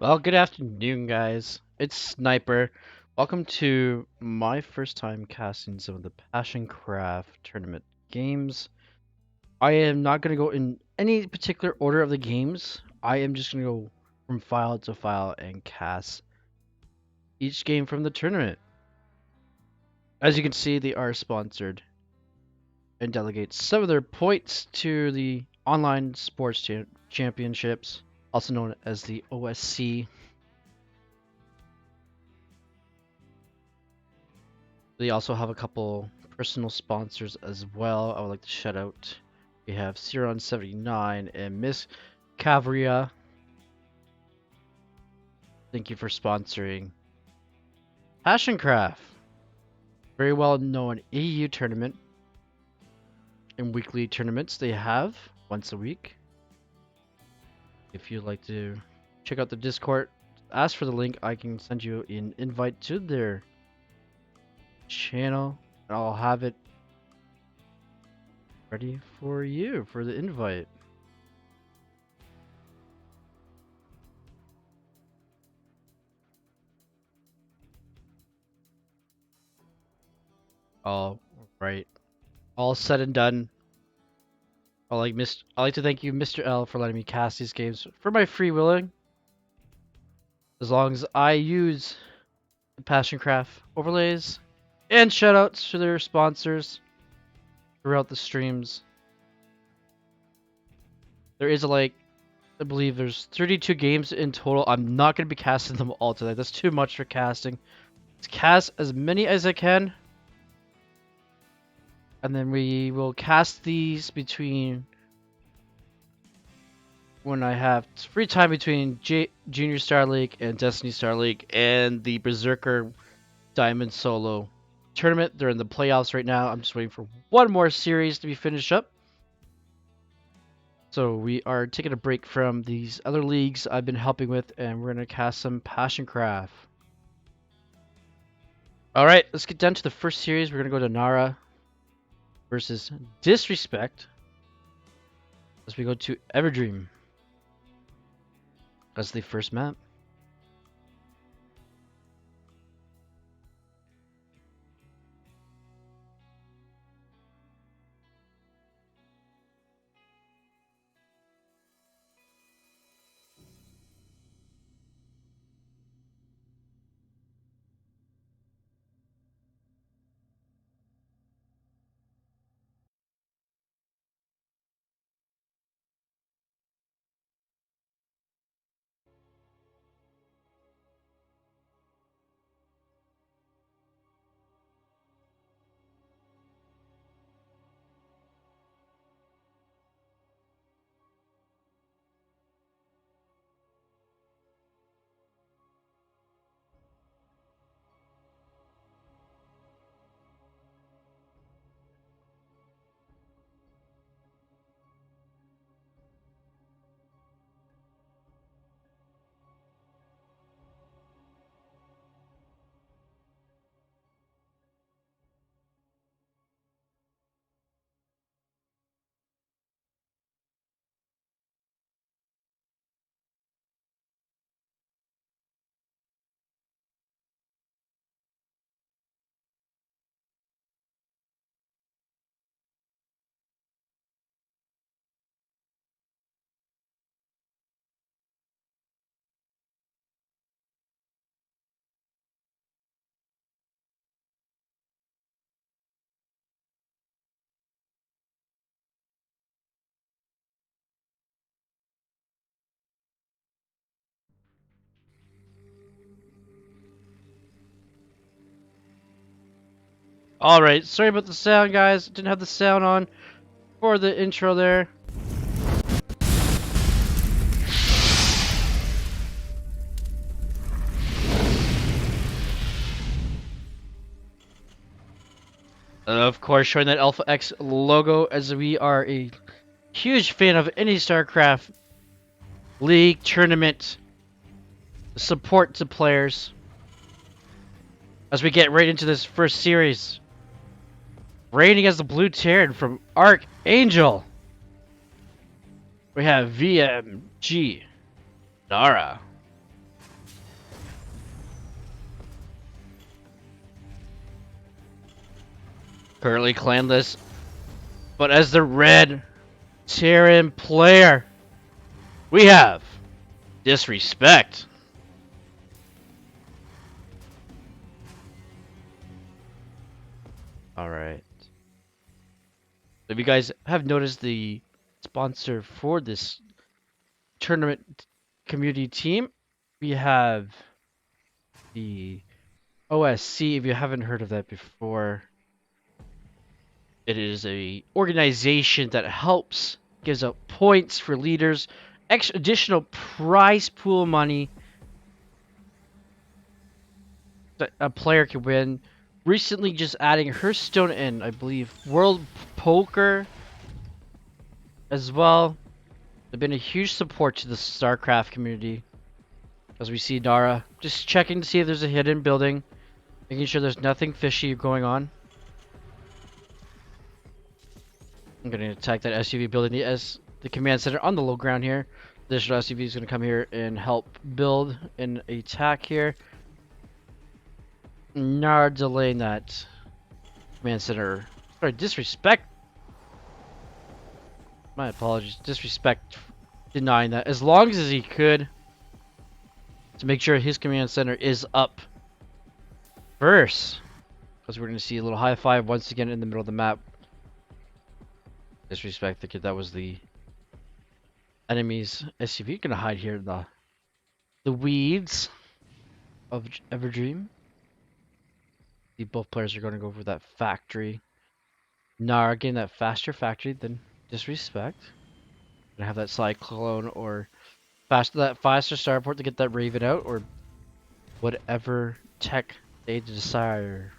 Well, good afternoon, guys. It's Sniper. Welcome to my first time casting some of the PassionCraft tournament games. I am not going to go in any particular order of the games. I am just going to go from file to file and cast each game from the tournament. As you can see, they are sponsored and delegate some of their points to the Online Sports Championships, also known as the OSC. They also have a couple personal sponsors as well. I would like to shout out. We have Ciron79 and Miss Cavria. Thank you for sponsoring PassionCraft. Very well known EU tournament and weekly tournaments they have once a week. If you'd like to check out the Discord, ask for the link. I can send you an invite to their channel. I'll have it ready for you for the invite. All right. All said and done. I like to thank you, Mr. L, for letting me cast these games for my free willing. As long as I use the PassionCraft overlays. And shoutouts to their sponsors throughout the streams. There is I believe there's 32 games in total. I'm not going to be casting them all tonight. That's too much for casting. Let's cast as many as I can. And then we will cast these between when I have free time between Junior Star League and Destiny Star League and the Berserker Diamond Solo tournament. They're in the playoffs right now. I'm just waiting for one more series to be finished up. So we are taking a break from these other leagues I've been helping with, and we're going to cast some PassionCraft. Alright, let's get down to the first series. We're going to go to Nara versus Disrespect as we go to Everdream. That's the first map. Alright, sorry about the sound, guys. Didn't have the sound on for the intro there. Of course, showing that Alpha X logo, as we are a huge fan of any StarCraft League tournament support to players. As we get right into this first series, reigning as the Blue Terran from Archangel, we have VMG Nara. Currently clanless, but as the red Terran player, we have Disrespect. Alright. If you guys have noticed, the sponsor for this tournament community team, we have the OSC. If you haven't heard of that before, it is a organization that helps, gives out points for leaders, additional prize pool money that a player can win. Recently, just adding Hearthstone and I believe World Poker as well. They've been a huge support to the StarCraft community. As we see Nara just checking to see if there's a hidden building, making sure there's nothing fishy going on. I'm gonna attack that SUV building the command center on the low ground here. This SUV is gonna come here and help build an attack here. Nara delaying that command center. Sorry, Disrespect. My apologies. Disrespect denying that as long as he could to make sure his command center is up first. Because we're going to see a little high five once again in the middle of the map. Disrespect the kid. That was the enemy's SUV. Going to hide here in the weeds of Everdream. Both players are going to go for that factory. Nara getting that faster factory than Disrespect. Gonna have that cyclone or that faster starport to get that Raven out, or whatever tech they desire.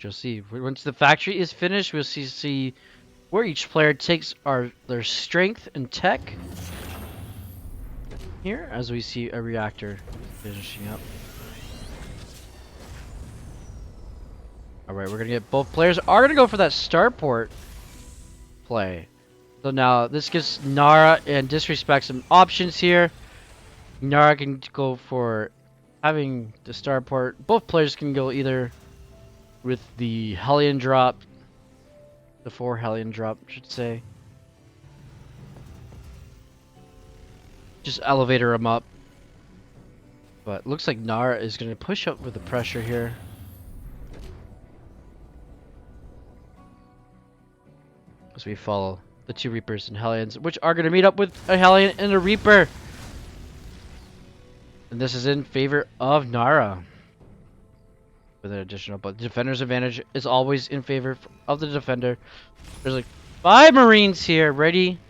You'll see once the factory is finished, we'll see where each player takes their strength and tech. Here, as we see a reactor finishing up. Alright, we're gonna get both players are gonna go for that starport play. So now this gives Nara and Disrespect some options here. Nara can go for having the starport. Both players can go either with the Hellion drop, the 4 Hellion drop, I should say. Just elevator him up. But looks like Nara is going to push up with the pressure here. As we follow the 2 Reapers and Hellions, which are going to meet up with a Hellion and a Reaper. And this is in favor of Nara. With an additional, but the defender's advantage is always in favor of the defender. There's like 5 Marines here ready.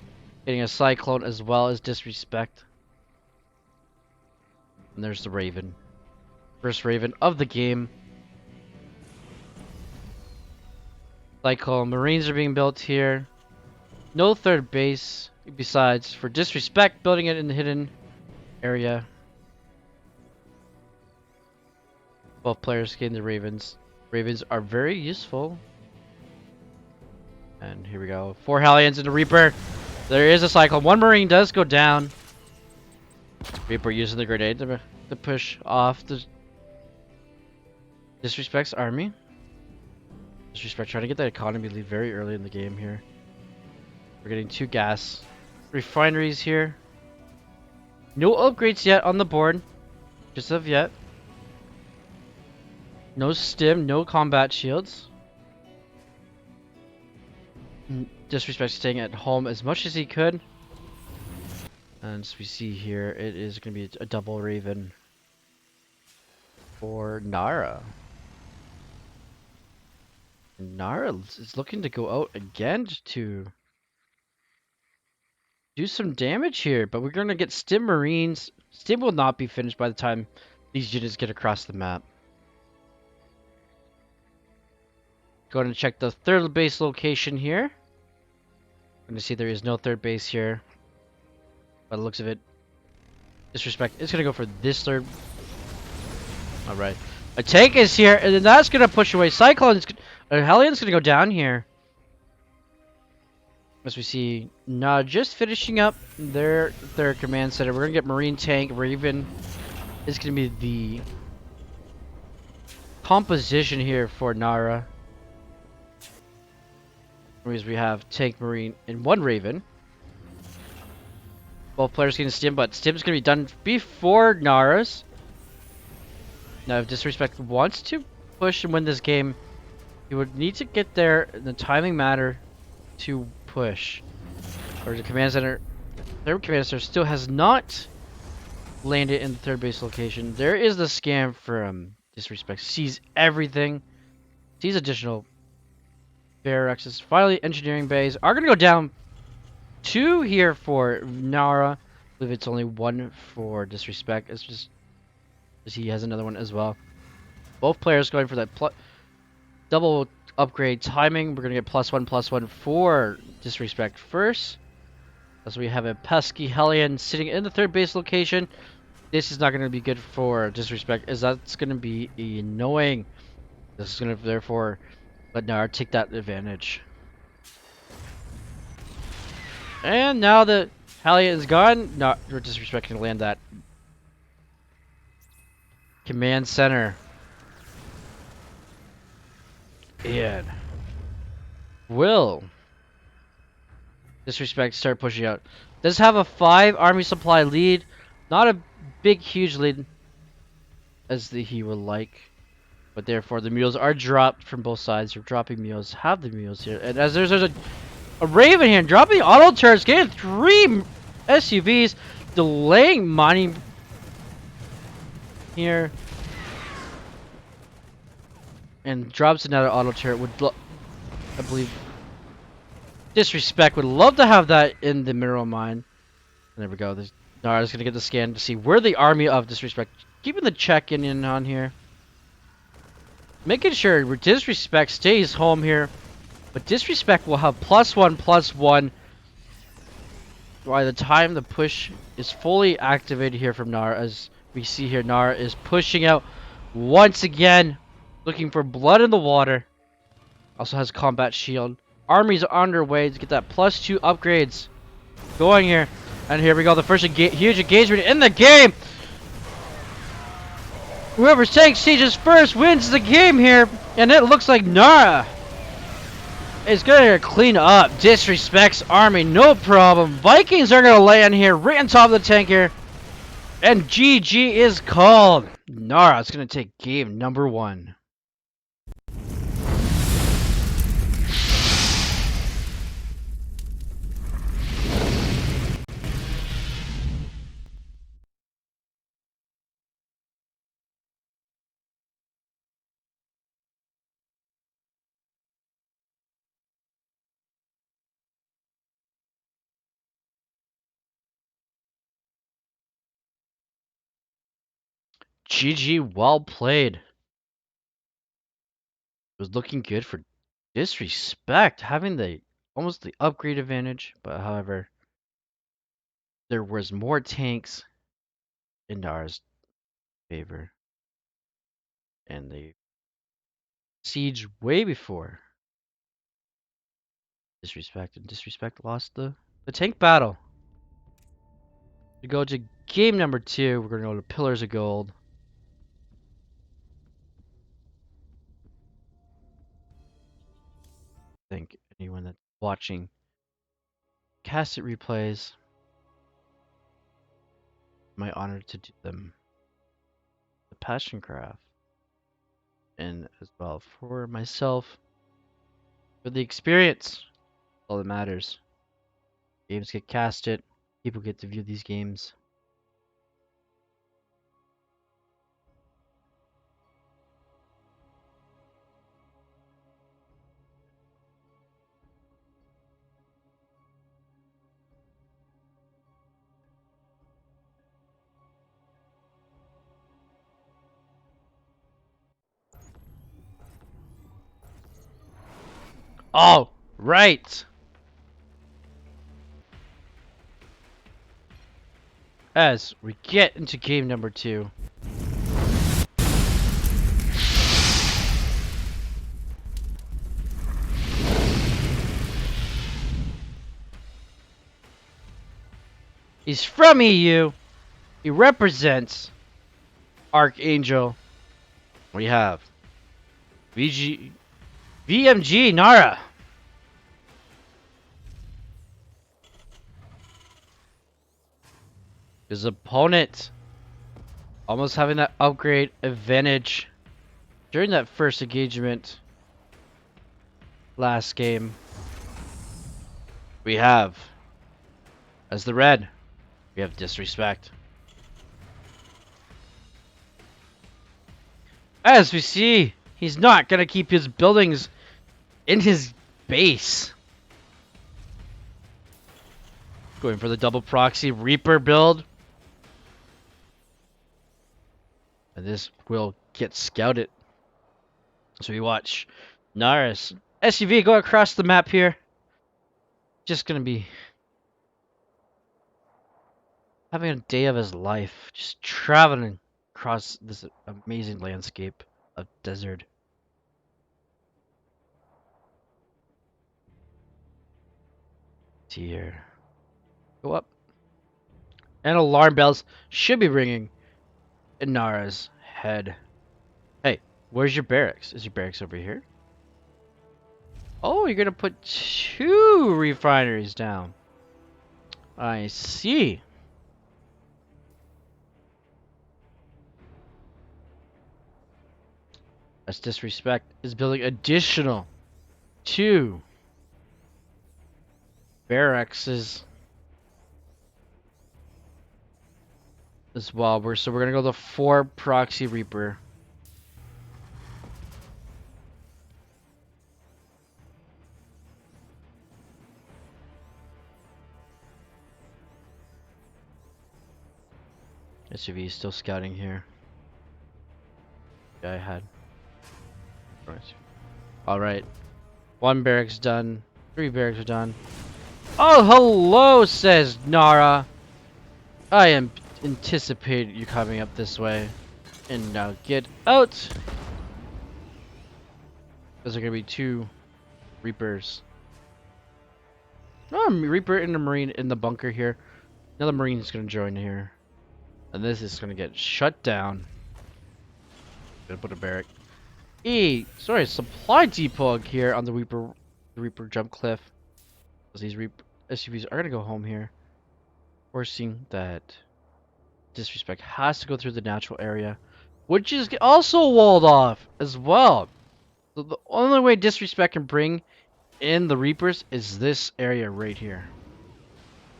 Getting a Cyclone as well as Disrespect. And there's the Raven. First Raven of the game. Cyclone Marines are being built here. No third base besides for Disrespect, building it in the hidden area. Both players gain the Ravens. Ravens are very useful. And here we go. 4 Hellions and a Reaper. There is a Cyclone. 1 Marine does go down. Reaper using the grenade to push off the Disrespect's army. Disrespect trying to get that economy lead very early in the game here. We're getting 2 gas refineries here. No upgrades yet on the board. Just of yet. No stim, no combat shields. Disrespect staying at home as much as he could. And as we see here, it is going to be a double Raven for Nara. And Nara is looking to go out again to do some damage here, but we're going to get Stim Marines. Stim will not be finished by the time these units get across the map. Go ahead and check the 3rd base location here. Going to see there is no 3rd base here. By the looks of it, Disrespect is going to go for this 3rd. Alright. A tank is here, and then that's going to push away. Cyclone is... Hellion's going to go down here. As we see, nah, just finishing up their command center. We're gonna get Marine Tank. Raven is gonna be the composition here for Nara. Because we have Tank, Marine, and one Raven. Both players getting Stim, but Stim's gonna be done before Nara's. Now, if Disrespect wants to push and win this game, he would need to get there in the timing matter to push. Or the command center, third command center still has not landed in the third base location. There is the scam from Disrespect. Sees everything. Sees additional barracks. Finally, engineering bays are gonna go down. 2 here for Nara. I believe it's only 1 for Disrespect. It's just as he has another one as well. Both players going for that double upgrade timing. We're gonna get +1/+1 for Disrespect first. As we have a pesky Hellion sitting in the third base location. This is not gonna be good for Disrespect, as that's gonna be annoying. This is gonna therefore let Nara take that advantage. And now that Hellion is gone, not Disrespect can land that command center. And will Disrespect start pushing out. Does have a 5 army supply lead. Not a big, huge lead as he would like. But therefore, the mules are dropped from both sides. You're dropping mules. Have the mules here. And as there's a Raven here dropping auto turrets, getting 3 SUVs, delaying mining here. And drops another auto turret. I believe Disrespect would love to have that in the mineral mine. And there we go. Nara's gonna get the scan to see where the army of Disrespect. Keeping the check-in on here. Making sure Disrespect stays home here. But Disrespect will have +1/+1 by the time the push is fully activated here from Nara. As we see here, Nara is pushing out once again. Looking for blood in the water. Also has combat shield. Armies are underway to get that +2 upgrades going here. And here we go, the first huge engagement in the game. Whoever takes sieges first wins the game here. And it looks like Nara is going to clean up Disrespect's army, no problem. Vikings are going to land here right on top of the tank here. And GG is called. Nara is going to take game number 1. GG, well played. It was looking good for Disrespect, having almost the upgrade advantage, but however, there was more tanks in Nara's favor, and they siege way before Disrespect, and Disrespect lost the tank battle. We go to game number 2. We're gonna go to Pillars of Gold. I think anyone that's watching cassette replays, my honor to do them. The PassionCraft, and as well for myself, for the experience, all that matters. Games get casted, people get to view these games. All right. As we get into game number 2. He's from EU. He represents Archangel. What do you have? VMG Nara. His opponent almost having that upgrade advantage during that first engagement last game. We have, as the red, we have Disrespect. As we see, he's not gonna keep his buildings in his base. Going for the double proxy Reaper build. And this will get scouted. So we watch Naris SUV go across the map here. Just gonna be having a day of his life. Just traveling across this amazing landscape of desert. Here. Go up. And alarm bells should be ringing in Nara's head. Hey, where's your barracks? Is your barracks over here? Oh, you're gonna put 2 refineries down. I see. That's Disrespect is building additional 2 barracks as well. So we're gonna go the 4 proxy Reaper. SUV is still scouting here. Yeah, I had. Right. All right. 1 barracks done. 3 barracks are done. Oh, hello, says Nara. I am anticipating you coming up this way. And now get out. Those are gonna be 2 Reapers. Oh, Reaper and a Marine in the bunker here. Another Marine is gonna join here. And this is gonna get shut down. Gonna put a barrack. Sorry, supply depot here on the Reaper jump cliff. These SUVs are gonna go home here. Forcing that Disrespect has to go through the natural area, which is also walled off as well. So the only way Disrespect can bring in the Reapers is this area right here.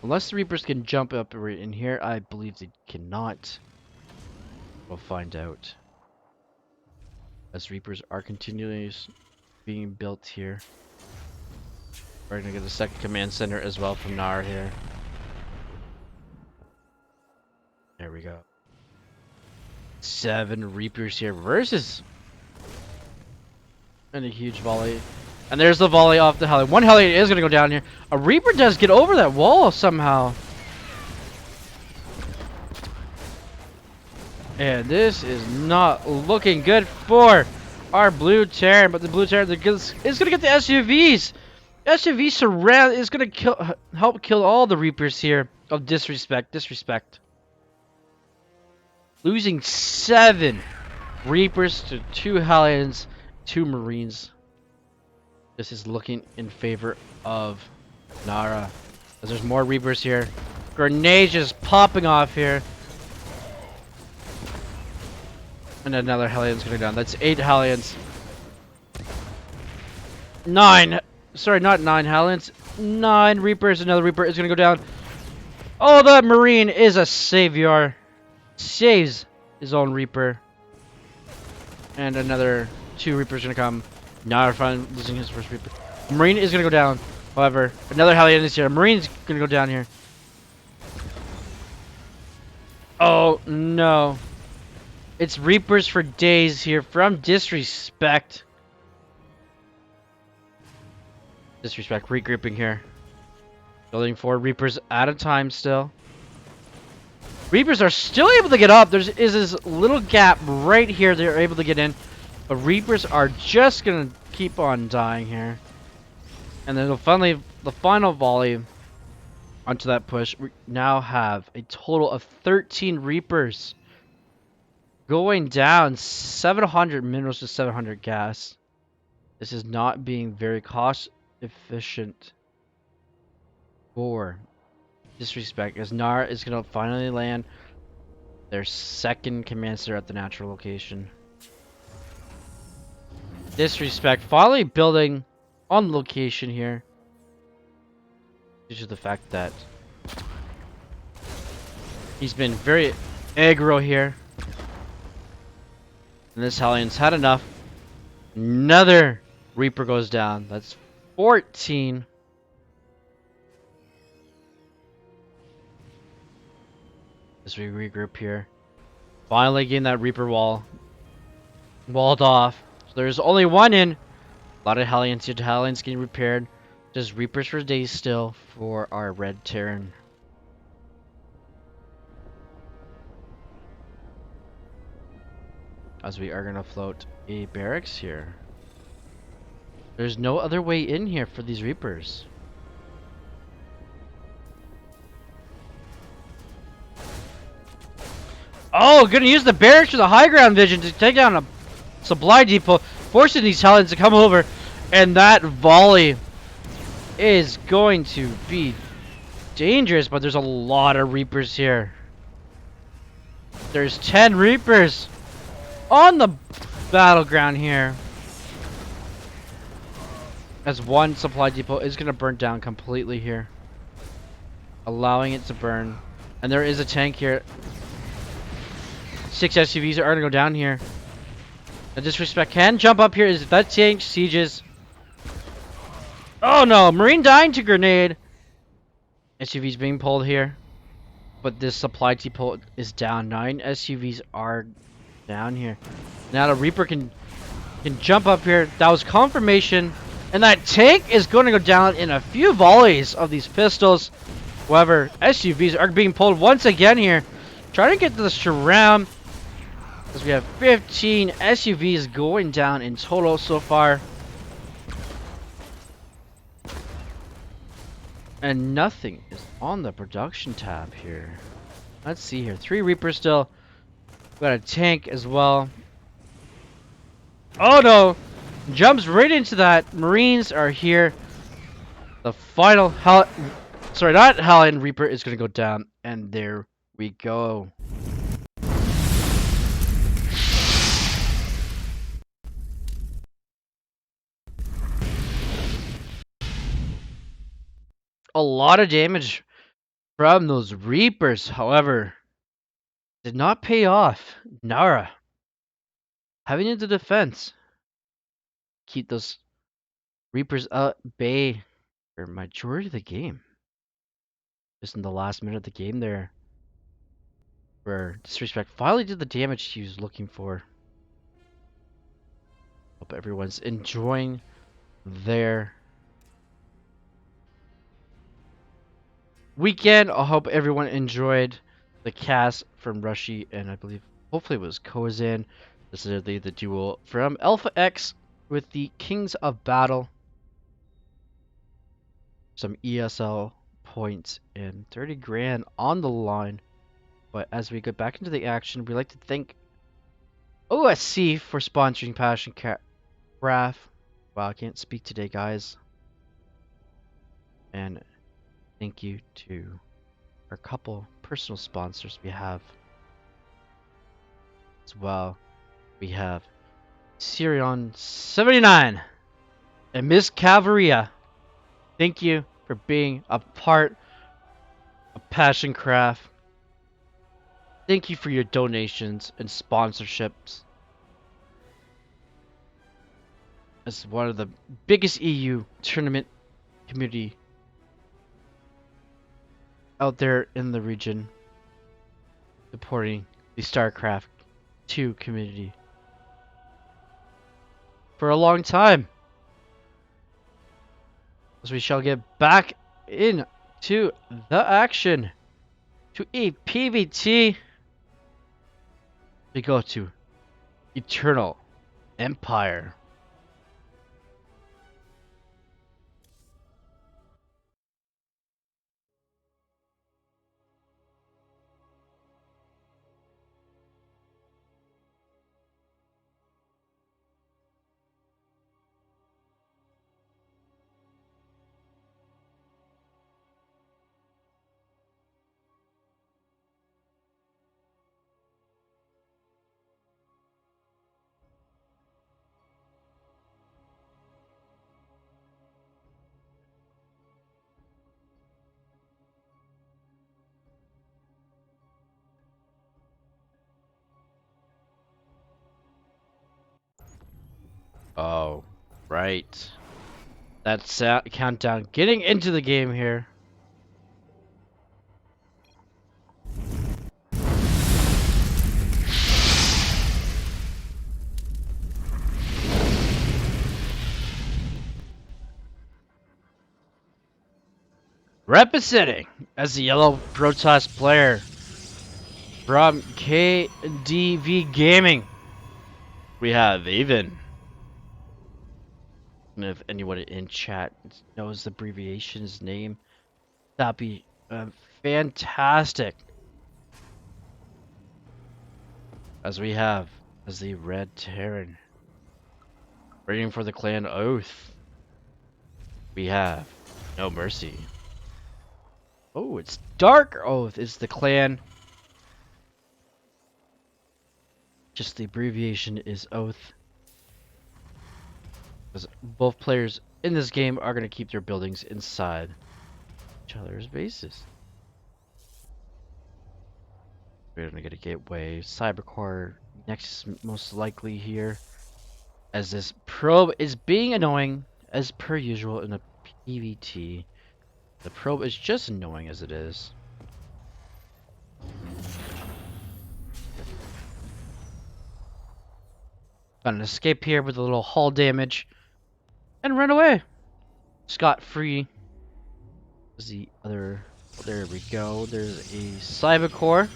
Unless the Reapers can jump up right in here, I believe they cannot. We'll find out. As Reapers are continually being built here. We're gonna get a second command center as well from Nara here. There we go. 7 Reapers here versus. And a huge volley. And there's the volley off the heli. 1 heli is gonna go down here. A Reaper does get over that wall somehow. And this is not looking good for our blue Terran, but the blue Terran is gonna get the SUVs. SUV surround is gonna help kill all the Reapers here of Disrespect. Losing 7 Reapers to 2 Hellions, 2 Marines. This is looking in favor of Nara. As there's more Reapers here. Grenades just popping off here. And another Hellion's gonna go down. That's 8 Hellions. 9. Sorry, not 9 Hellions. 9 Reapers. Another Reaper is gonna go down. Oh, that Marine is a savior. Saves his own Reaper. And another 2 Reapers gonna come. Nara finally losing his first Reaper. Marine is gonna go down. However, another Hellion is here. Marine's gonna go down here. Oh no. It's Reapers for days here from Disrespect. Disrespect regrouping here. Building 4 Reapers at a time still. Reapers are still able to get up. There is this little gap right here they're able to get in. But Reapers are just going to keep on dying here. And then finally, the final volley onto that push. We now have a total of 13 Reapers going down. 700 minerals to 700 gas. This is not being very cost efficient for Disrespect, as Nara is going to finally land their second command center at the natural location. Disrespect finally building on location here, due to the fact that he's been very aggro here. And this Hallion's had enough. Another Reaper goes down. That's 14. As we regroup here. Finally getting that Reaper walled off. So there's only one in. A lot of Hellions here. Hellions getting repaired. Just Reapers for days still for our Red Terran. As we are going to float a barracks here. There's no other way in here for these Reapers. Oh, gonna use the barracks for the high ground vision to take down a supply depot, forcing these Hellions to come over. And that volley is going to be dangerous, but there's a lot of Reapers here. There's 10 Reapers on the battleground here. As one supply depot is going to burn down completely here. Allowing it to burn. And there is a tank here. 6 SUVs are going to go down here. The Disrespect can jump up here. Is that tank sieges? Oh no! Marine dying to grenade. SUVs being pulled here. But this supply depot is down. 9 SUVs are down here. Now the Reaper can jump up here. That was confirmation. And that tank is going to go down in a few volleys of these pistols. However, SUVs are being pulled once again here. Trying to get to the surround. As we have 15 SUVs going down in total so far. And nothing is on the production tab here. Let's see here. 3 Reapers still. We got a tank as well. Oh no! Jumps right into that. Marines are here. The final sorry, not Hellion Reaper is gonna go down. And there we go. A lot of damage from those Reapers, however, did not pay off. Nara having into defense. Keep those Reapers at bay for majority of the game. Just in the last minute of the game there, where Disrespect finally did the damage he was looking for. Hope everyone's enjoying their weekend. I hope everyone enjoyed the cast from Rushy and I believe hopefully it was Kozan. This is the duel from Alpha X with the Kings of Battle. Some ESL points and 30 grand on the line. But as we get back into the action, we'd like to thank OSC for sponsoring PassionCraft. Wow, I can't speak today, guys. And thank you to our couple personal sponsors we have as well. We have Sirion79 and Miss Cavalria. Thank you for being a part of PassionCraft. Thank you for your donations and sponsorships. As one of the biggest EU tournament community out there in the region, supporting the StarCraft 2 community for a long time. As we shall get back into the action to PvT. We go to Eternal Empire. Oh, right. That's countdown. Getting into the game here. Representing as the yellow Protoss player from KDV Gaming, we have Avon. And if anyone in chat knows the abbreviation's name, that'd be fantastic. As we have as the Red Terran. Waiting for the clan oath. We have No Mercy. Oh, it's Dark Oath is the clan. Just the abbreviation is Oath. Because both players in this game are going to keep their buildings inside each other's bases. We're going to get a gateway. Cybercore next most likely here. As this probe is being annoying as per usual in a PvT. The probe is just annoying as it is. Got an escape here with a little hull damage. And run away. Scot-free. The other... There we go. There's a Cybercore.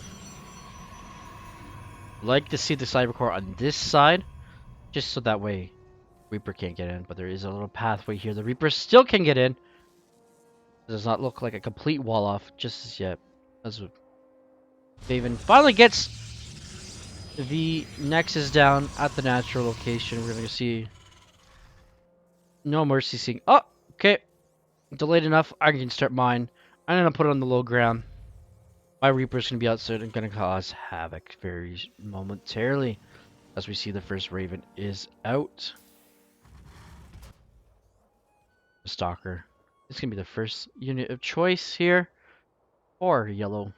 Like to see the Cybercore on this side. Just so that way Reaper can't get in. But there is a little pathway here. The Reaper still can get in. It does not look like a complete wall off just as yet. As Faven finally gets the Nexus down at the natural location. We're going to see No Mercy seeing... Oh, okay. Delayed enough. I can start mine. I'm going to put it on the low ground. My Reaper's going to be outside and going to cause havoc very momentarily. As we see the first Raven is out. The Stalker. It's going to be the first unit of choice here. Or yellow.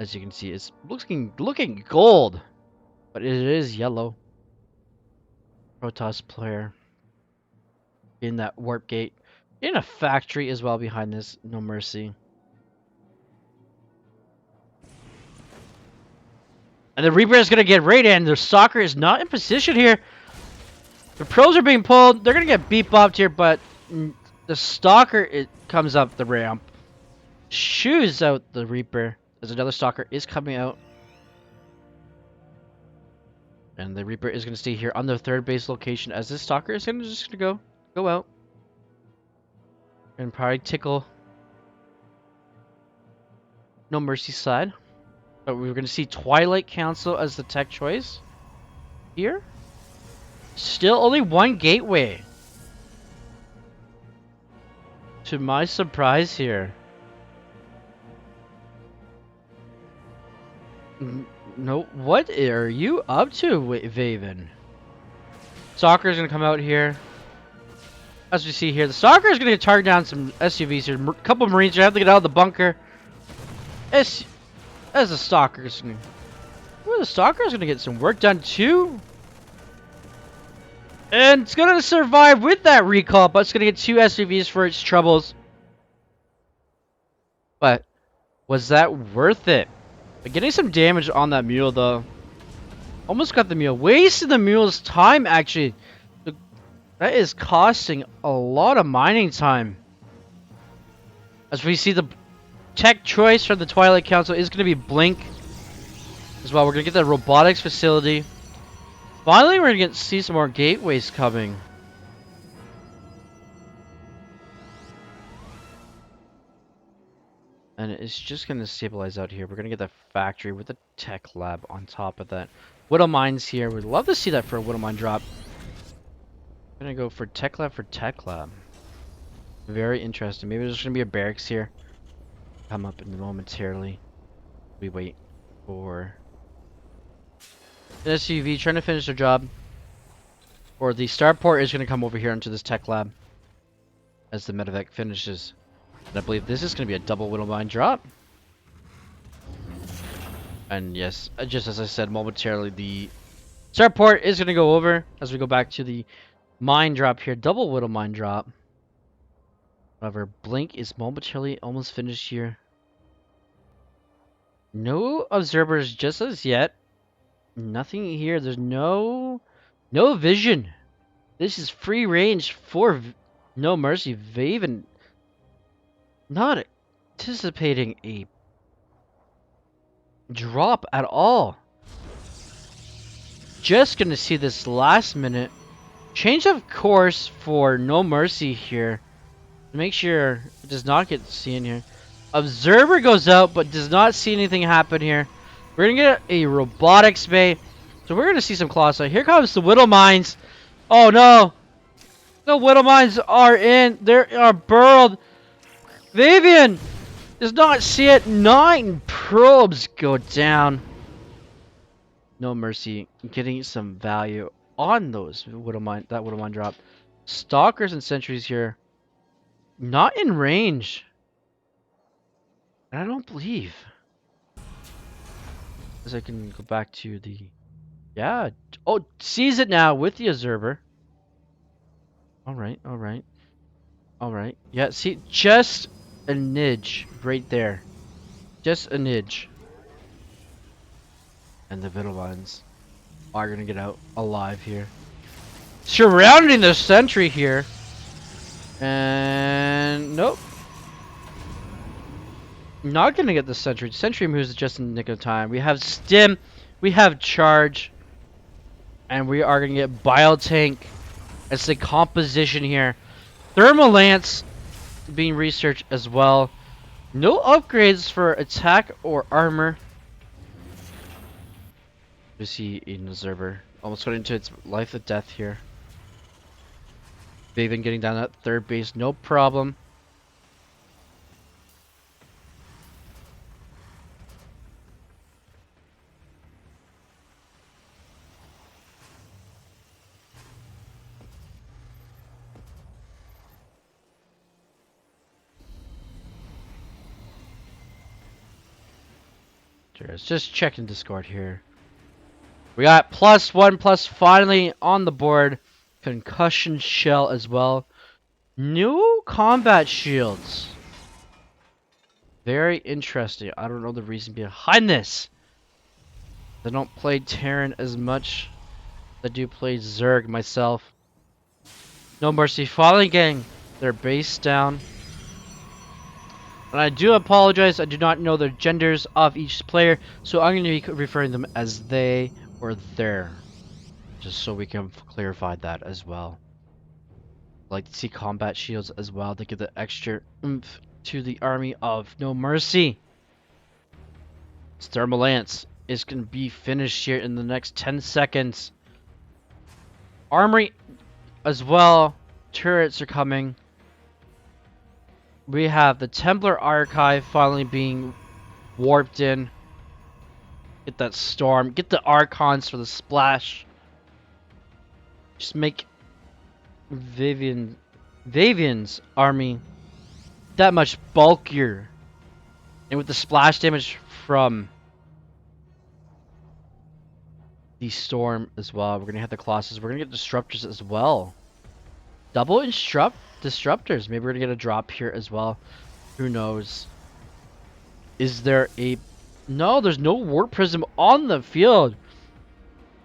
As you can see, it's looking gold. But it is yellow. Protoss player. In that warp gate. In a factory as well behind this. No Mercy. And the Reaper is going to get right in. The Stalker is not in position here. The pros are being pulled. They're going to get beat bopped here, but the Stalker it comes up the ramp. Shoos out the Reaper. As another Stalker is coming out. And the Reaper is going to stay here on the third base location as this Stalker is just going to go out. And probably tickle No Mercy side. But we're going to see Twilight Council as the tech choice here. Still only one gateway. To my surprise here. No, what are you up to, Vaven? Stalker is going to come out here. As we see here, the Stalker is going to target down some SUVs here. A couple of Marines are going to have to get out of the bunker. As the Stalker is going to... Ooh, the Stalker is going to get some work done too. And it's going to survive with that recall, but it's going to get 2 SUVs for its troubles. But was that worth it? Getting some damage on that mule, though. Almost got the mule. Wasted the mule's time, actually. That is costing a lot of mining time. As we see the tech choice from the Twilight Council is going to be Blink. As well, we're going to get the robotics facility. Finally, we're going to see some more gateways coming. And it's just going to stabilize out here. We're going to get the factory with the tech lab on top of that. Widow Mines here. We'd love to see that for a Widow Mine drop. I'm going to go for tech lab for tech lab. Very interesting. Maybe there's going to be a barracks here. Come up in momentarily. We wait for an SUV trying to finish their job. Or the starport is going to come over here into this tech lab. As the medevac finishes. And I believe this is going to be a double Widow Mine drop. And yes, just as I said momentarily, the Starport is going to go over as we go back to the mine drop here. Double Widow mine drop. However, Blink is momentarily almost finished here. No observers just as yet. Nothing here. There's no vision. This is free range for No Mercy. Vaven not anticipating a drop at all. Just gonna see this last minute change of course for No Mercy here. Make sure it does not get seen here. Observer goes out, but does not see anything happen here. We're gonna get a robotics bay, so we're gonna see some Colossi. Here comes the Widow Mines. Oh no! The Widow Mines are in. They are burrowed. Vivian does not see it. 9 probes go down. No Mercy getting some value on those Widow Mine. That Widow Mine drop. Stalkers and sentries here. Not in range. And I don't believe. As I can go back to the... Yeah. Oh, sees it now with the observer. Alright, alright. Alright. Yeah, see, just a nidge right there. Just a nidge. And the Vital Lines are gonna get out alive here. Surrounding the sentry here. And nope. Not gonna get the sentry. Sentry moves just in the nick of time. We have stim, we have charge, and we are gonna get biotank as the composition here. Thermal lance being researched as well. No upgrades for attack or armor. You see an observer almost going into its life or death here. Vaven getting down at third base, no problem. Just checking Discord here. We got +1+ finally on the board. Concussion shell as well. New combat shields. Very interesting. I don't know the reason behind this. I don't play Terran as much as I do play Zerg myself. No Mercy finally getting their base down. And I do apologize, I do not know the genders of each player, so I'm going to be referring to them as they or their. Just so we can clarify that as well. I'd like to see combat shields as well to give the extra oomph to the army of No Mercy. This Thermal Lance is going to be finished here in the next 10 seconds. Armory as well. Turrets are coming. We have the Templar Archive finally being warped in. Get that storm. Get the Archons for the splash. Just make Vivian's army that much bulkier. And with the splash damage from the storm as well, we're gonna have the Colossus. We're gonna get disruptors as well. Double disruptors. Maybe we're gonna get a drop here as well. Who knows? Is there a... No, there's no Warp Prism on the field.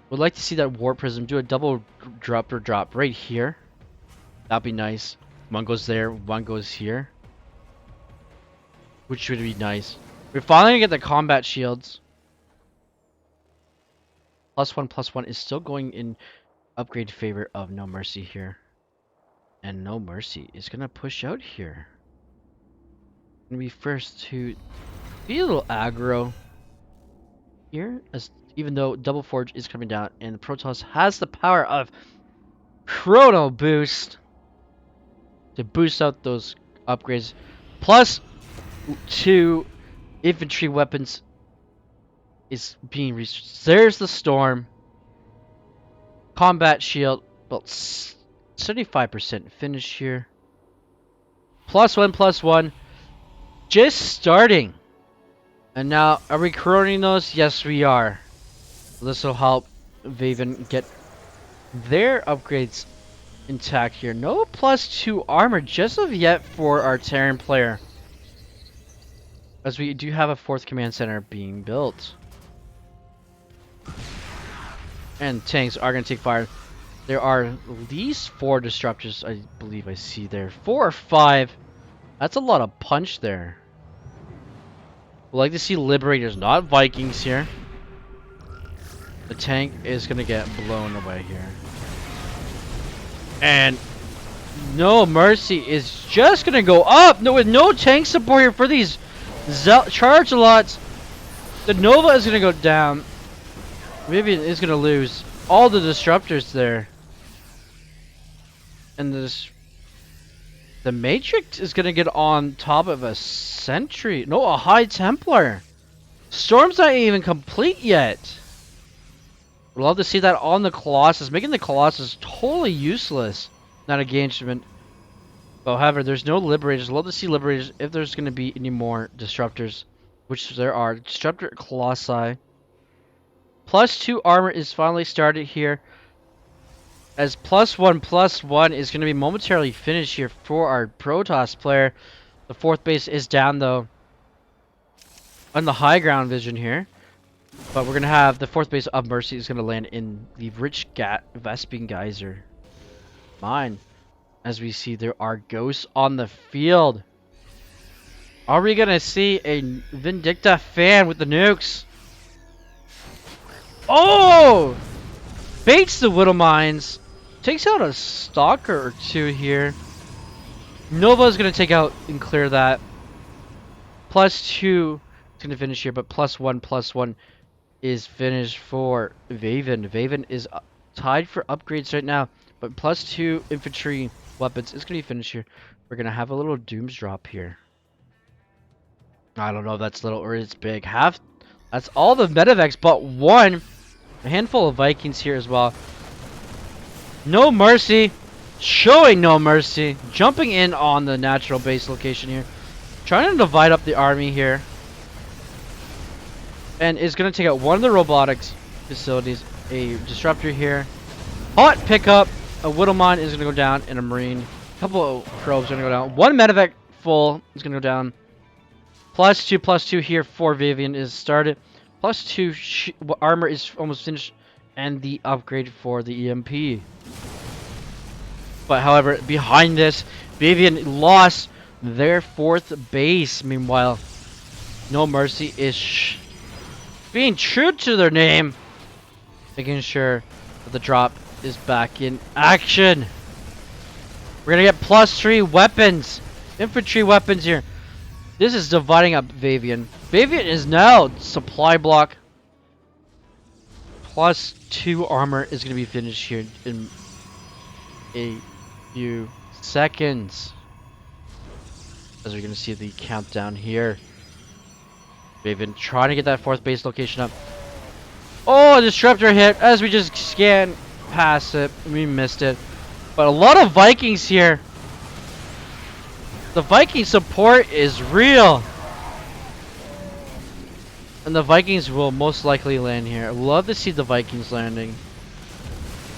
Would like to see that Warp Prism do a double drop right here. That'd be nice. One goes there, one goes here. Which would be nice. We're finally gonna get the combat shields. +1/+1 is still going in upgrade favor of No Mercy here. And No Mercy is gonna push out here. Gonna be first to be a little aggro here, as even though Double Forge is coming down and the Protoss has the power of Chrono Boost to boost out those upgrades. +2 infantry weapons is being reached. There's the storm. Combat shield, well, 75% finish here. +1/+1. Just starting. And now, are we coroning those? Yes, we are. This will help Vaven get their upgrades intact here. No +2 armor just of yet for our Terran player, as we do have a 4th command center being built. And tanks are going to take fire. There are at least 4 disruptors, I believe I see there. 4 or 5. That's a lot of punch there. We'd like to see Liberators, not Vikings here. The tank is going to get blown away here. And No Mercy is just going to go up. No, with no tank support here for these charge lots. The Nova is going to go down. Vivian is going to lose all the disruptors there. And the Matrix is going to get on top of a Sentry. No, a High Templar. Storm's not even complete yet. We'd love to see that on the Colossus, making the Colossus totally useless. Not engagement. But however, there's no Liberators. Love to see Liberators if there's going to be any more Disruptors, which there are. Disruptor Colossi. +2 armor is finally started here, as +1/+1 is going to be momentarily finished here for our Protoss player. The 4th base is down though on the high ground vision here, but we're going to have the 4th base of Mercy is going to land in the rich Vespene Geyser mine. As we see, there are ghosts on the field. Are we going to see a Vindicta fan with the nukes? Oh! Baits the Widow Mines. Takes out a Stalker or 2 here. Nova is going to take out and clear that. +2 is going to finish here, but +1/+1 is finished for Vaven. Vaven is tied for upgrades right now, but +2 infantry weapons is going to be finished here. We're going to have a little Dooms drop here. I don't know if that's little or it's big. That's all the medevacs but 1. A handful of Vikings here as well. No Mercy. Showing No Mercy. Jumping in on the natural base location here. Trying to divide up the army here. And is going to take out one of the robotics facilities. A disruptor here. Hot pickup. A Widowmine is going to go down. And a Marine. A couple of probes are going to go down. One medevac full is going to go down. +2/+2 here for Vivian is started. +2 armor is almost finished, and the upgrade for the EMP. But however, behind this, Vivian lost their 4th base. Meanwhile, No Mercy is being true to their name, making sure that the drop is back in action. We're gonna get +3 weapons, infantry weapons here. This is dividing up Vavian. Vavian is now supply block. +2 armor is going to be finished here in a few seconds. As we're going to see the countdown here. Vavian trying to get that 4th base location up. Oh, a disruptor hit as we just scanned past it. We missed it. But a lot of Vikings here. The Viking support is real. And the Vikings will most likely land here. I love to see the Vikings landing.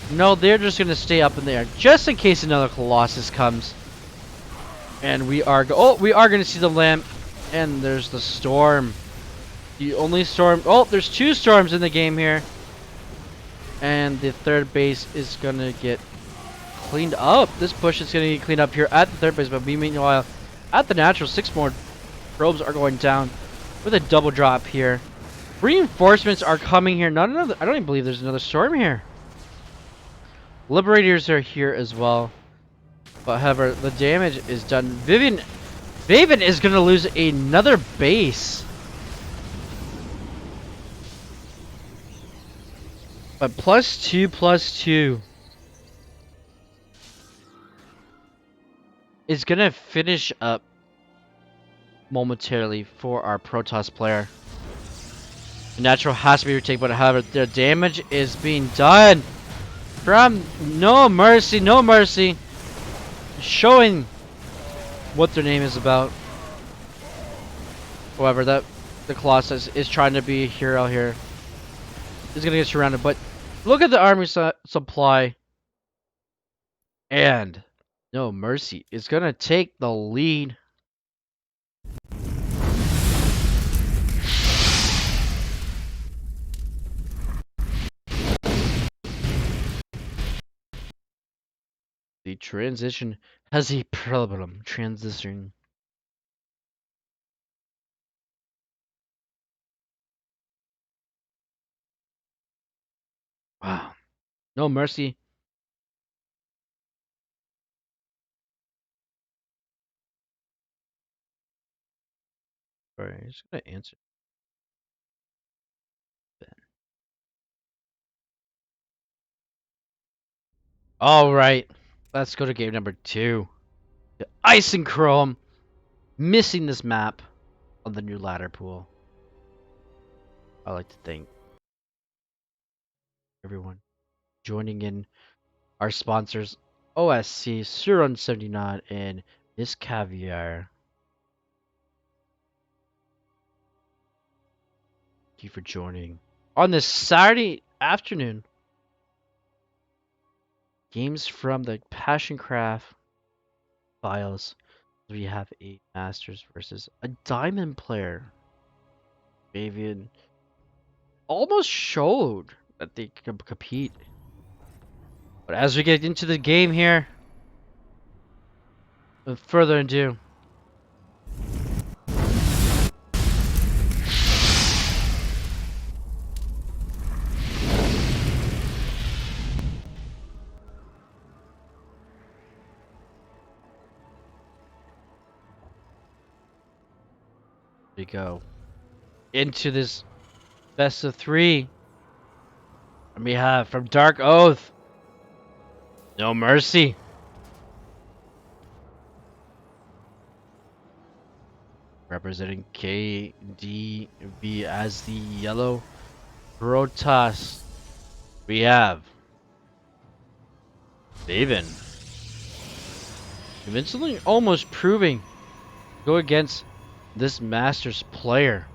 No, they're just going to stay up in the air. Just in case another Colossus comes. And we are going to see them land. And there's the storm. The only storm. Oh, there's 2 storms in the game here. And the 3rd base is going to get cleaned up. This push is going to get cleaned up here at the 3rd base, but meanwhile at the natural 6 more probes are going down with a double drop here. Reinforcements are coming here. Not another. I don't even believe there's another storm here. Liberators are here as well, but however the damage is done. Vaven is going to lose another base, but +2/+2 is going to finish up momentarily for our Protoss player. The natural has to be retaken, but however, the damage is being done from No Mercy. No Mercy showing what their name is about. However, the Colossus is trying to be a hero here. He's going to get surrounded, but Look at the army supply, and no mercy is gonna take the lead. The transition has a problem. Transition. Wow. No mercy. Alright, I'm just gonna answer that. Alright. Let's go to game number 2. The Ice and Chrome. Missing this map on the new ladder pool. I like to thank everyone joining in. Our sponsors, OSC, Suron79, and Miss Caviar. Thank you for joining. On this Saturday afternoon, games from the PassionCraft files. We have a Masters versus a Diamond player. Fabian almost showed that they can compete. But as we get into the game here, with further ado, we go into this best of 3. And we have from Dark Oath, No Mercy. Representing KDV as the yellow Protoss, we have Daven. Eventually almost proving to go against this Masters player.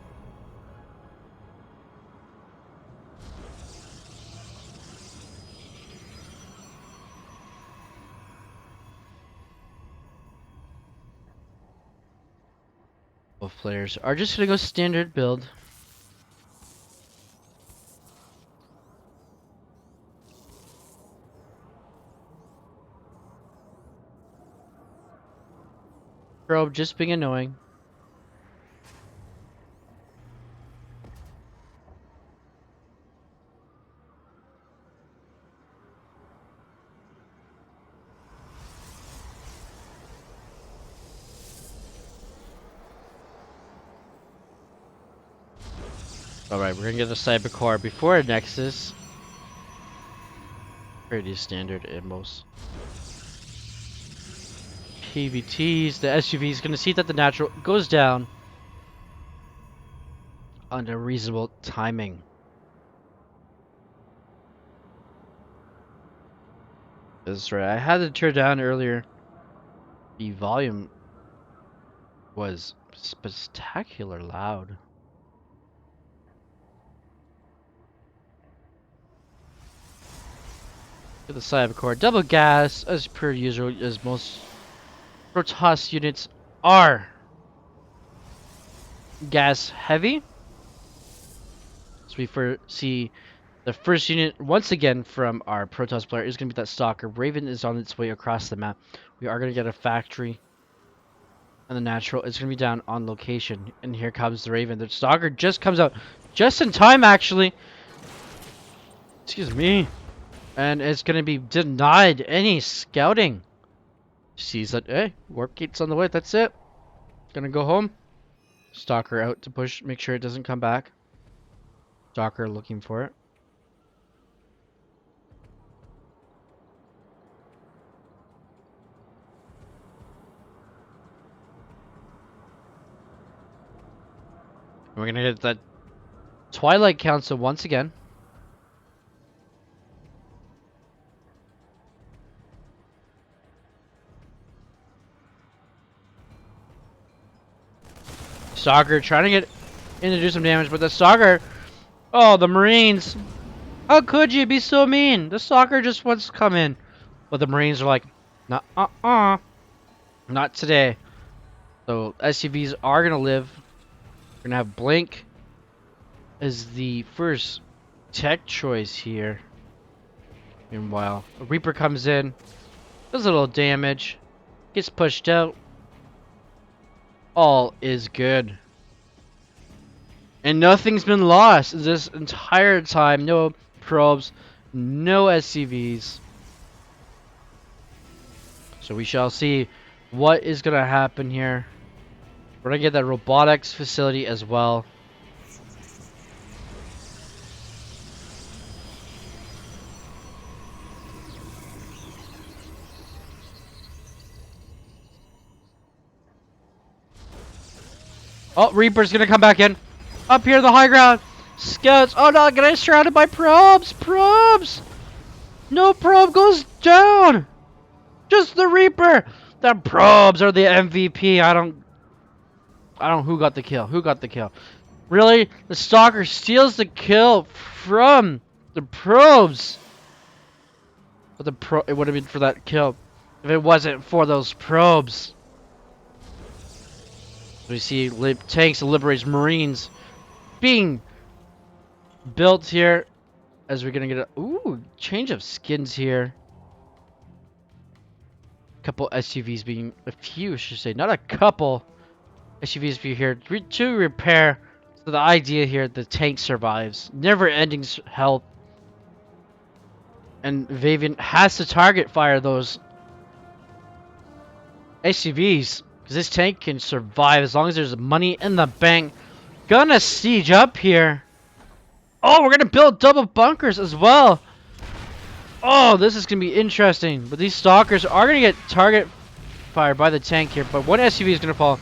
Both players are just gonna go standard build. Probe just being annoying. Alright, we're gonna get the Cyber Core before a Nexus. Pretty standard in most PVTs. The SUV is gonna see that the natural goes down under reasonable timing. That's right. I had to turn down earlier. The volume was spectacular loud. Get the Cyber Core double gas as per usual, as most Protoss units are gas heavy. So we see the first unit once again from our Protoss player is going to be that Stalker. Raven is on its way across the map. We are going to get a factory. And the natural is going to be down on location. And here comes the Raven. The Stalker just comes out just in time, actually. Excuse me. And it's going to be denied any scouting. Sees that, hey, warp gate's on the way. That's it. Gonna go home. Stalker out to push, make sure it doesn't come back. Stalker looking for it. We're gonna hit that Twilight Council once again. Stalker trying to get in to do some damage, but the Stalker, oh, the Marines How could you be so mean? The soccer just wants to come in. But the Marines are like, nah, not today. So SUVs are gonna live. We're gonna have Blink as the first tech choice here. Meanwhile, a Reaper comes in, does a little damage, gets pushed out. All is good. And nothing's been lost this entire time. No probes, no SCVs. So we shall see what is going to happen here. We're going to get that robotics facility as well. Oh, Reaper's going to come back in. Up here in the high ground. Scouts. Oh no, getting surrounded by probes. Probes. No probe goes down. Just the Reaper. The probes are the MVP. I don't. Who got the kill? Who got the kill? Really? The Stalker steals the kill from the probes. But it would have been for that kill if it wasn't for those probes. We see tanks and liberates Marines being built here as we're gonna get a change of skins here. Couple SUVs being a few, I should say, not a couple SUVs being here to repair. So the idea here, the tank survives, never-ending health, and Vavian has to target fire those SUVs because this tank can survive as long as there's money in the bank. Gonna siege up here. Oh, we're gonna build double bunkers as well. Oh, this is gonna be interesting. But these stalkers are gonna get target fired by the tank here. But one SUV is gonna fall.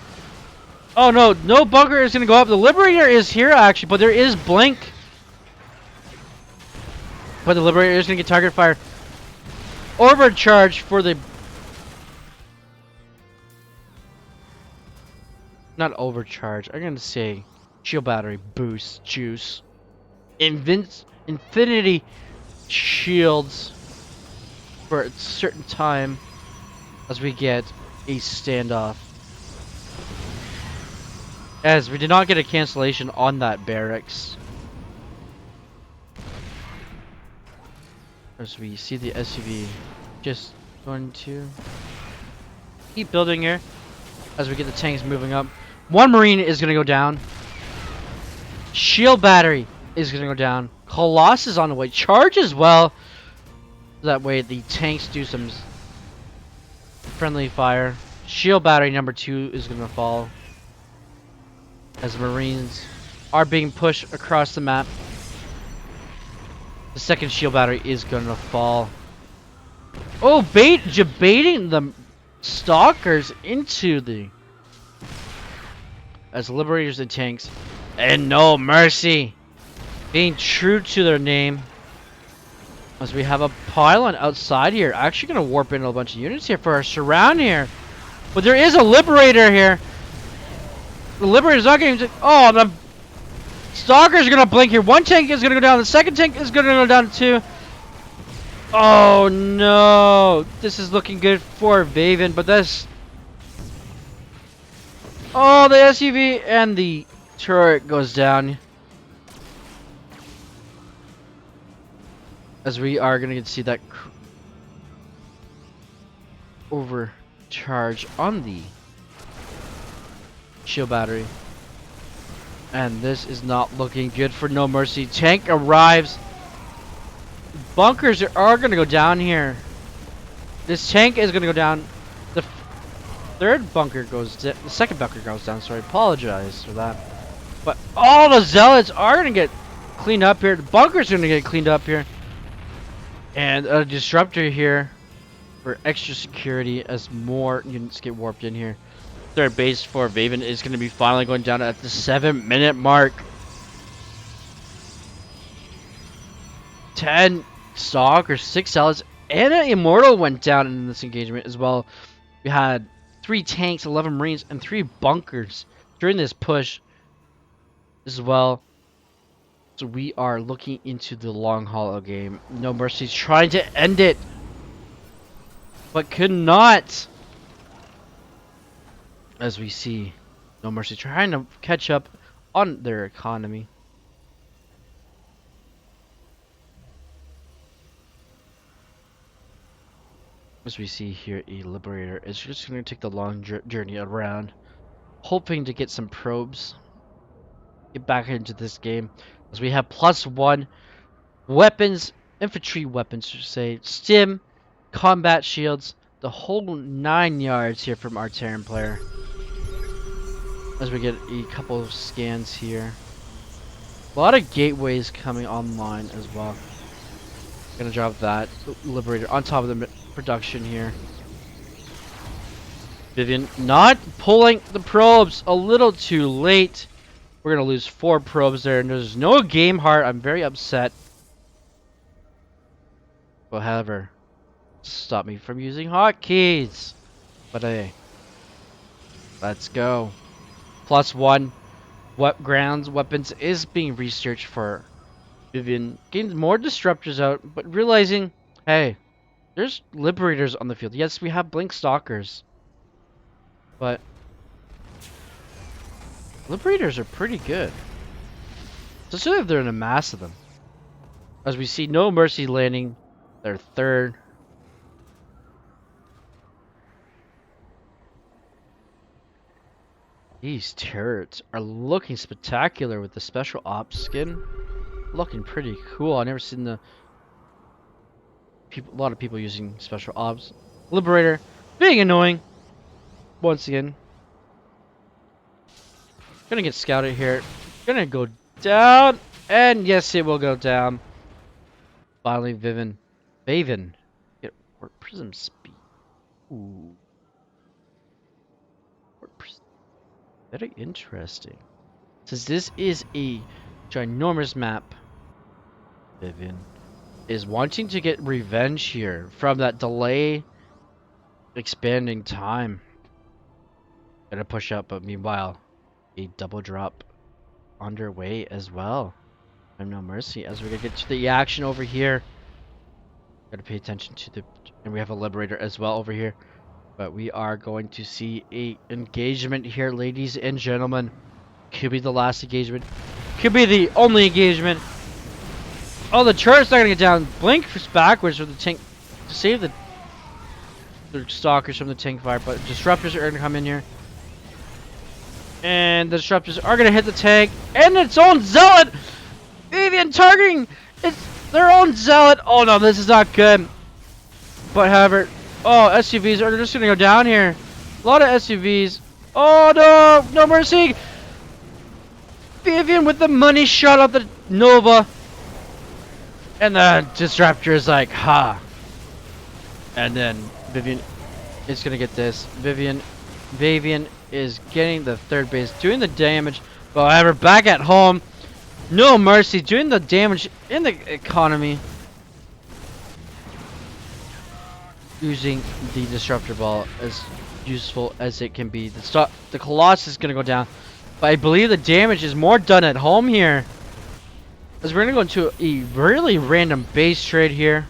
Oh no, no bunker is gonna go up. The Liberator is here actually, but there is Blink. But the Liberator is gonna get target fire. Overcharge for the. Not overcharge. I'm gonna say shield battery boost juice. Infinity shields for a certain time as we get a standoff. As we did not get a cancellation on that barracks. As we see the SUV just going to keep building here as we get the tanks moving up. One Marine is going to go down. Shield battery is going to go down. Colossus on the way. Charge as well. That way the tanks do some friendly fire. Shield battery number 2 is going to fall. As Marines are being pushed across the map. The second shield battery is going to fall. Oh, baiting the stalkers into the... As liberators and tanks. And no mercy. Being true to their name. As we have a pylon outside here. Actually going to warp in a bunch of units here for our surround here. But there is a liberator here. The liberator's not getting... Oh, the stalkers are going to blink here. One tank is going to go down. The second tank is going to go down too. Oh no. This is looking good for Vaven. But that's... Oh, the SUV and the turret goes down. As we are going to get to see that overcharge on the shield battery. And this is not looking good for No Mercy. Tank arrives. Bunkers are going to go down here. This tank is going to go down. The third bunker goes down. The second bunker goes down. Sorry, apologize for that. But all the zealots are going to get cleaned up here. The bunker's going to get cleaned up here. And a disruptor here for extra security as more units get warped in here. Third base for Vaven is going to be finally going down at the 7-minute mark. 10 stalkers, 6 zealots, and an immortal went down in this engagement as well. We had 3 tanks, 11 marines, and 3 bunkers during this push as well. So we are looking into the long haul of game. No Mercy's trying to end it, but could not. As we see, No Mercy trying to catch up on their economy. As we see here, a Liberator is just going to take the long journey around, hoping to get some probes, get back into this game. As we have +1 weapons, infantry weapons, to say, stim, combat shields, the whole 9 yards here from our Terran player. As we get a couple of scans here. A lot of gateways coming online as well. Gonna drop that Liberator on top of the production here. Vivian not pulling the probes, a little too late. We're gonna lose 4 probes there, and there's no game heart. I'm very upset. But however, stop me from using hotkeys. But hey, let's go. +1 grounds weapons is being researched for Vivian. Getting more disruptors out, but realizing, hey, there's liberators on the field. Yes, we have blink stalkers, but liberators are pretty good, especially if they're in a mass of them. As we see, No Mercy landing their 3rd. These turrets are looking spectacular with the special ops skin. Looking pretty cool. I've never seen a lot of people using special ops. Liberator being annoying once again. Gonna get scouted here. Gonna go down, and yes, it will go down. Finally, Vaven get warp prism speed. Ooh, warp prism. Very interesting. Since this is a ginormous map, Vivian is wanting to get revenge here from that delay expanding time. Gonna push up, but meanwhile, a double drop underway as well. And No Mercy as we're gonna get to the action over here. Gotta pay attention to the, and we have a Liberator as well over here. But we are going to see a engagement here, ladies and gentlemen. Could be the last engagement. Could be the only engagement. Oh, the turret's not gonna get down. Blink backwards for the tank to save the stalkers from the tank fire, but disruptors are gonna come in here. And the disruptors are gonna hit the tank and its own zealot! Vivian targeting it's their own zealot! Oh no, this is not good. But however, oh, SUVs are just gonna go down here. A lot of SUVs. Oh no! No Mercy! Vivian with the money shot out the Nova. And the disruptor is like, ha. And then Vivian is gonna get this. Vivian is getting the 3rd base, doing the damage. But however, back at home, No Mercy doing the damage in the economy. Using the disruptor ball as useful as it can be. The Colossus is gonna go down, but I believe the damage is more done at home here. As we're gonna go into a really random base trade here.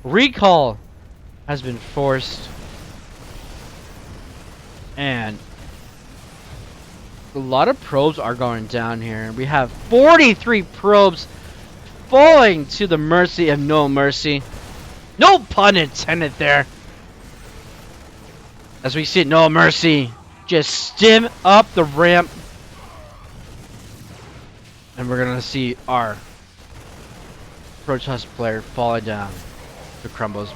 Recall has been forced, and a lot of probes are going down here. We have 43 probes falling to the mercy of No Mercy. No pun intended there. As we see No Mercy just stim up the ramp. And we're gonna see our protest player falling down to crumbles.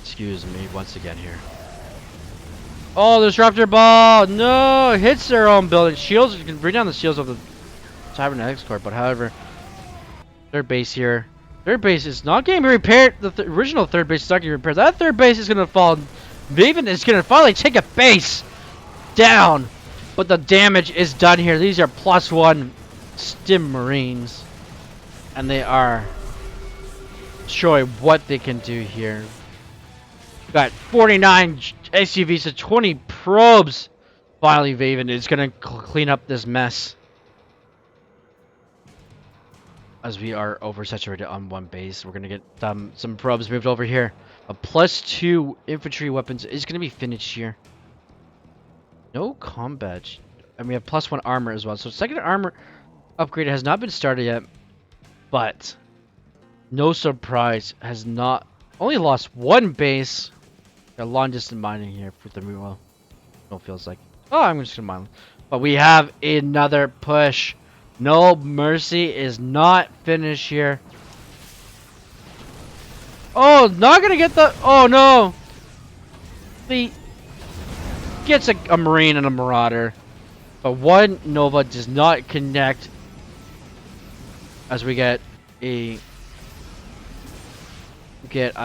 Excuse me once again here. Oh, the disruptor ball! No! It hits their own building. Shields, you can bring down the shields of the Cybernetics Corps, but however, third base here. Third base is not getting repaired. The original third base is not getting repaired. That third base is gonna fall. Maven is gonna finally take a base down. But the damage is done here. These are +1 Stim Marines. And they are showing what they can do here. We've got 49 SUVs to 20 probes. Finally, Vaven is going to clean up this mess. as we are oversaturated on one base. We're gonna get some probes moved over here. A +2 infantry weapons is gonna be finished here. No combat. And we have +1 armor as well. So second armor upgrade has not been started yet, but no surprise, has not only lost one base. Got long distance mining here for the well. No feels like. Oh, I'm just gonna mine. But we have another push. No mercy is not finished here. Oh, not gonna get the. Oh no. The gets a marine and a marauder, but one Nova does not connect. As we get a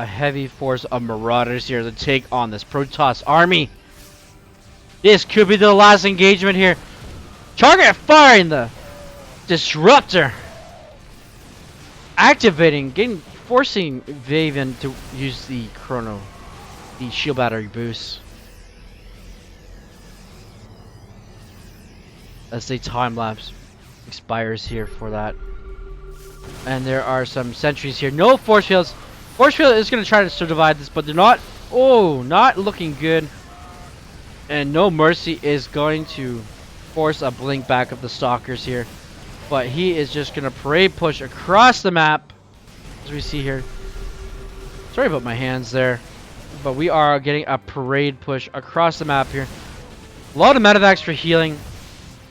heavy force of marauders here to take on this Protoss army. This could be the last engagement here. Target firing the disruptor. Activating, forcing Vaven to use the shield battery boost. As the time lapse expires here for that. And there are some sentries here. No force fields. Force field is going to try to divide this, but they're not. Oh, not looking good. And no mercy is going to force a blink back of the stalkers here. But he is just going to parade push across the map. As we see here. Sorry about my hands there. But we are getting a parade push across the map here. A lot of medevacs for healing.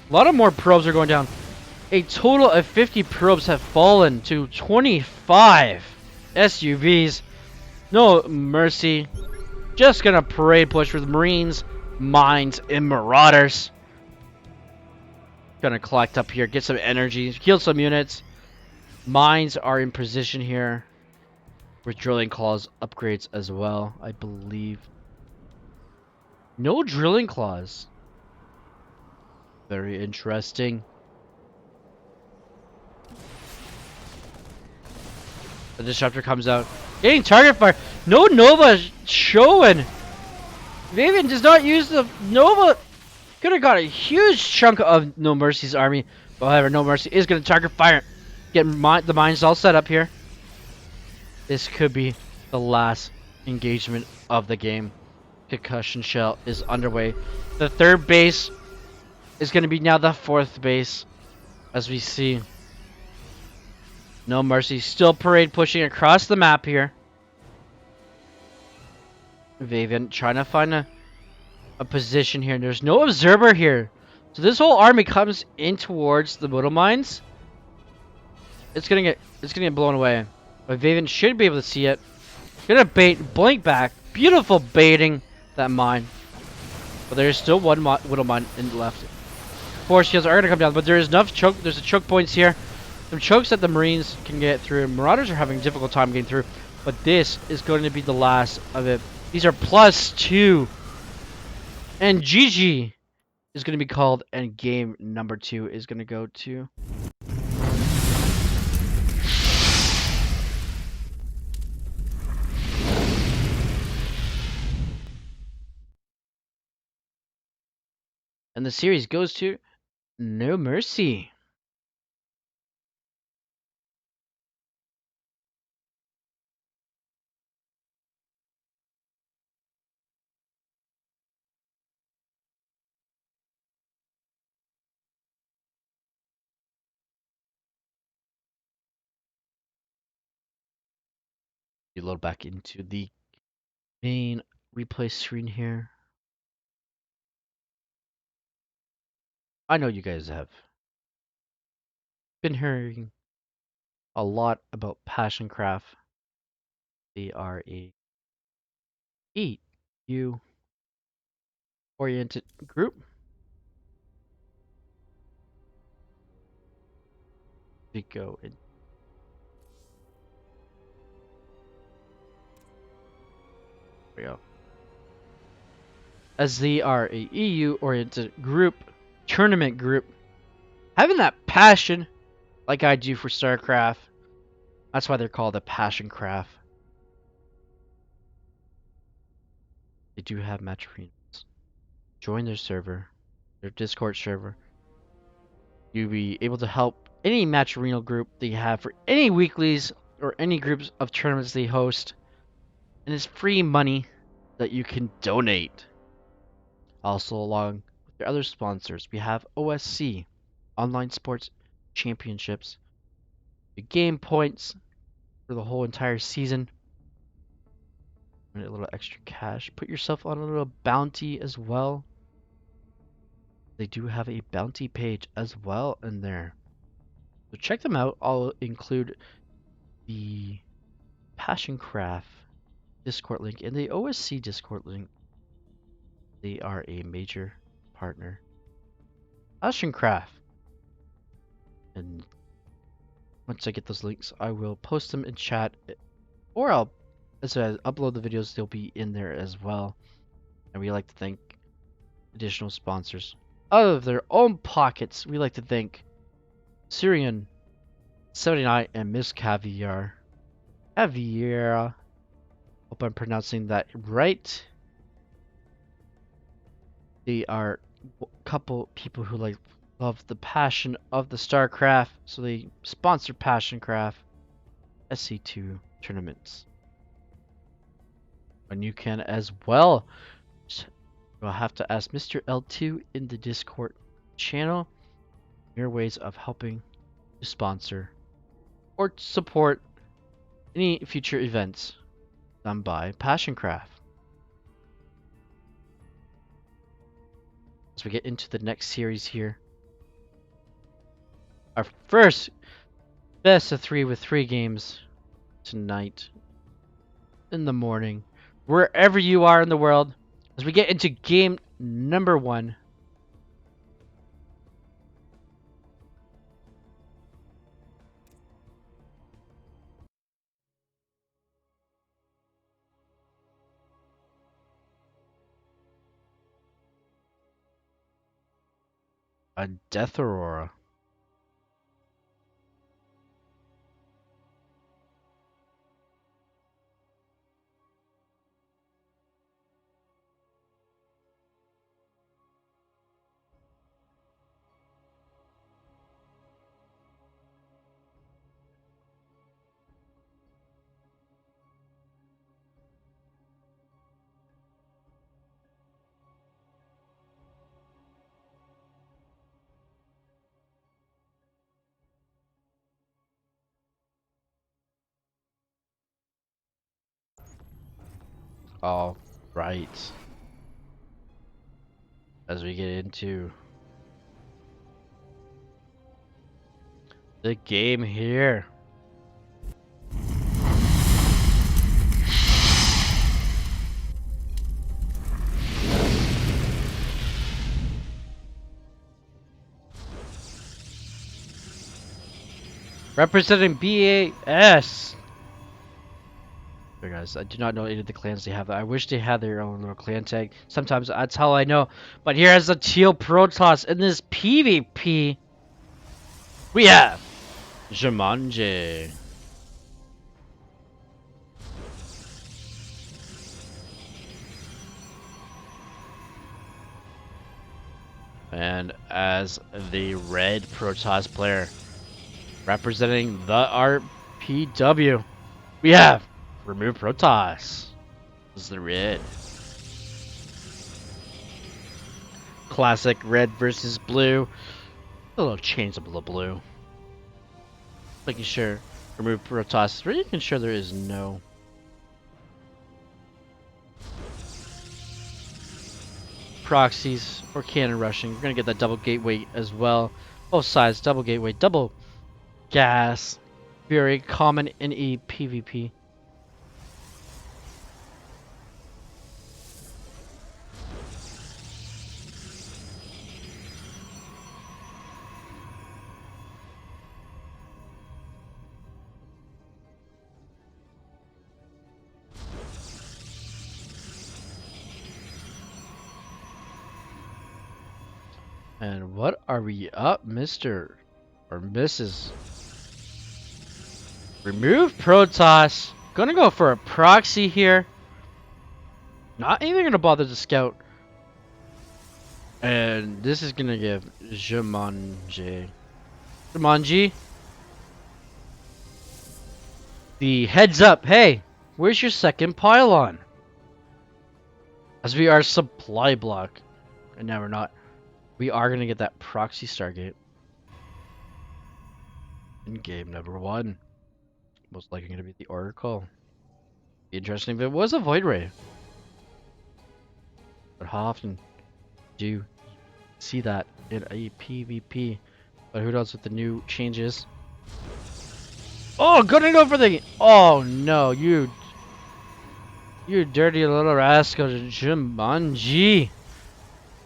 A lot of more probes are going down. A total of 50 probes have fallen to 25 SUVs. No mercy. Just gonna parade push with Marines, Mines, and Marauders. Gonna collect up here, get some energy, heal some units. Mines are in position here. With drilling claws upgrades as well, I believe. No drilling claws. Very interesting. The disruptor comes out. Getting target fire. No Nova showing. Vaven does not use the Nova. Could have got a huge chunk of No Mercy's army. However, No Mercy is going to target fire. Get the mines all set up here. This could be the last engagement of the game. Concussion shell is underway. The third base is going to be now the fourth base. As we see. No Mercy still parade pushing across the map here. Vaven trying to find a position here. There's no observer here. So this whole army comes in towards the middle mines. It's gonna get blown away. But Vaven should be able to see it. Gonna blink back. Beautiful baiting that mine. But there's still one middle mine left. Force shields are gonna come down, but there is enough choke. There's a choke points here. Some chokes that the Marines can get through. Marauders are having a difficult time getting through. But this is going to be the last of it. These are +2. And GG is going to be called. And game number 2 is going to go to... And the series goes to No Mercy. You load back into the main replay screen here. I know you guys have been hearing a lot about PassionCraft. They are a EU oriented group. We go in. There we go. As they are a EU oriented group, tournament group, having that passion like I do for StarCraft. That's why they're called a PassionCraft. They do have match arenas. Join their server, their Discord server. You'll be able to help any match arena group they have for any weeklies or any groups of tournaments they host, and it's free money that you can donate. Also, along with their other sponsors, we have OSC, Online Sports Championships, the game points for the whole entire season, and a little extra cash. Put yourself on a little bounty as well. They do have a bounty page as well in there. So check them out. I'll include the PassionCraft Discord link and the OSC Discord link. They are a major partner. PassionCraft. And once I get those links, I will post them in chat, or as I upload the videos, they'll be in there as well. And we like to thank additional sponsors out of their own pockets. We like to thank Syrian 79 and Miss Caviar. Caviar. Hope I'm pronouncing that right. They are a couple people who love the passion of the StarCraft, so they sponsor PassionCraft SC2 tournaments. And you can as well. You'll have to ask Mr. L2 in the Discord channel your ways of helping to sponsor or support any future events done by PassionCraft. As we get into the next series here, our first best of 3 with 3 games tonight in the morning, wherever you are in the world, as we get into game number 1. A Death Aurora. All right. As we get into the game here. Representing BAS. Hey guys, I do not know any of the clans they have. I wish they had their own little clan tag. Sometimes that's how I know. But here as a Teal Protoss in this PvP, we have Jumanji. And as the red Protoss player, representing the RPW, we have Remove Protoss. This is the red. Classic red versus blue. A little change of the blue. Making sure Remove Protoss. Really making sure there is no proxies or cannon rushing. We're gonna get that double gateway as well. Both sides, double gateway, double gas. Very common in a PvP. And what are we up, Mr. or Mrs.? Remove Protoss. Gonna go for a proxy here. Not even gonna bother to scout. And this is gonna give Jumanji Jumanji. The heads up. Hey, where's your second pylon? As we are supply block. And now we're not. We are going to get that proxy Stargate. In game number 1. Most likely going to be the Oracle. Be interesting if it was a Void Ray. But how often do you see that in a PvP? But who knows with the new changes? Oh, gonna go for the... Oh no, you dirty little rascal, Jumanji.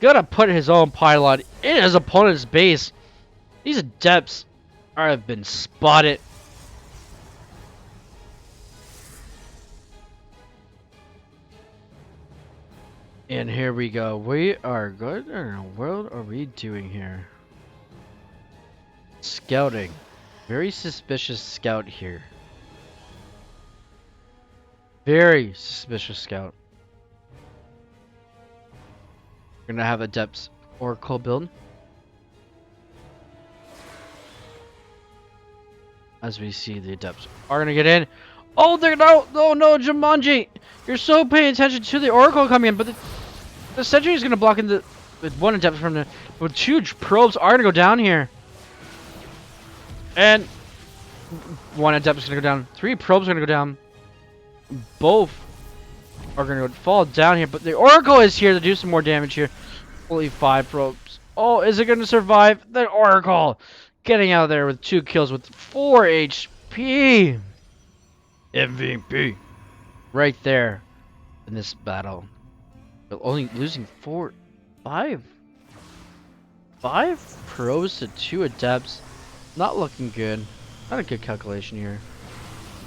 Gotta put his own pylon in his opponent's base. These adepts have been spotted. And here we go. We are good. What in the world are we doing here? Scouting. Very suspicious scout here. Very suspicious scout. We're gonna have adepts Oracle build. As we see the adepts are gonna get in. Oh, they're no, Jumanji! You're so paying attention to the Oracle coming in, but the Sentry is gonna block in with one adept from the with huge probes are gonna go down here, and one adept is gonna go down. 3 probes are gonna go down. Both are gonna fall down here, but the Oracle is here to do some more damage here. Only 5 probes. Oh, is it gonna survive? The Oracle getting out of there with 2 kills with 4 HP. MVP. Right there in this battle. But only losing 5 pros to 2 adepts. Not looking good. Not a good calculation here.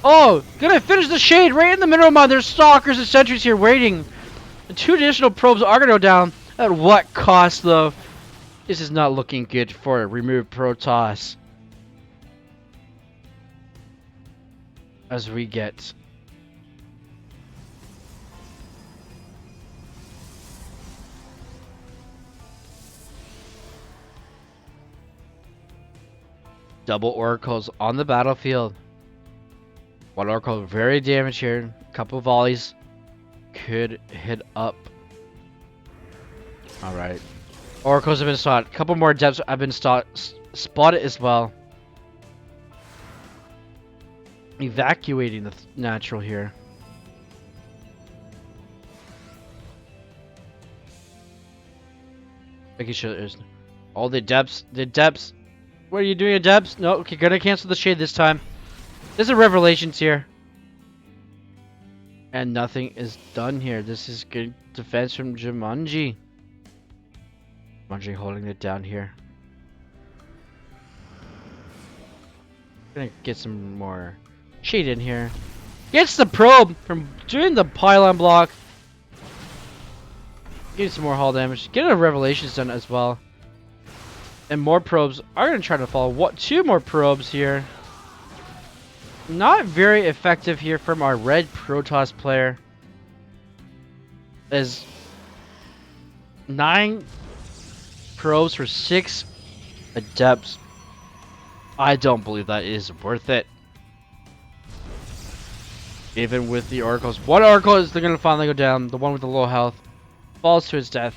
Oh, gonna finish the shade right in the middle of mine. There's stalkers and sentries here waiting. The 2 additional probes are gonna go down. At what cost, though? This is not looking good for a removed Protoss. As we get double oracles on the battlefield. One oracle very damaged here. A couple volleys could hit up. Alright. Oracles have been spotted. A couple more depths have been spotted as well. Evacuating the natural here. Making sure there's all the depths. What are you doing, adepts? No, okay, gonna cancel the shade this time. There's a Revelations here. And nothing is done here. This is good defense from Jumanji. Jumanji holding it down here. Gonna get some more shade in here. Gets the probe from doing the pylon block. Getting some more hull damage. Getting a Revelations done as well. And more probes are going to try to follow. What? 2 more probes here. Not very effective here from our red Protoss player. As 9 probes for 6 adepts. I don't believe that is worth it. Even with the oracles. One oracle is going to finally go down. The one with the low health falls to his death.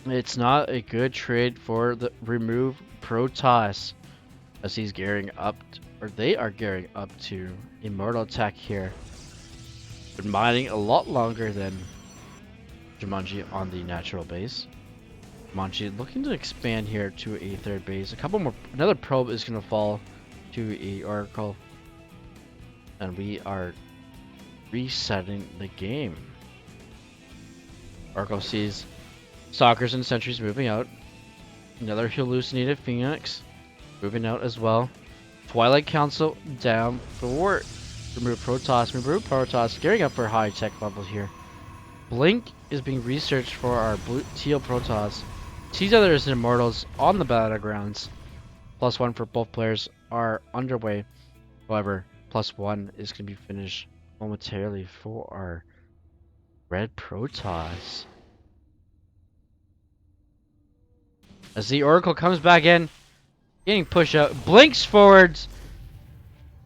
It's not a good trade for the remove Protoss, as he's gearing up, or they are gearing up to immortal attack here. Been mining a lot longer than Jumanji on the natural base. Jumanji looking to expand here to a 3rd base. A couple more, another probe is going to fall to a oracle, and we are resetting the game. Oracle sees Stalkers and Sentries moving out. Another hallucinated Phoenix moving out as well. Twilight Council down for remove Protoss. Remove Protoss, gearing up for high tech level here. Blink is being researched for our teal Protoss. Sees others Immortals on the battlegrounds. +1 for both players are underway. However, +1 is going to be finished momentarily for our red Protoss. As the Oracle comes back in, Getting push out. Blinks forwards.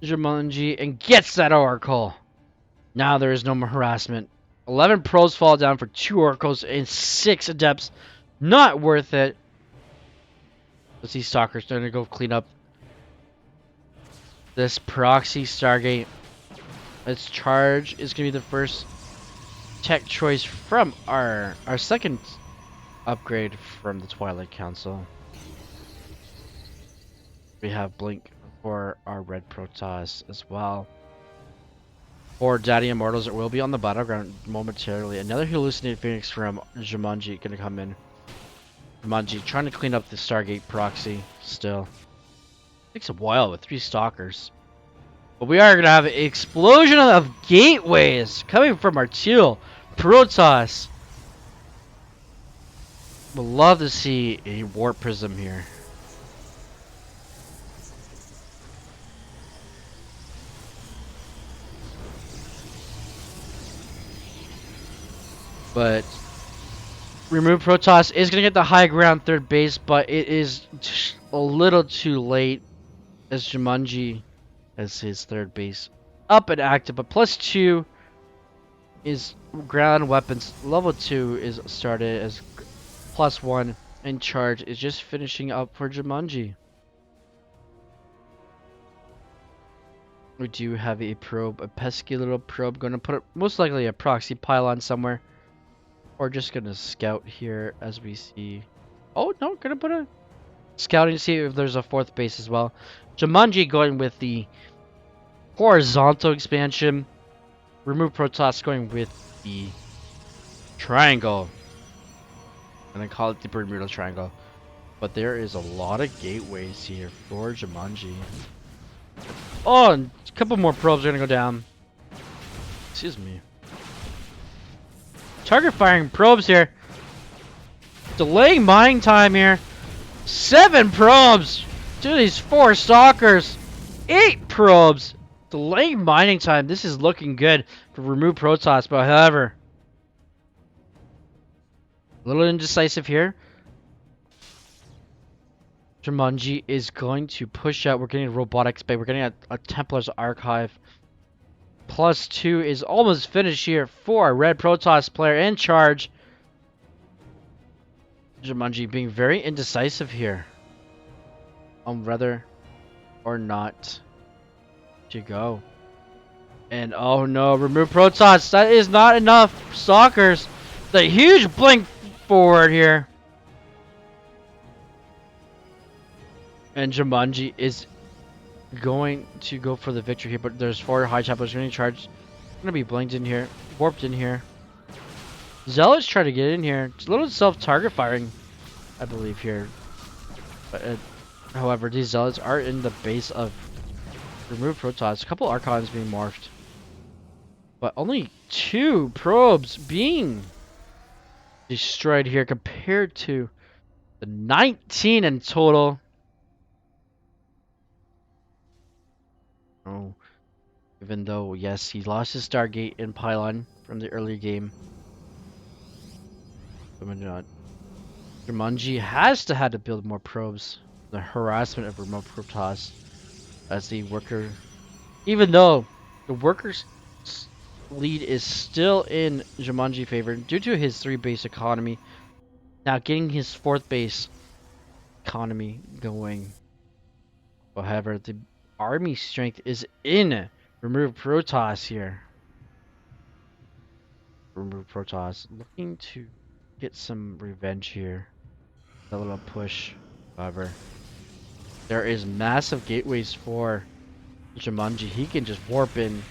Jumanji and gets that Oracle. Now there is no more harassment. 11 pros fall down for 2 oracles and 6 adepts. Not worth it. Let's see Stalker's going to go clean up this proxy Stargate. Its charge is going to be the first tech choice from our second upgrade from the Twilight Council. We have Blink for our Red Protoss as well. For Daddy Immortals, it will be on the battleground momentarily. Another hallucinated Phoenix from Jumanji going to come in. Jumanji trying to clean up the Stargate proxy still. Takes a while with 3 Stalkers. But we are going to have an explosion of gateways coming from our Teal Protoss. Would love to see a Warp Prism here. But Remove Protoss is going to get the high ground third base, but it is a little too late as Jumanji has his third base up and active. But +2 is ground weapons. Level 2 is started as +1, and charge is just finishing up for Jumanji. We do have a probe, a pesky little probe, going to put most likely a proxy pylon somewhere. Or just gonna scout here as we see. Oh no, gonna put a scouting to see if there's a 4th base as well. Jumanji going with the horizontal expansion. Remove Protoss going with the triangle. And then call it the Bermuda Triangle. But there is a lot of gateways here for Jumanji. Oh, and a couple more probes are gonna go down. Excuse me. Target firing probes here. Delaying mining time here. 7 probes to these 4 stalkers. 8 probes. Delaying mining time. This is looking good for Remove Protoss, but however, a little indecisive here. Jumanji is going to push out. We're getting a Robotics Bay. We're getting a Templar's Archive. +2 is almost finished here for a Red Protoss player in charge. Jumanji being very indecisive here on whether or not to go. And oh no, Remove Protoss. That is not enough stalkers. The huge blink forward here. And Jumanji is going to go for the victory here, but there's 4 high templars going to charge. Going to be blinked in here, warped in here. Zealots try to get in here. It's a little self-target firing, I believe here. But however, these Zealots are in the base of Remove Protoss. A couple Archons being morphed, but only 2 probes being destroyed here compared to the 19 in total. Oh, even though, yes, he lost his Stargate and Pylon from the earlier game. Jumanji has to build more probes. The harassment of Remote Protoss as the worker, even though the worker's lead is still in Jumanji favor due to his 3 base economy. Now getting his 4th base economy going. However, the army strength is in Remove Protoss here. Remove Protoss looking to get some revenge here. A little push. However, there is massive gateways for Jumanji. He can just warp in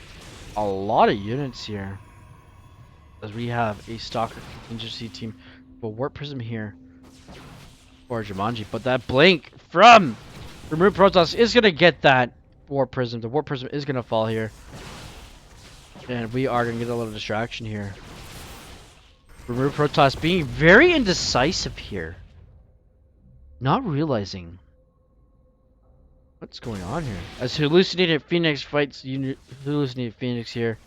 a lot of units here. As we have a Stalker contingency team. But Warp Prism here for Jumanji. But that blink from Remove Protoss is going to get that Warp Prism. The Warp Prism is going to fall here. And we are going to get a little distraction here. Remove Protoss being very indecisive here. Not realizing what's going on here. As Hallucinated Phoenix fights Hallucinated Phoenix here.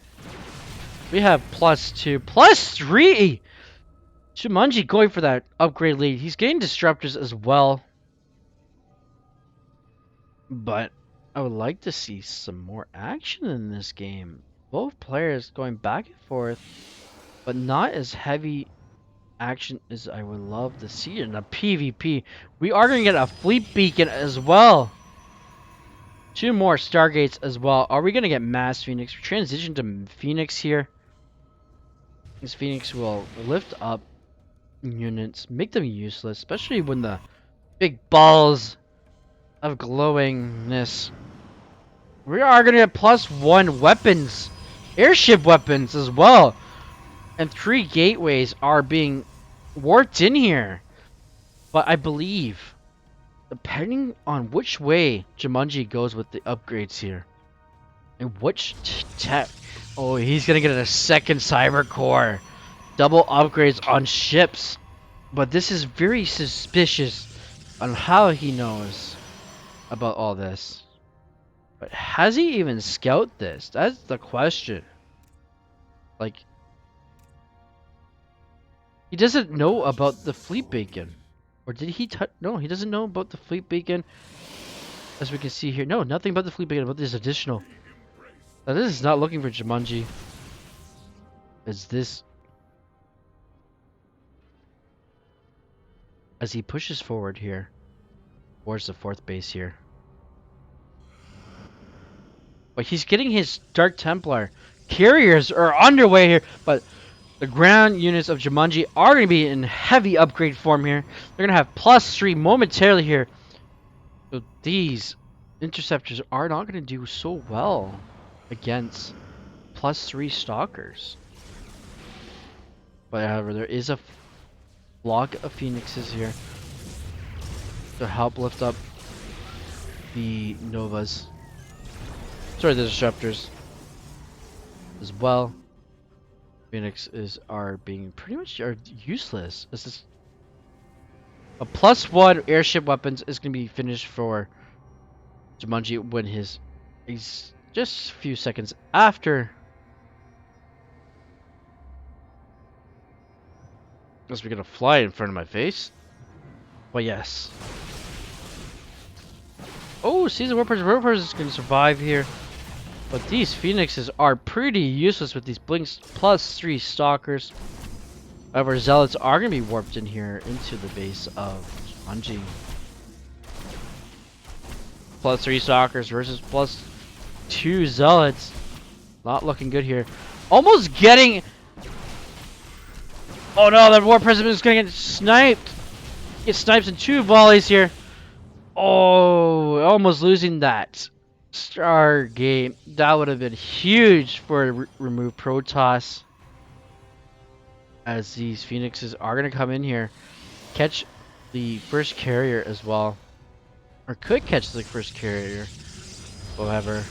We have +2, +3! Jumanji going for that upgrade lead. He's getting disruptors as well. But I would like to see some more action in this game. Both players going back and forth, but not as heavy action as I would love to see in a PvP. We are going to get a fleet beacon as well. 2 more Stargates as well. Are we going to get Mass Phoenix? Transition to Phoenix here. This Phoenix will lift up units, make them useless, especially when the big balls of glowingness. We are going to get +1 weapons, airship weapons as well. And 3 gateways are being warped in here. But I believe, depending on which way Jumanji goes with the upgrades here, and which tech, oh, he's gonna get a second cyber core, double upgrades on ships. But this is very suspicious on how he knows about all this. But has he even scouted this? That's the question. Like, he doesn't know about the fleet beacon. Or did he no, he doesn't know about the fleet beacon. As we can see here. No, nothing about the fleet beacon, about this additional. Now this is not looking for Jumanji. Is this... As he pushes forward here. Towards the 4th base here. But he's getting his Dark Templar. Carriers are underway here, but the ground units of Jumanji are going to be in heavy upgrade form here. They're going to have +3 momentarily here. So these interceptors are not going to do so well against +3 stalkers. But however, there is a flock of phoenixes here to help lift up the Novas. Sorry, the disruptors as well. Phoenixes are being pretty much useless. This is a +1 airship weapons is going to be finished for Jumanji when he's just a few seconds after. Unless we're going to fly in front of my face. But yes. Oh, Season Warpers is going to survive here. But these Phoenixes are pretty useless with these Blinks +3 Stalkers. However, Zealots are going to be warped in here into the base of Jumanji. +3 Stalkers versus +2 Zealots. Not looking good here. Almost getting... Oh no, the War President is going to get sniped. Get sniped in 2 volleys here. Oh, almost losing that Stargate. That would have been huge for remove Protoss. As these Phoenixes are going to come in here, catch the first carrier as well. Or could catch the first carrier. However,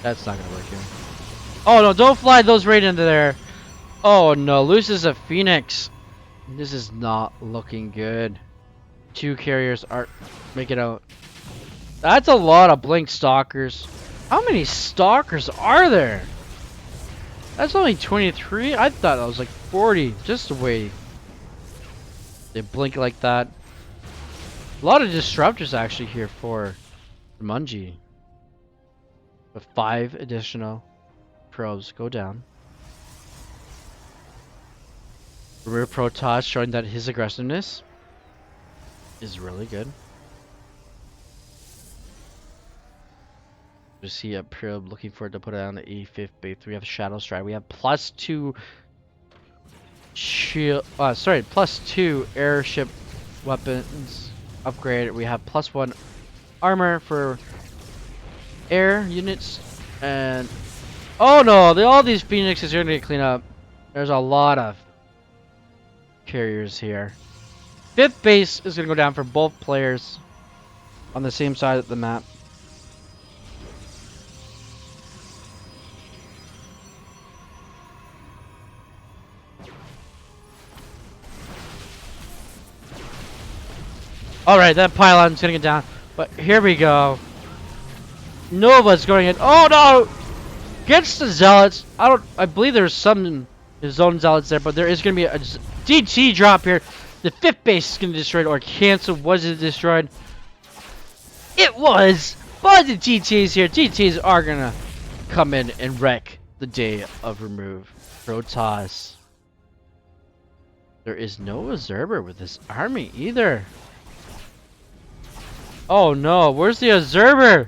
that's not going to work here. Oh no, don't fly those right into there. Oh no, loses a Phoenix. This is not looking good. 2 carriers are making out. That's a lot of Blink Stalkers. How many Stalkers are there? That's only 23? I thought that was like 40. Just the way they blink like that. A lot of disruptors actually here for Jumanji. But 5 additional probes go down. Rear Protoss showing that his aggressiveness is really good. You see a probe looking for it to put it on the E5 base. We have Shadow Strike. We have +2 shield. Sorry, +2 airship weapons upgrade. We have +1 armor for air units. And oh no, all these Phoenixes are gonna get cleaned up. There's a lot of carriers here. 5th base is gonna go down for both players on the same side of the map. Alright, that pylon's gonna get down. But here we go. Nova's going in. Oh no! Gets the Zealots. I believe there's some zone Zealots there, but there is gonna be a DT drop here. The 5th base is gonna be destroyed or canceled. Was it destroyed? It was! But the GTs here, GTs are gonna come in and wreck the day of remove Protoss. There is no observer with this army either. Oh no, where's the observer?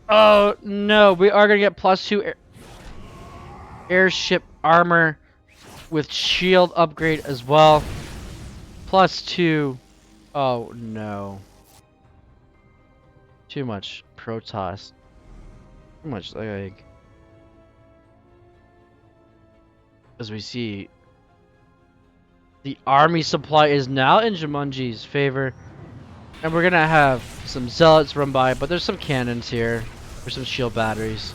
Oh no, we are gonna get +2 airship armor with shield upgrade as well. +2. Oh no. Too much Protoss. Too much like. As we see, the army supply is now in Jumanji's favor. And we're gonna have some zealots run by, but there's some cannons here. There's some shield batteries.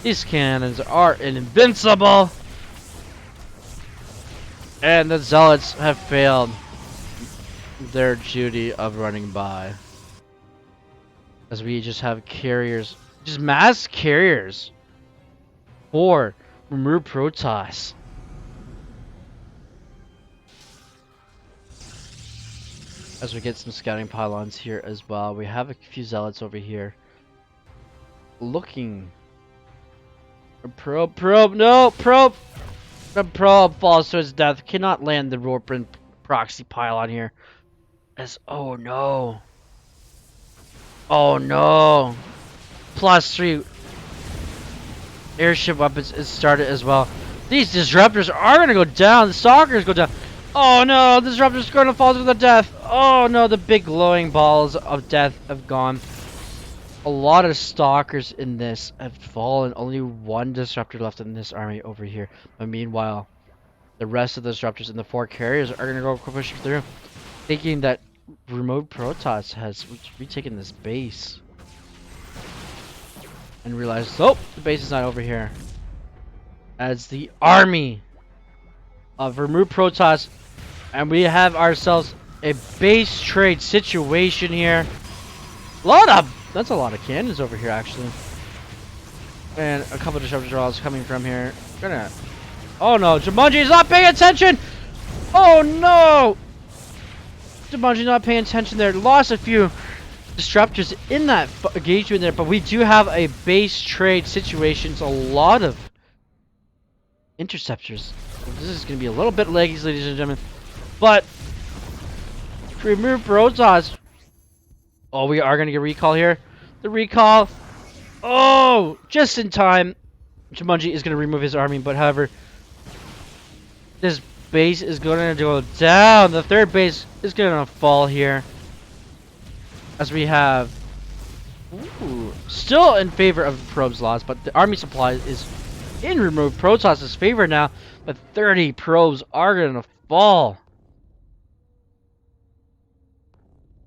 These cannons are invincible! And the zealots have failed their duty of running by. As we just have carriers, just mass carriers for remove Protoss. As we get some scouting pylons here as well. We have a few zealots over here. Looking. Probe, no, probe! The probe falls to its death. Cannot land the Warpin proxy pylon here. As, oh no. Oh no. +3 airship weapons is started as well. These disruptors are gonna go down. The stalkers go down. Oh no, the disruptor's gonna fall to the death. Oh no, the big glowing balls of death have gone. A lot of stalkers in this have fallen. Only one disruptor left in this army over here. But meanwhile, the rest of the disruptors and the 4 carriers are gonna go pushing through, thinking that remote Protoss has retaken this base. And realize, oh, the base is not over here. As the army of remove Protoss, and we have ourselves a base trade situation here. That's a lot of cannons over here actually. And a couple of disruptor draws coming from here. Oh no, Jumanji's not paying attention! Oh no! Jumanji's not paying attention there. Lost a few disruptors in that engagement there, but we do have a base trade situation. It's a lot of interceptors. This is going to be a little bit laggy, ladies and gentlemen. But to remove Protoss. Oh, we are going to get recall here. The recall. Oh, just in time. Jumanji is going to remove his army, but however, this base is going to go down. The third base is going to fall here. As we have still in favor of probes loss, but the army supply is in remove Protoss's favor now. But 30 probes are going to fall.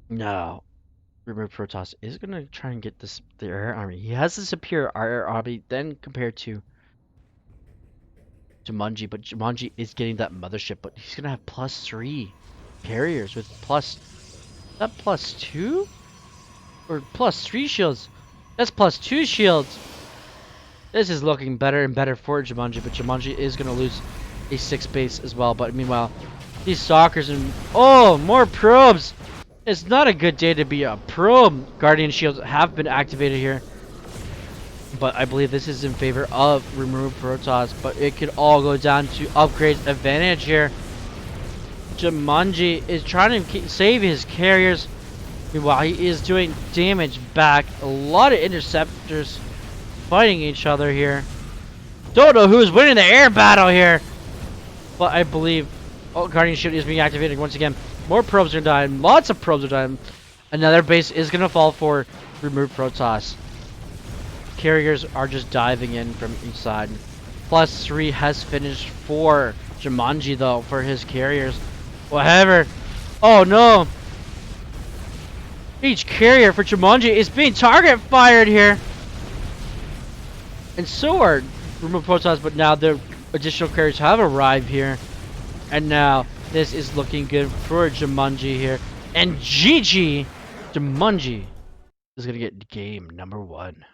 No. Remove Protoss is going to try and get the air army. He has the superior air army then compared to Jumanji, but Jumanji is getting that mothership, but he's going to have +3 carriers with that +2? Or +3 shields. That's +2 shields. This is looking better and better for Jumanji, but Jumanji is going to lose a 6 base as well. But meanwhile, these stalkers and... oh, more probes! It's not a good day to be a probe. Guardian shields have been activated here. But I believe this is in favor of remove Protoss. But it could all go down to upgrades advantage here. Jumanji is trying to save his carriers. Meanwhile, he is doing damage back. A lot of interceptors fighting each other here. Don't know who's winning the air battle here. But I believe Guardian Shield is being activated once again. More probes are dying. Lots of probes are dying. Another base is going to fall for remove Protoss. Carriers are just diving in from each side. +3 has finished for Jumanji though for his carriers. However, oh no. Each carrier for Jumanji is being target fired here. And so are remove Protoss, but now the additional carriers have arrived here. And now this is looking good for Jumanji here. And GG, Jumanji is going to get game number 1.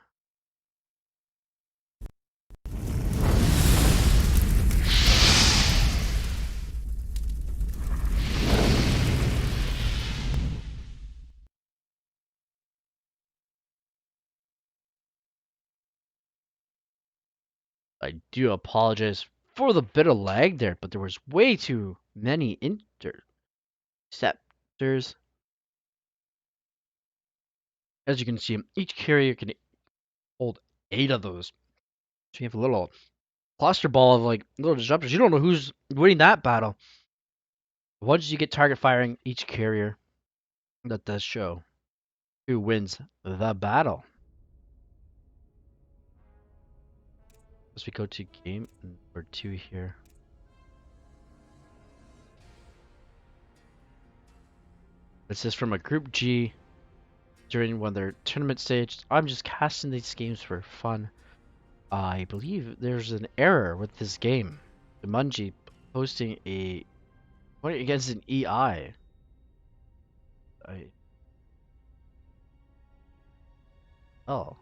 I do apologize for the bit of lag there, but there was way too many interceptors. As you can see, each carrier can hold 8 of those. So you have a little cluster ball of like little disruptors. You don't know who's winning that battle. Once you get target firing each carrier, that does show who wins the battle. As we go to game number 2 here. This is from a Group G during one of their tournament stage. I'm just casting these games for fun. I believe there's an error with this game. Jumanji posting a what against an EI. Oh,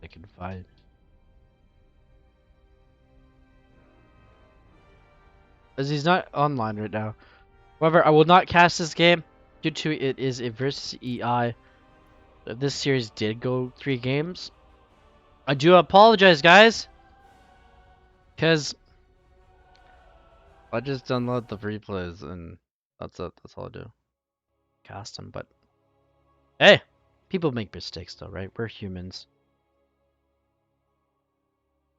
I can find. As he's not online right now. However, I will not cast this game due to it is a versus EI. If this series did go 3 games, I do apologize, guys, because I just download the replays and that's it. That's all I do. Cast them, but hey, people make mistakes though, right? We're humans.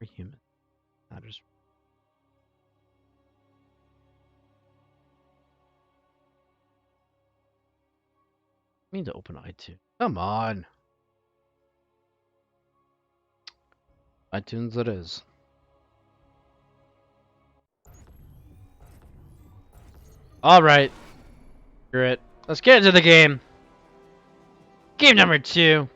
We're human. Matters. I need to open iTunes. Come on. iTunes it is. Alright. Screw it. Let's get into the game. Game number 2.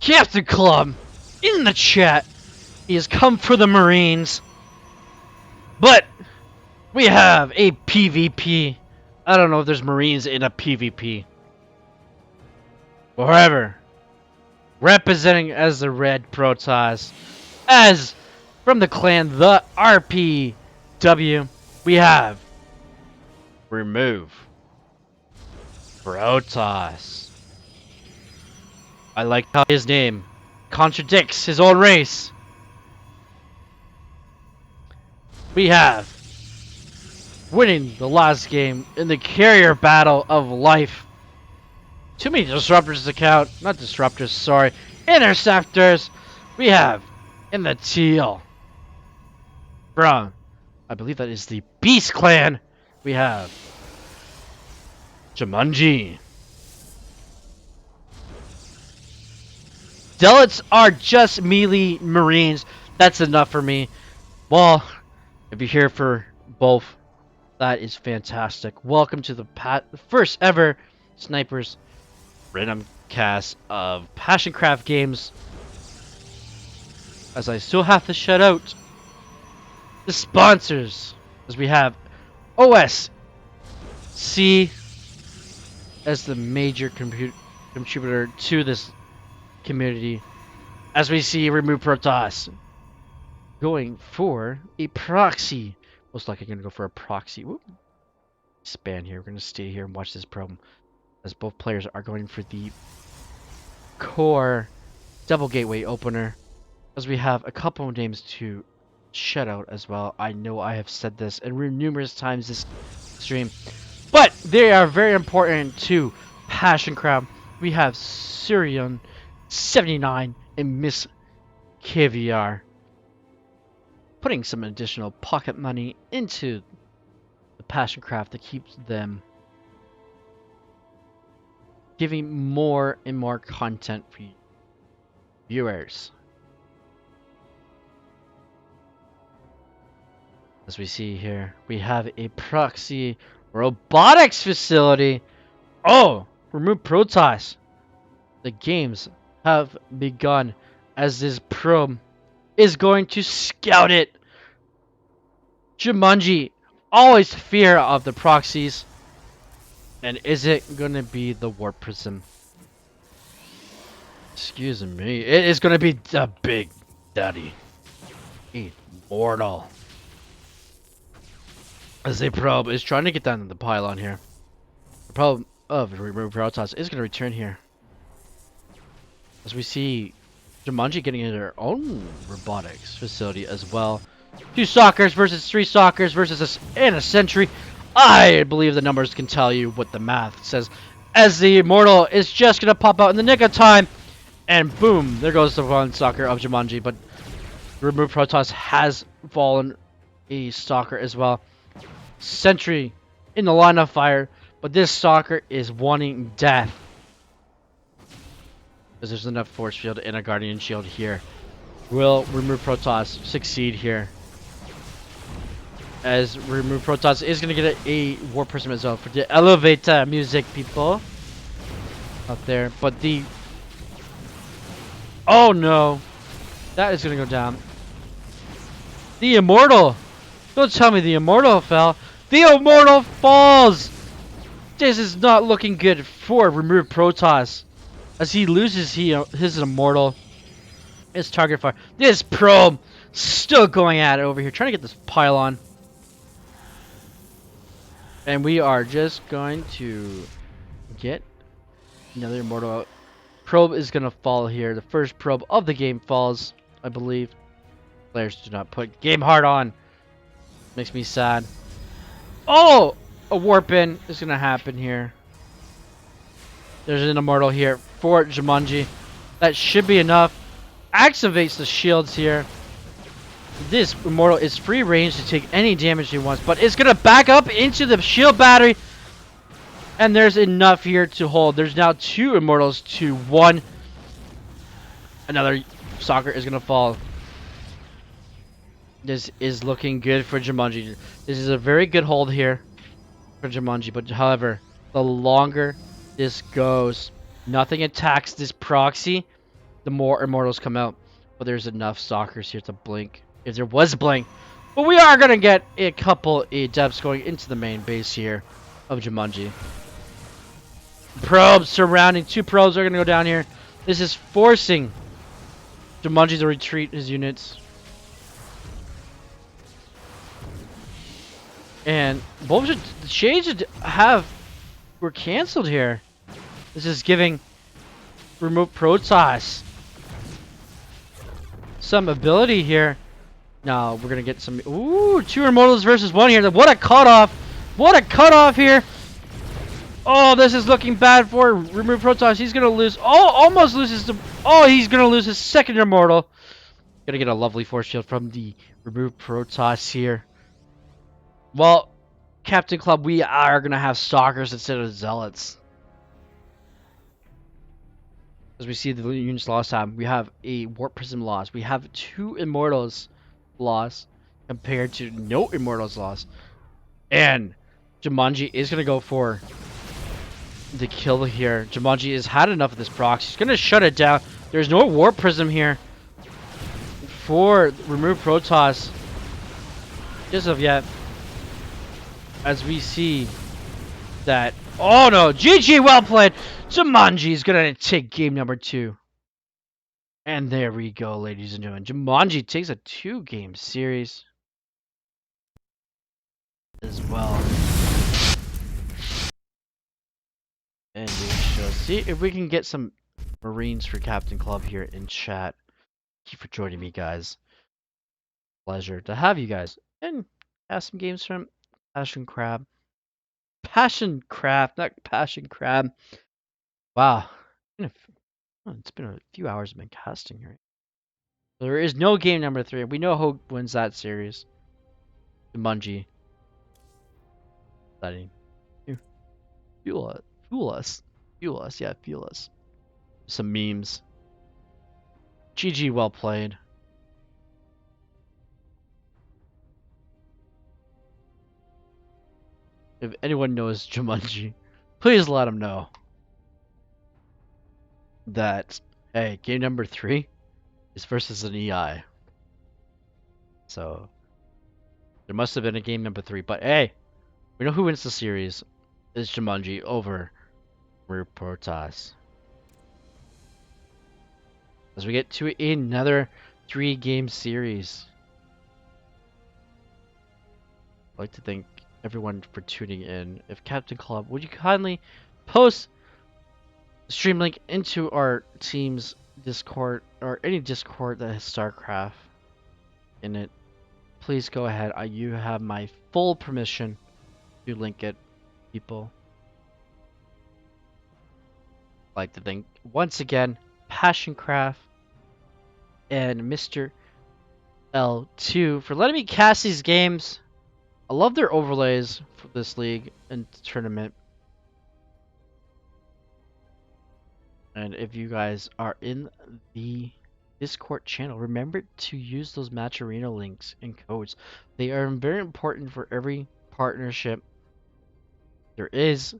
Captain Club in the chat. He has come for the Marines. But we have a PvP. I don't know if there's Marines in a PvP. However, representing as the Red Protoss, as from the clan the RPW, we have Remove Protoss. I like how his name contradicts his own race. We have winning the last game in the carrier battle of life. Too many disruptors to count. Not disruptors, sorry. Interceptors. We have in the teal. From, I believe that is the Beast Clan. We have Jumanji. Zealots are just melee Marines. That's enough for me. Well, if you're here for both, that is fantastic. Welcome to the first ever Snipers random cast of PassionCraft games. As I still have to shout out the sponsors, as we have OSC as the major contributor to this community. As we see Remove Protoss going for a proxy. Most likely going to go for a proxy. Whoop. Span here. We're going to stay here and watch this problem. As both players are going for the core double gateway opener. As we have a couple of names to shout out as well. I know I have said this and numerous times this stream, but they are very important to PassionCraft. We have Surion 79 and Miss Caviar putting some additional pocket money into the PassionCraft that keeps them giving more and more content for you viewers. As we see here, we have a proxy robotics facility. Oh, Remove Protoss. The games have begun as this probe is going to scout it. Jumanji, always fear of the proxies. And is it gonna be the Warp Prism? Excuse me. It is gonna be the Big Daddy. Immortal. As a probe is trying to get down to the pylon here. The probe of Remove Protoss is gonna return here. As we see Jumanji getting into their own robotics facility as well. 2 Stalkers versus 3 Stalkers versus a sentry. I believe the numbers can tell you what the math says. As the Immortal is just gonna pop out in the nick of time. And boom, there goes the 1 Stalker of Jumanji. But Remove Protoss has fallen a Stalker as well. Sentry in the line of fire. But this Stalker is wanting death. Because there's enough force field and a guardian shield here. Will Remove Protoss succeed here? As Remove Protoss is going to get a Warp Prism as well for the elevator music, people. Out there. But the... Oh no! That is going to go down. The Immortal! Don't tell me the Immortal fell. The Immortal falls! This is not looking good for Remove Protoss. As he loses his Immortal, his target fire. This probe still going at it over here, trying to get this pylon. And we are just going to get another Immortal out. Probe is going to fall here. The first probe of the game falls, I believe. Players do not put game hard on. Makes me sad. Oh! A warp in is going to happen here. There's an Immortal here for Jumanji. That should be enough. Activates the shields here. This Immortal is free range to take any damage he wants, but it's going to back up into the shield battery. And there's enough here to hold. There's now 2 Immortals to 1. Another Stalker is going to fall. This is looking good for Jumanji. This is a very good hold here for Jumanji, but however, the longer this goes, nothing attacks this proxy, the more Immortals come out. But there's enough Stalkers here to blink. If there was blink. But we are going to get a couple depths going into the main base here of Jumanji. Probes surrounding. 2 probes are going to go down here. This is forcing Jumanji to retreat his units. And both the shades were cancelled here. This is giving Remove Protoss some ability here. Now we're gonna get some. Ooh, 2 Immortals versus 1 here. What a cutoff! What a cutoff here! Oh, this is looking bad for Remove Protoss. He's gonna lose. Oh, almost loses the. Oh, he's gonna lose his 2nd Immortal. Gonna get a lovely force shield from the Remove Protoss here. Well, Captain Club, we are gonna have Stalkers instead of Zealots. As we see the units lost time, we have a Warp Prism loss. We have 2 Immortals lost compared to no Immortals lost. And Jumanji is gonna go for the kill here. Jumanji has had enough of this proxy. He's gonna shut it down. There's no Warp Prism here for Remove Protoss as of yet. As we see that, oh no, GG, well played. Jumanji is gonna take game number 2. And there we go, ladies and gentlemen. Jumanji takes a 2-game series as well. And we shall see if we can get some Marines for Captain Club here in chat. Thank you for joining me, guys. Pleasure to have you guys. And ask some games from PassionCraft. PassionCraft, not PassionCraft. Wow. It's been a few hours I've been casting here. There is no game number 3. We know who wins that series. Jumanji. Exciting. Fuel us. Fuel us. Fuel us. Yeah, fuel us. Some memes. GG, well played. If anyone knows Jumanji, please let them know that, hey, game number 3 is versus an EI. So, there must have been a game number 3. But hey, we know who wins the series. is Jumanji over Reportas. As we get to another 3-game series. I'd like to thank everyone for tuning in. If Captain Club, would you kindly post the stream link into our team's Discord or any Discord that has StarCraft in it? Please go ahead. You have my full permission to link it, people. I'd like to thank once again PassionCraft and Mr. L2 for letting me cast these games. I love their overlays for this league and tournament. And if you guys are in the Discord channel, remember to use those match arena links and codes. They are very important for every partnership there is.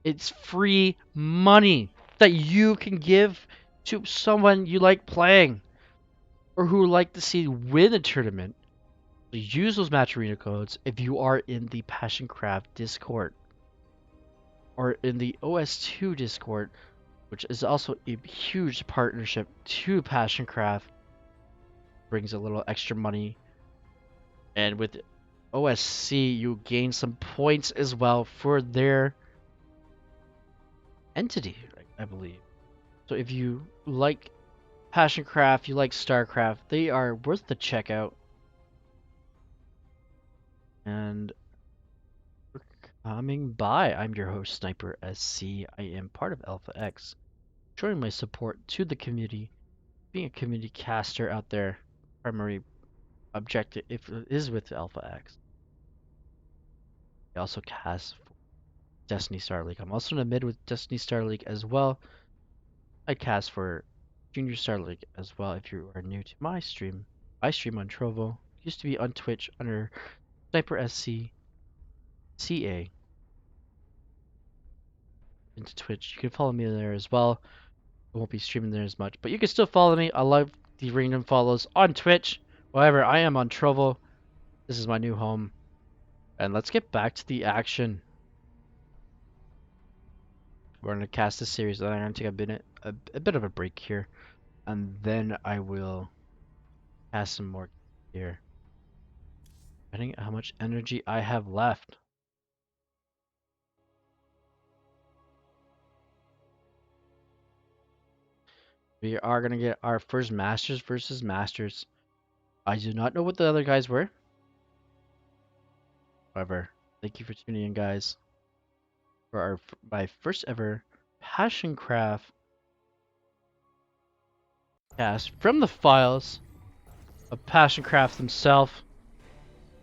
It's free money that you can give to someone you like playing or who would like to see win a tournament. So use those match arena codes if you are in the PassionCraft Discord or in the OS2 Discord, which is also a huge partnership to PassionCraft. Brings a little extra money, and with OSC you gain some points as well for their entity, I believe. So if you like PassionCraft, you like StarCraft, they are worth the checkout. And for coming by, I'm your host Sniper SC. I am part of Alpha X, showing my support to the community, being a community caster out there. Primary objective if it is with Alpha X. I also cast for Destiny Star League. I'm also in the mid with Destiny Star League as well. I cast for Junior Star League as well. If you are new to my stream, I stream on Trovo. Used to be on Twitch under Sniper SC CA into Twitch. You can follow me there as well. I won't be streaming there as much, but you can still follow me. I love the random follows on Twitch. However, I am on Trovo. This is my new home. And let's get back to the action. We're gonna cast this series, and I'm gonna take a bit of a break here, and then I will cast some more here. Depending on how much energy I have left. We are gonna get our first Masters versus Masters. I do not know what the other guys were. However, thank you for tuning in, guys, for my first ever PassionCraft cast from the files of PassionCraft himself.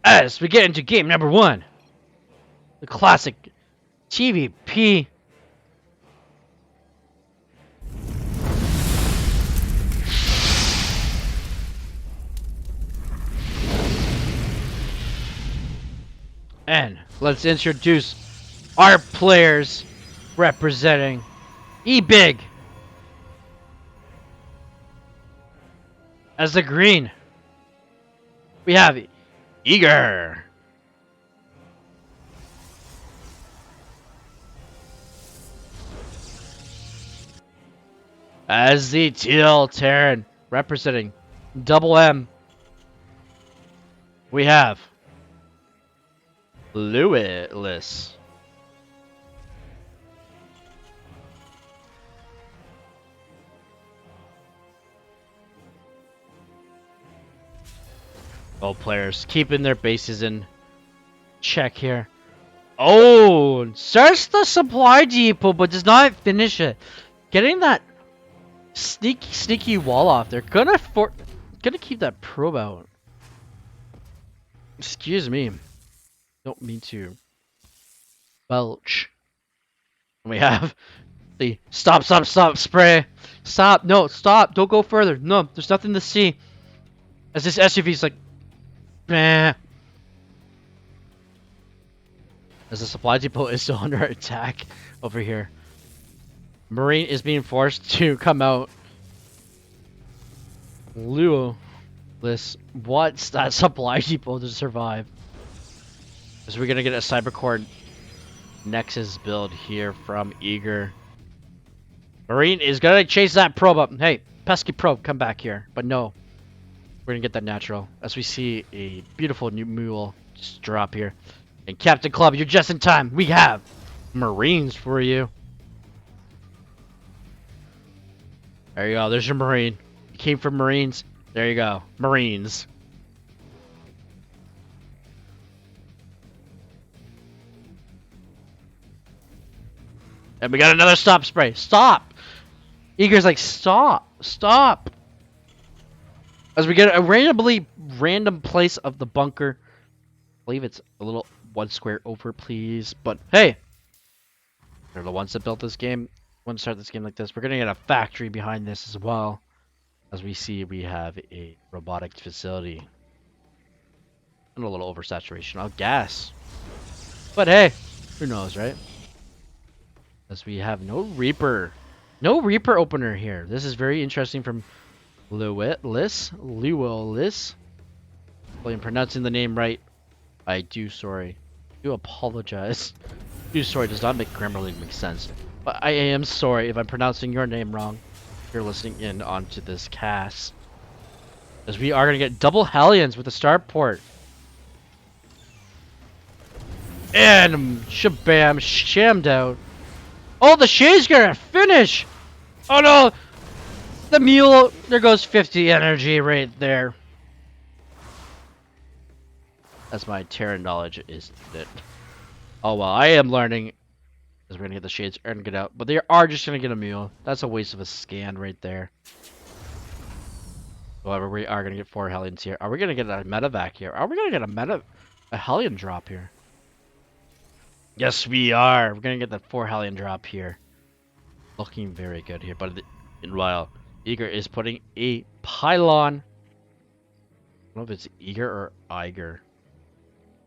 As we get into game number 1, the classic TVP. And let's introduce our players representing E-Big as the green. We have Eager as the teal Terran representing Double M. We have Lewis. All players keeping their bases in check here. Oh, starts the supply depot but does not finish it. Getting that sneaky wall off. They're gonna keep that probe out. Excuse me. Don't mean to belch. We have the stop, spray. Stop, no, stop, don't go further. No, there's nothing to see. As this SUV's like, bah. As the supply depot is still under attack over here. Marine is being forced to come out. Lewis wants that supply depot to survive. As we're gonna get a cyber cord Nexus build here from Eager. Marine is gonna chase that probe up. Hey, pesky probe, come back here. But no, we're gonna get that natural. As we see a beautiful new mule just drop here. And Captain Club, you're just in time. We have Marines for you. There you go. There's your Marine. You came from Marines. There you go. Marines. And we got another stop spray. Stop! Eager's like, stop! Stop! As we get a random place of the bunker. I believe it's a little 1 square over, please. But hey! They're the ones that built this game. Want to start this game like this. We're gonna get a factory behind this as well. As we see, we have a robotic facility. And a little oversaturation of gas. But hey, who knows, right? As we have no Reaper. No Reaper opener here. This is very interesting from Lewis. Hopefully I'm pronouncing the name right. I do apologize. Do sorry does not make grammarly make sense. But I am sorry if I'm pronouncing your name wrong. If you're listening in onto this cast. As we are going to get double Hellions with the starport. And shabam, shammed out. Oh, the Shade's gonna finish! Oh no! The mule, there goes 50 energy right there. That's my Terran knowledge, is that. Oh well, I am learning. As we're gonna get the Shades and get out. But they are just gonna get a mule. That's a waste of a scan right there. However, we are gonna get 4 Hellions here. Are we gonna get a medevac here? Are we gonna get a Hellion drop here? Yes, we are. We're gonna get that 4 Hellion drop here. Looking very good here. But meanwhile, Eager is putting a pylon. I don't know if it's Eager or Iger.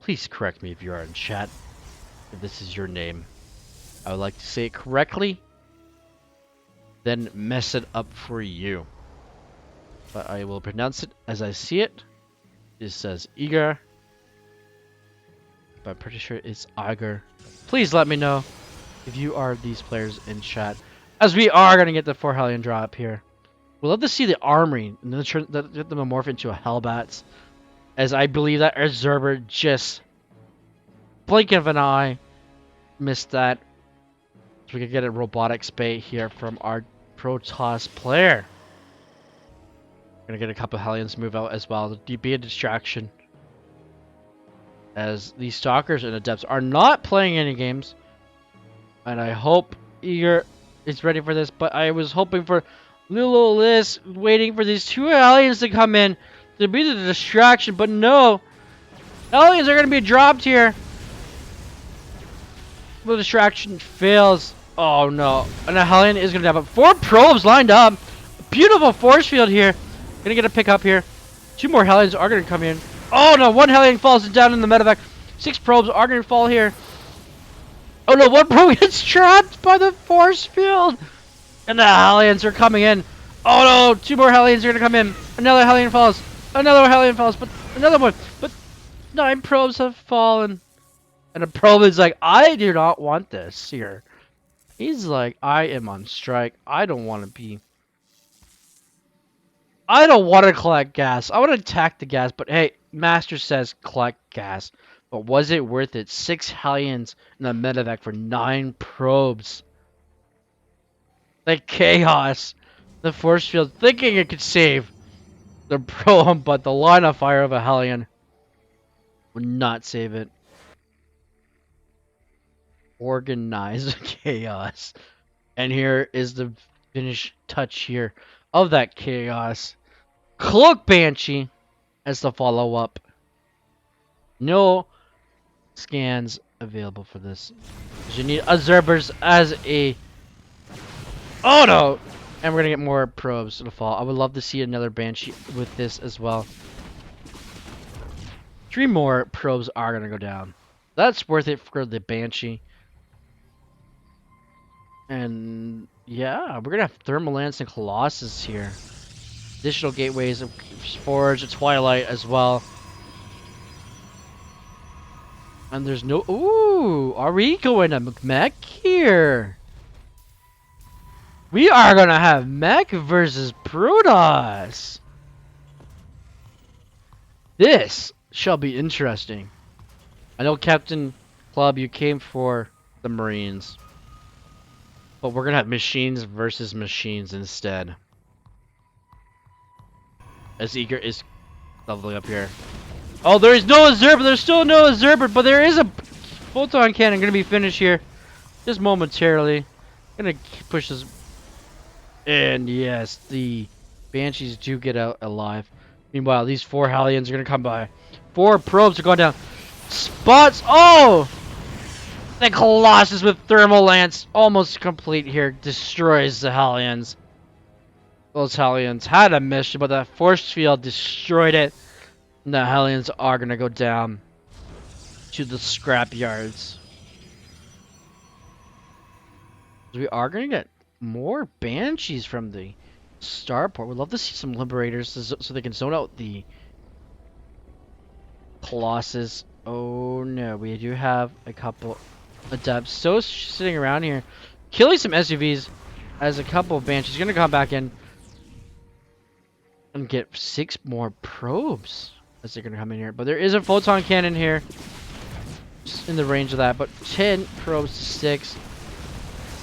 Please correct me if you are in chat. If this is your name. I would like to say it correctly. Then mess it up for you. But I will pronounce it as I see it. It says Eager. But I'm pretty sure it's Iger. Please let me know if you are these players in chat. As we are going to get the 4 Hellion drop here. We'd love to see the armory and then get them to morph into a Hellbats. As I believe that Zerber just blink of an eye missed that. So we could get a robotic spay here from our Protoss player. We're gonna get a couple Hellions move out as well to be a distraction. As these Stalkers and Adepts are not playing any games. And I hope Eager is ready for this, but I was hoping for Lilo Liz waiting for these 2 Hellions to come in to be the distraction, but no. Hellions are going to be dropped here. The distraction fails. Oh no. And a Hellion is going to have 4 probes lined up. Beautiful force field here. Going to get a pick up here. 2 more Hellions are going to come in. Oh no, 1 Hellion falls down in the medevac. 6 probes are going to fall here. Oh no, 1 probe gets trapped by the force field. And the Hellions are coming in. Oh no, 2 more Hellions are going to come in. Another Hellion falls. Another Hellion falls, but another one. But 9 probes have fallen. And a probe is like, I do not want this here. He's like, I am on strike. I don't want to collect gas. I want to attack the gas, but hey, Master says collect gas. But was it worth it? 6 Hellions in the medevac for 9 probes. The chaos. The force field thinking it could save the probe, but the line of fire of a Hellion would not save it. Organized chaos. And here is the finish touch here of that chaos. Cloak Banshee as the follow-up. No scans available for this. You need observers as a... Oh no! And we're gonna get more probes to fall. I would love to see another Banshee with this as well. 3 more probes are gonna go down. That's worth it for the Banshee. And yeah, we're gonna have Thermal Lance and Colossus here. Additional gateways of Forge and Twilight as well. And there's no... Ooh, are we going to mech here? We are going to have mech versus Protoss. This shall be interesting. I know, Captain Club, you came for the Marines. But we're going to have machines versus machines instead. As Eager is leveling up here. Oh, there is no Azurber. There's still no Azurber, but there is a photon cannon going to be finished here. Just momentarily. Going to push this. And yes, the Banshees do get out alive. Meanwhile, these 4 Hellions are going to come by. 4 probes are going down. Spots. Oh! The Colossus with Thermal Lance, almost complete here, destroys the Hellions. Those Hellions had a mission, but that force field destroyed it. And the Hellions are going to go down to the scrap yards. We are going to get more Banshees from the starport. We'd love to see some Liberators so they can zone out the Colossus. Oh no, we do have a couple Adepts still sitting around here. Killing some SUVs as a couple of Banshees going to come back in and get 6 more probes as they're going to come in here. But there is a photon cannon here just in the range of that. But 10 probes to 6.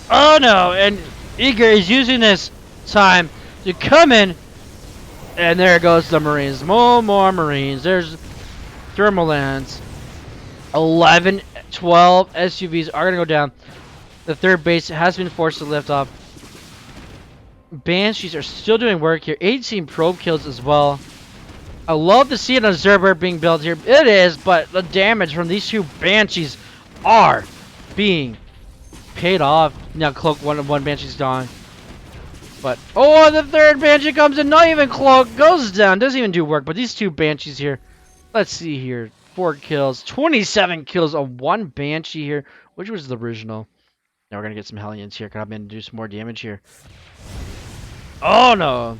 Oh no! And Eager is using this time to come in. And there goes the Marines. More Marines. There's Thermal Lance. 11, 12 SUVs are going to go down. The third base has been forced to lift off. Banshees are still doing work here. 18 probe kills as well. I love to see an Observer being built here. It is, but the damage from these 2 Banshees are being paid off. Now Cloak, one Banshee's gone. But, oh, the third Banshee comes in. Not even Cloak. Goes down. Doesn't even do work. But these 2 Banshees here. Let's see here. 4 kills. 27 kills on 1 Banshee here. Which was the original. Now we're going to get some Hellions here. Come in and do some more damage here. Oh, no.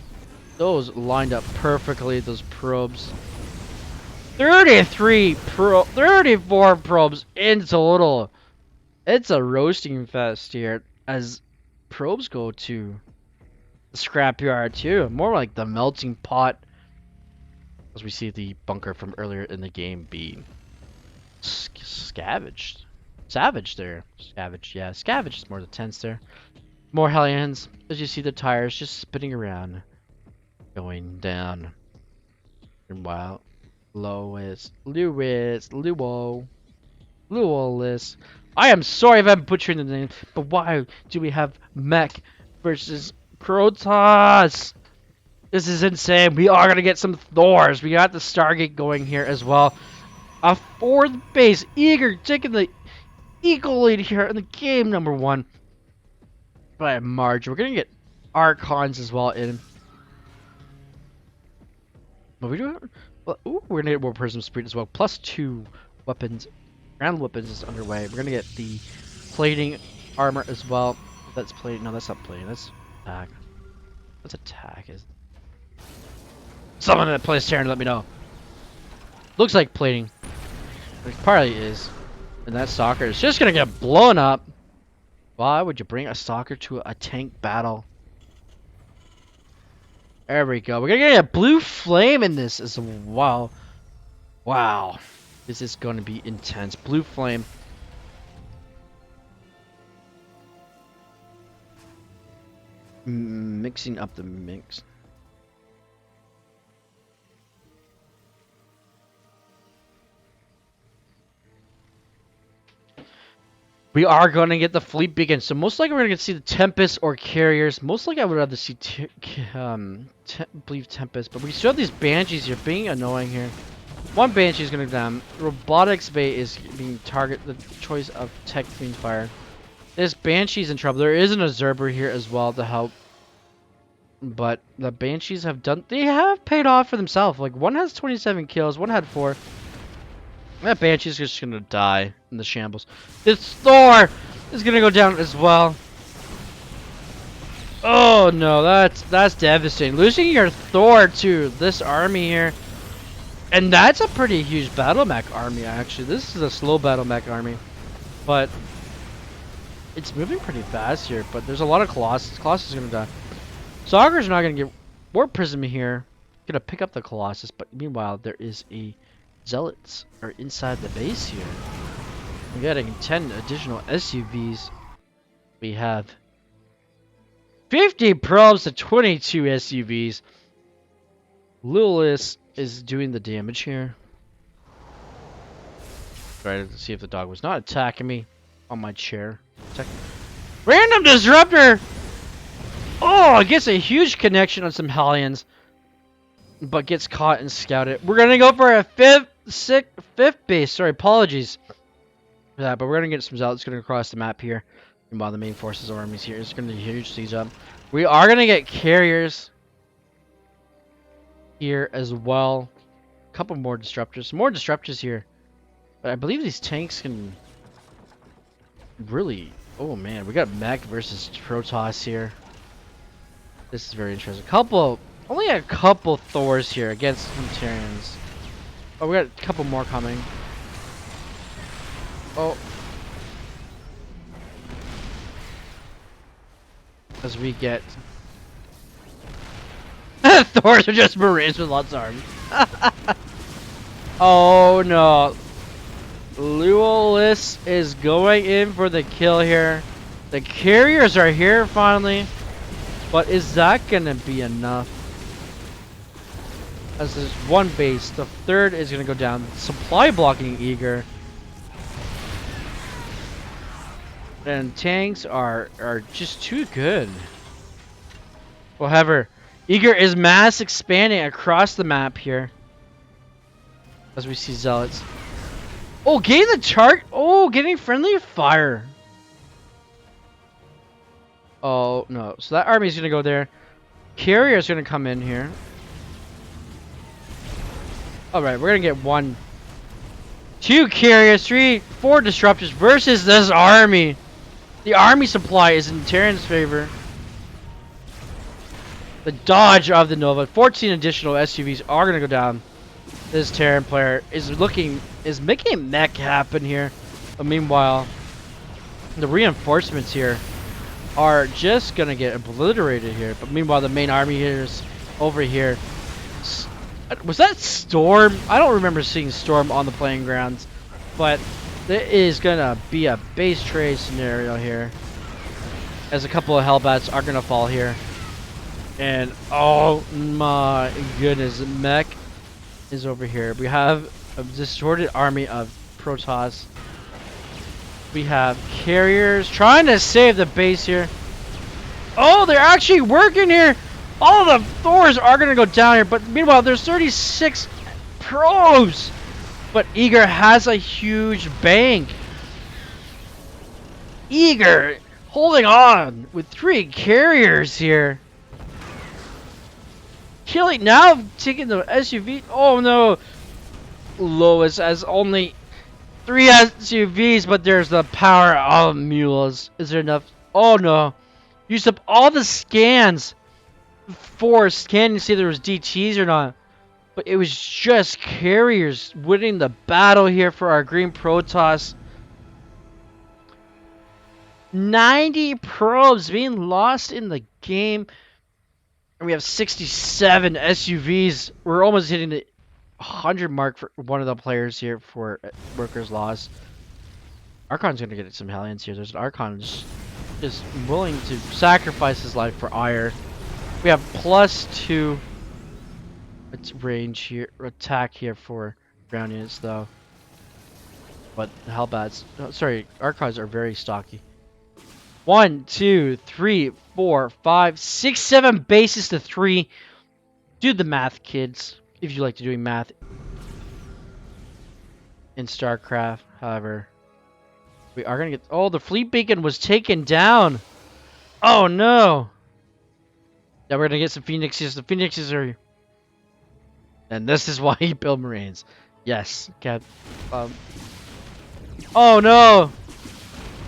Those lined up perfectly. Those probes. 34 probes in total. It's a roasting fest here. As probes go to the scrapyard too. More like the melting pot. As we see the bunker from earlier in the game being scavenged. Savage there. Scavenged, yeah. Scavenged is more the tense there. More Hellions. As you see the tires just spinning around. Going down. And wow. Lewis. I am sorry if I'm butchering the name, but why do we have Mech versus Protoss? This is insane. We are going to get some Thors. We got the Stargate going here as well. A 4th base. Eager taking the equal lead here in the game number 1 by a margin. We're going to get Archons as well in. But we do have, well, ooh, we're going to get more Prism Spirit as well. +2 weapons. Ground weapons is underway. We're going to get the plating armor as well. That's plating. No, that's not plating. That's attack. What's attack? Is someone that plays Terran, let me know. Looks like plating. It probably is. And that soccer is just going to get blown up. Why would you bring a soccer to a tank battle? There we go. We're going to get a blue flame in this as well. Wow. This is going to be intense. Blue flame. Mixing up the mix. We are going to get the fleet beacon, so most likely we're going to see the Tempest or Carriers. Most likely I would rather see believe Tempest, but we still have these Banshees here being annoying here. 1 Banshee is going to down. Robotics Bay is being target the choice of Tech Queen Fire. This Banshee's in trouble. There is an Observer here as well to help. But the Banshees have paid off for themselves. Like, 1 has 27 kills, 1 had 4. That Banshee's just gonna die in the shambles. This Thor is gonna go down as well. Oh no, that's devastating. Losing your Thor to this army here And that's a pretty huge battle mech army, actually. This is a slow battle mech army. But it's moving pretty fast here. But there's a lot of Colossus. Colossus is going to die. Soccer's not going to get War Prism here. Going to pick up the Colossus. But meanwhile, there is a Zealots are inside the base here. We're getting 10 additional SUVs. We have 50 probes to 22 SUVs. Lewis is doing the damage here. Try to see if the dog was not attacking me on my chair. Random disruptor! Oh, it gets a huge connection on some Hellions, but gets caught and scouted. We're gonna go for a fifth base. Sorry, apologies for that, but we're gonna get some Zealots gonna cross the map here. Meanwhile, the main forces armies here is gonna be a huge siege up. We are gonna get carriers here as well. A couple more disruptors. Some more disruptors here. But I believe these tanks can really... Oh man, we got Mech versus Protoss here. This is very interesting. Only a couple Thors here against some Terrans. Oh, we got a couple more coming. Oh. As we get... Thors are just Marines with lots of arms. Oh no. Lewis is going in for the kill here. The carriers are here finally. But is that gonna be enough? As there's one base, the third is gonna go down. Supply blocking Eager. And tanks are just too good. However, Eager is mass expanding across the map here. As we see Zealots. Oh, getting the chart. Oh, getting friendly fire. Oh, no. So that army is going to go there. Carrier is going to come in here. Alright, we're going to get 1, 2 carriers, 3, 4 disruptors versus this army. The army supply is in Terran's favor. The dodge of the Nova. 14 additional SUVs are going to go down. This Terran player is making a mech happen here. But meanwhile, the reinforcements here are just gonna get obliterated here. But meanwhile, the main army here is over here. Was that Storm? I don't remember seeing Storm on the playing grounds. But there is gonna be a base trade scenario here. As a couple of Hellbats are gonna fall here. And oh my goodness, mech is over here. We have a distorted army of Protoss. We have carriers trying to save the base here. Oh, they're actually working here. All the Thors are going to go down here. But meanwhile, there's 36 probes. But Eager has a huge bank. Eager holding on with 3 carriers here. Killing now, taking the SUV. Oh no, Lois has only 3 SUVs, but there's the power of mules. Is there enough? Oh no, used up all the scans for scanning to see if there was DTs or not. But it was just carriers winning the battle here for our green Protoss. 90 probes being lost in the game. And we have 67 SUVs. We're almost hitting the 100 mark for one of the players here for workers lost. Archon's gonna get some Hellions here. There's an Archon just willing to sacrifice his life for Ire. We have +2 range here, attack here for ground units though. But the Hellbats, sorry, Archons are very stocky. 1, 2, 3, 4, 5, 6, 7 bases to 3. Do the math, kids, if you like to doing math in StarCraft. However, we are gonna get. Oh, the fleet beacon was taken down. Oh no. Now we're gonna get some Phoenixes. The Phoenixes are. And this is why you build Marines. Yes, Cap. Oh no.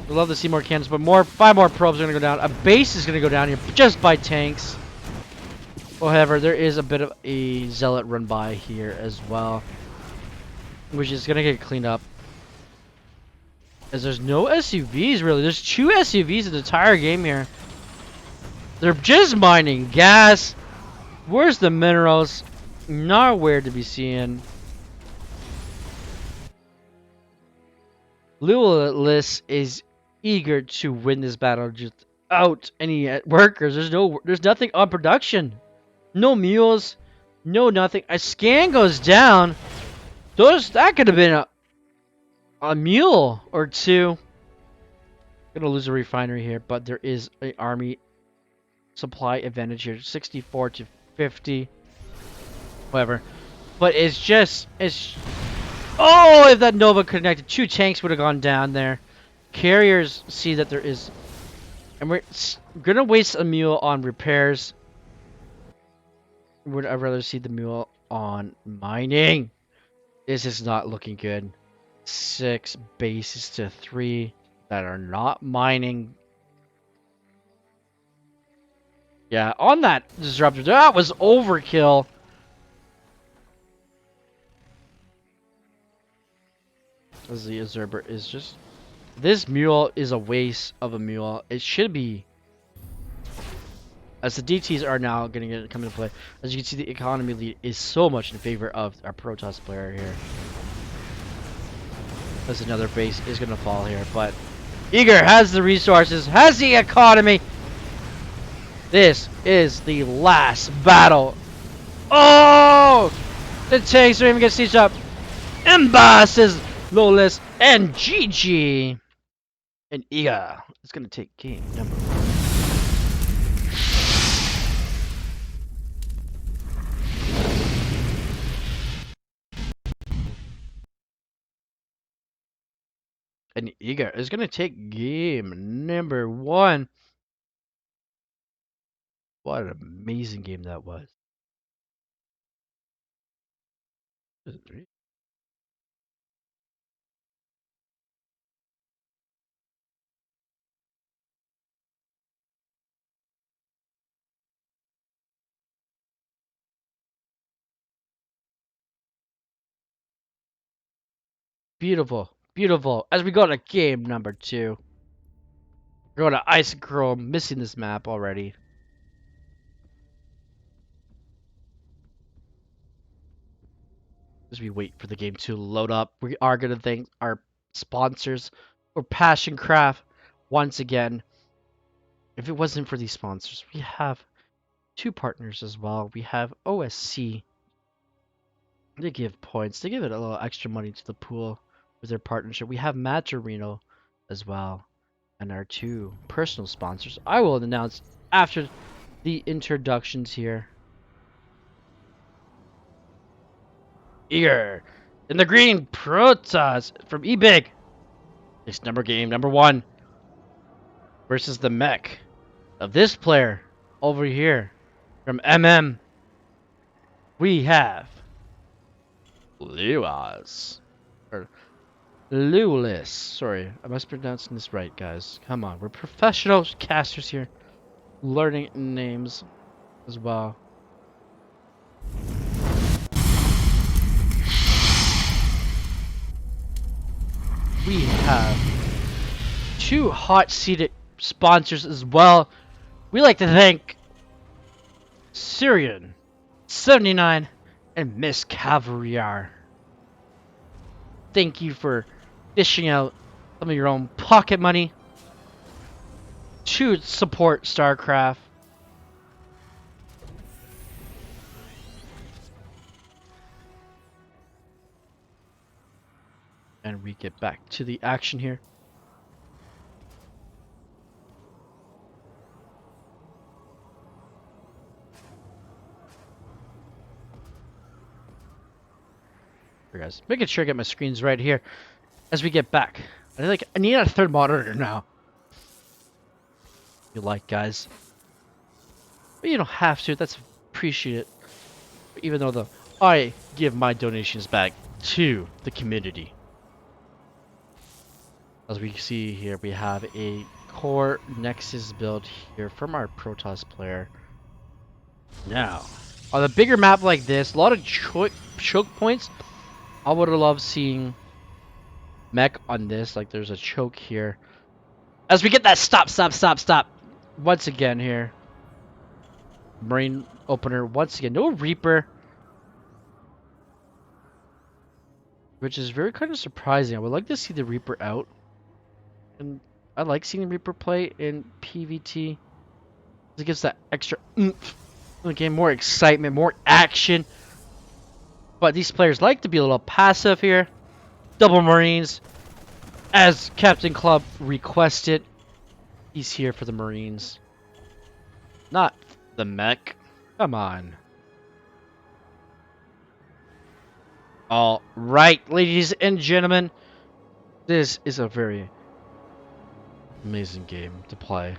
We'd love to see more cannons, but 5 more probes are gonna go down. A base is gonna go down here just by tanks. However, there is a bit of a zealot run by here as well, which is gonna get cleaned up. As there's no SUVs really. There's 2 SUVs in the entire game here. They're just mining gas. Where's the minerals? Nowhere to be seen. Lewis is eager to win this battle just out any workers. There's nothing on production. No mules, no nothing. A scan goes down. That could have been a mule or two. Gonna lose a refinery here, but there is an army supply advantage here, 64 to 50. Whatever. But it's. Oh, if that Nova connected, 2 tanks would have gone down there. Carriers see that there is, and we're gonna waste a mule on repairs. Would I rather see the mule on mining? This is not looking good. 6 bases to 3 that are not mining. Yeah, on that disruptor, that was overkill. As the observer is just, this mule is a waste of a mule. It should be, as the DTs are now going to come into play. As you can see, the economy lead is so much in favor of our Protoss player here. As another base is going to fall here, but Eager has the resources, has the economy. This is the last battle. Oh! The tanks are even getting sieged up. Emba says Lawless and GG. And Iga is going to take game number 1. And Iga is going to take game number 1. What an amazing game that was. Beautiful, beautiful. As we go to game number 2. We're going to Isochrome, missing this map already. As we wait for the game to load up, we are going to thank our sponsors for PassionCraft once again. If it wasn't for these sponsors, we have 2 partners as well. We have OSC. They give points. They give it a little extra money to the pool with their partnership. We have Maturino as well. And our 2 personal sponsors I will announce after the introductions here. Eager in the green, Protoss from eBig. It's game number 1 versus the mech of this player over here from MM. We have Lewis. Or Lewis. Sorry, I must be pronouncing this right, guys. Come on, we're professional casters here. Learning names as well. We have 2 hot-seated sponsors as well. We like to thank Syrian 79 and Miss Caviar. Thank you for dishing out some of your own pocket money to support StarCraft. And we get back to the action here. Here, guys, making sure I get my screens right here as we get back. I need a 3rd monitor now. You like, guys? But you don't have to. That's appreciated. Even though I give my donations back to the community. As we see here, we have a core Nexus build here from our Protoss player. Now, on a bigger map like this, a lot of choke points. I would have loved seeing mech on this. Like, there's a choke here. As we get that stop. Once again here. Marine opener once again. No Reaper. Which is very kind of surprising. I would like to see the Reaper out. And I like seeing the Reaper play in PvT. It gives that extra oomph. Again, more excitement, more action. But these players like to be a little passive here. Double Marines. As Captain Club requested. He's here for the Marines. Not the mech. Come on. All right, ladies and gentlemen. This is a very amazing game to play.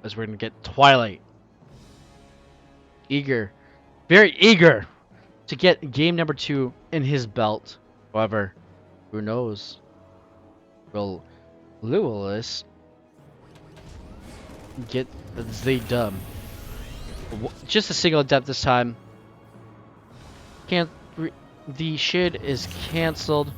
As we're going to get Twilight. Very eager to get game number 2 in his belt. However, who knows? Will Lewis get the dub? Just a single adept this time. The shid is cancelled.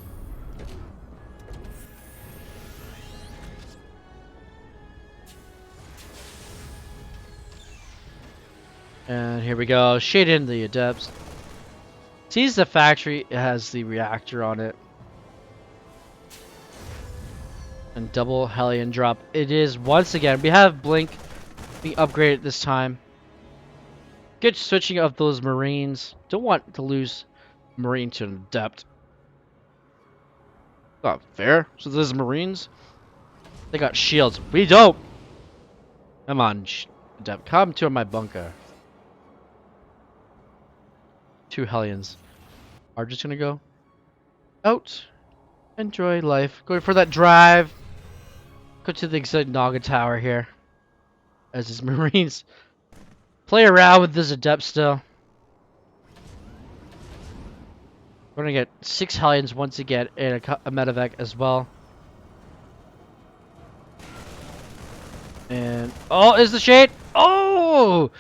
And here we go. Shade in the adepts. Sees the factory. It has the reactor on it. And double Hellion drop. It is once again. We have Blink being upgraded this time. Good switching of those Marines. Don't want to lose Marine to an adept. Not fair. So those Marines, they got shields. We don't. Come on, adept. Come to my bunker. 2 Hellions are just gonna go out. Enjoy life. Going for that drive. Go to the exit Naga Tower here. As his Marines play around with this adept still. We're gonna get 6 Hellions once again and a medevac as well. And oh, is the shade? Oh,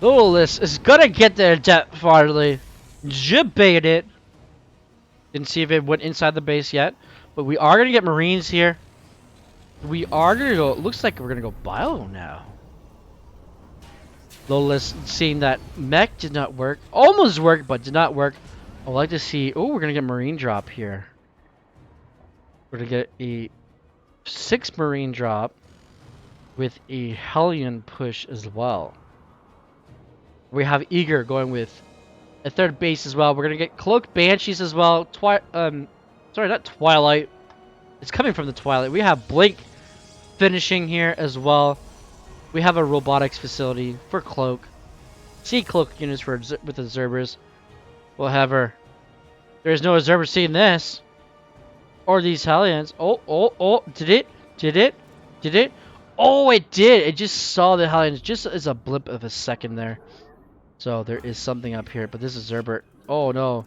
Lewis is gonna get the adept finally. Jibaited it. Didn't see if it went inside the base yet, but we are gonna get Marines here. We are gonna go. It looks like we're gonna go bio now. Lolis seeing that mech did not work. Almost worked, but did not work. I'd like to see. Oh, we're gonna get Marine drop here. We're gonna get a 6 Marine drop with a Hellion push as well. We have Eager going with a 3rd base as well. We're gonna get Cloaked Banshees as well. Sorry, not Twilight. It's coming from the Twilight. We have Blink finishing here as well. We have a robotics facility for Cloak. See Cloak units for with observers. However, there's no observer seeing this. Or these Hellions. Oh. Did it? Oh, it did. It just saw the Hellions just as a blip of a second there. So there is something up here. But this is Zerbert. Oh, no.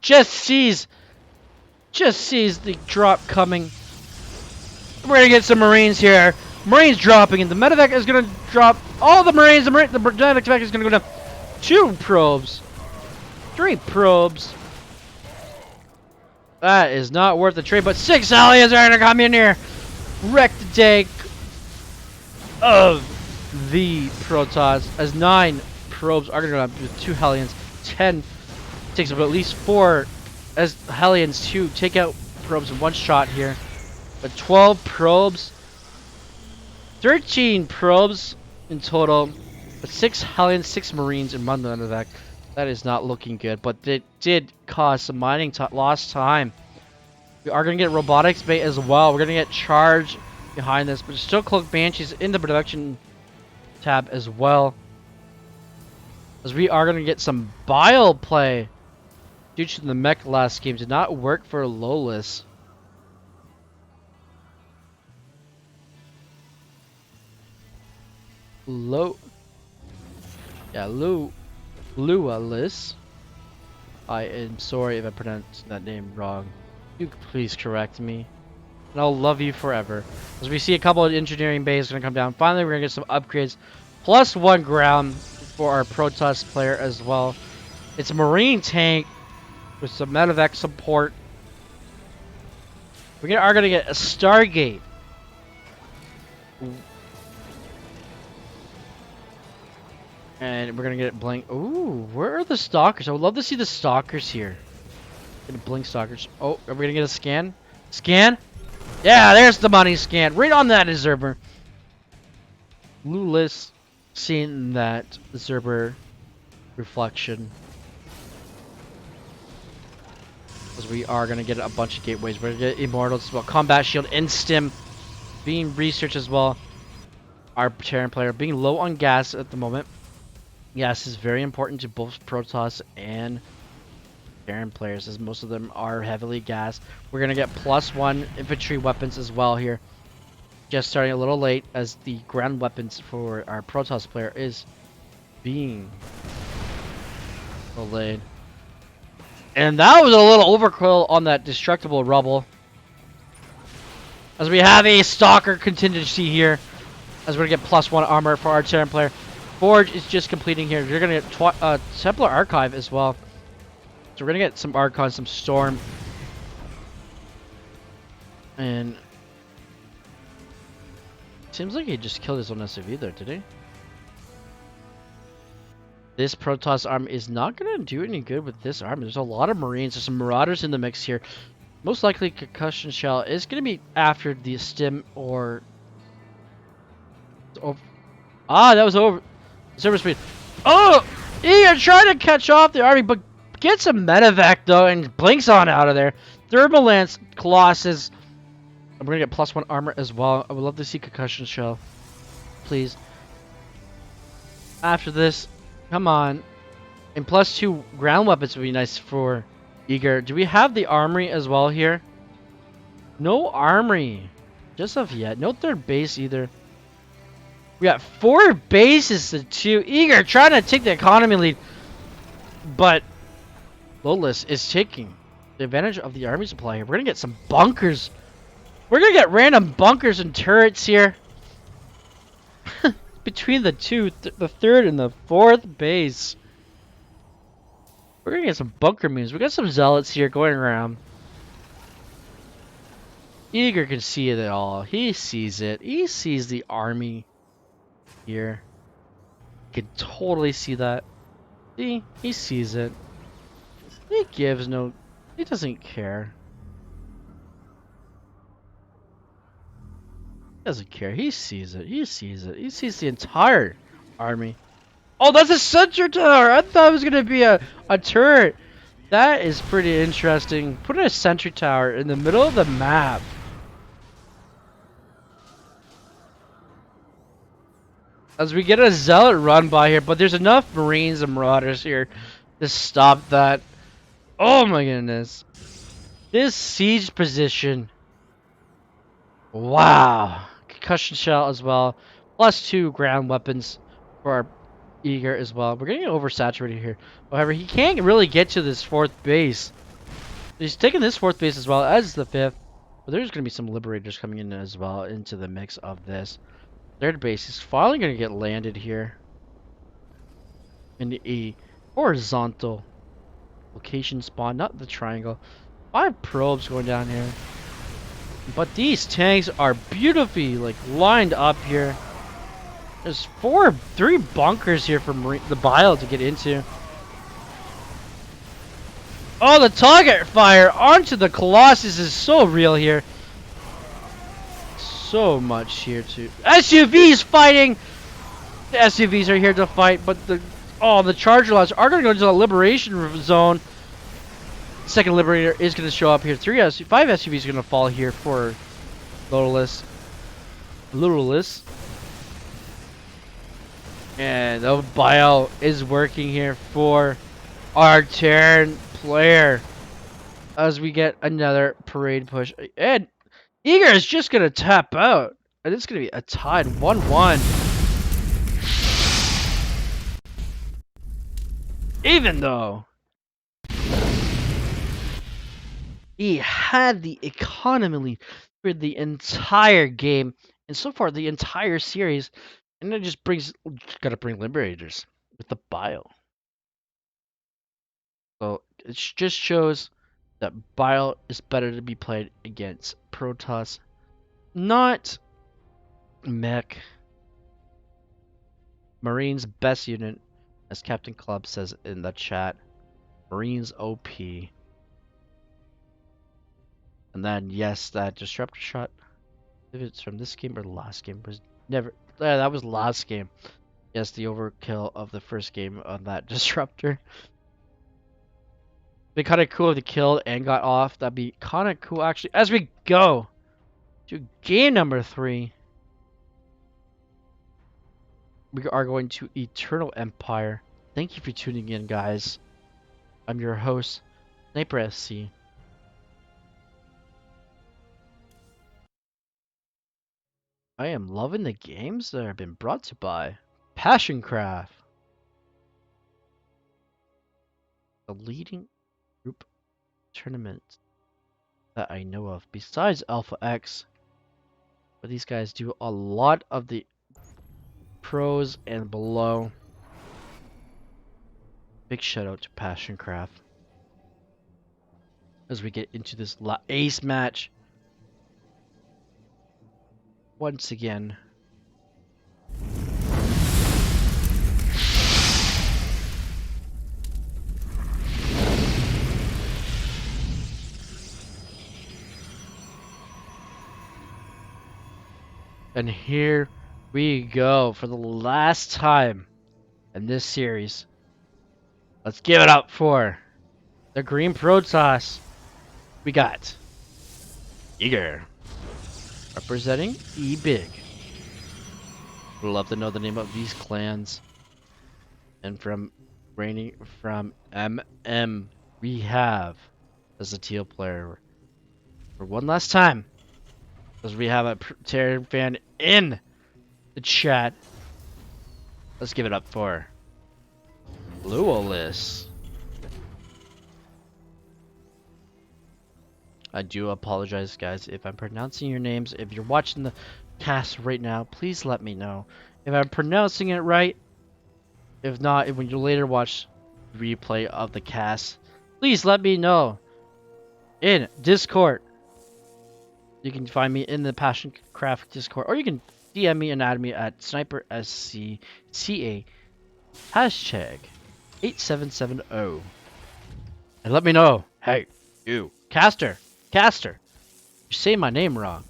Just sees the drop coming. We're going to get some Marines here. Marines dropping, and the medevac is going to drop all the Marines. The medevac is going to go down. 2 probes. 3 probes. That is not worth the trade, but 6 Hellions are going to come in here. Wreck the day of the Protons. As 9 probes are going to go down with 2 Hellions. 10 takes up at least 4 as Hellions to take out probes in one shot here. But 12 probes. 13 probes in total. But 6 Hellions, 6 Marines, and 1 medevac. That is not looking good, but it did cause some mining lost time. We are going to get robotics bait as well. We're going to get charge behind this, but still Cloaked Banshees in the production tab as well. As we are going to get some bile play due to the mech last game. Did not work for Lolis. Lualis. I am sorry if I pronounced that name wrong. You please correct me. And I'll love you forever. As we see a couple of engineering bays gonna come down. Finally, we're gonna get some upgrades. +1 ground for our Protoss player as well. It's a Marine tank with some medevac support. Are gonna get a Stargate. And we're gonna get Blink. Ooh, where are the Stalkers? I would love to see the Stalkers here. Get Blink Stalkers. Oh, are we gonna get a scan? Scan? Yeah, there's the money scan. Right on that Zerber. Lulis seeing that Zerber reflection. Because we are gonna get a bunch of gateways. We're gonna get Immortals as well. Combat Shield and Stim being researched as well. Our Terran player being low on gas at the moment. Gas is very important to both Protoss and Terran players, as most of them are heavily gassed. We're gonna get +1 infantry weapons as well here. Just starting a little late, as the ground weapons for our Protoss player is being delayed. And that was a little overkill on that destructible rubble. As we have a Stalker contingency here. As we're going to get +1 armor for our Terran player. Forge is just completing here. You're going to get Templar Archive as well. So we're going to get some Archon, some Storm. And seems like he just killed his own SUV there, did he? This Protoss arm is not going to do any good with this arm. There's a lot of Marines. There's some Marauders in the mix here. Most likely Concussion Shell is going to be after the Stim or... Oh, that was over. Server speed. Oh! You're trying to catch off the army, but gets a medevac though and blinks on out of there. Thermal Lance, Colossus. I'm going to get +1 armor as well. I would love to see Concussion Shell. Please. After this, come on. And +2 ground weapons would be nice for Eager. Do we have the armory as well here? No armory. Just of yet. No third base either. We got 4 bases to 2. Eager trying to take the economy lead. But Lolis is taking the advantage of the army supply here. We're going to get some bunkers. We're going to get random bunkers and turrets here. Between the the third and the fourth base. We're going to get some bunker moves. We got some zealots here going around. Eager can see it all. He sees it. He sees the army here. You can totally see that. See? He sees it. He gives no... He doesn't care. He doesn't care. He sees it. He sees it. He sees the entire army. Oh, that's a sentry tower! I thought it was going to be a turret. That is pretty interesting. Put a sentry tower in the middle of the map. As we get a zealot run by here, but there's enough Marines and Marauders here to stop that. Oh my goodness. This siege position. Wow. Concussion shell as well. +2 ground weapons for our Eager as well. We're getting oversaturated here. However, he can't really get to this 4th base. He's taking this 4th base as well as the 5th. But there's going to be some Liberators coming in as well into the mix of this. 3rd base is finally going to get landed here. In a horizontal location spawn, not the triangle. 5 probes going down here. But these tanks are beautifully lined up here. There's 3 bunkers here for the Bile to get into. Oh, the target fire onto the Colossus is so real here. So much here too. SUVs fighting. The SUVs are here to fight, but the charger lots are going to go into the liberation zone. Second Liberator is going to show up here. 5 SUVs are going to fall here for Lutalis. And the bio is working here for our Terran player. As we get another parade push. And Eager is just going to tap out. And it's going to be a tied 1-1. Even though he had the economy lead for the entire game, and so far the entire series, and it just gotta bring Liberators. with the bile. So it just shows that bile is better to be played against Protoss, not mech. Marines best unit, as Captain Club says in the chat. Marines OP. And then yes, that disruptor shot. If it's from this game or the last game was never. Yeah, that was last game. Yes, the overkill of the first game on that disruptor. Be kind of cool if they killed and got off. That'd be kind of cool, actually. As we go to game number 3, we are going to Eternal Empire. Thank you for tuning in, guys. I'm your host, Sniper SC. I am loving the games that have been brought to you by PassionCraft, the leading group tournament that I know of, besides Alpha X. But these guys do a lot of the pros and below. Big shout out to PassionCraft as we get into this ace match once again. And here we go for the last time in this series. Let's give it up for the Green Protoss. We got Eager representing E-Big. Would love to know the name of these clans. And from reigning from MM, we have as a teal player for one last time, because we have a Terran fan in the chat. Let's give it up for Luolis. I do apologize, guys, if I'm pronouncing your names. If you're watching the cast right now, please let me know if I'm pronouncing it right. If not, when you later watch the replay of the cast, please let me know in Discord. You can find me in the PassionCraft Discord, or you can DM me and add me at SniperSCCA hashtag 8770. And let me know, hey, you, Caster, you're saying my name wrong.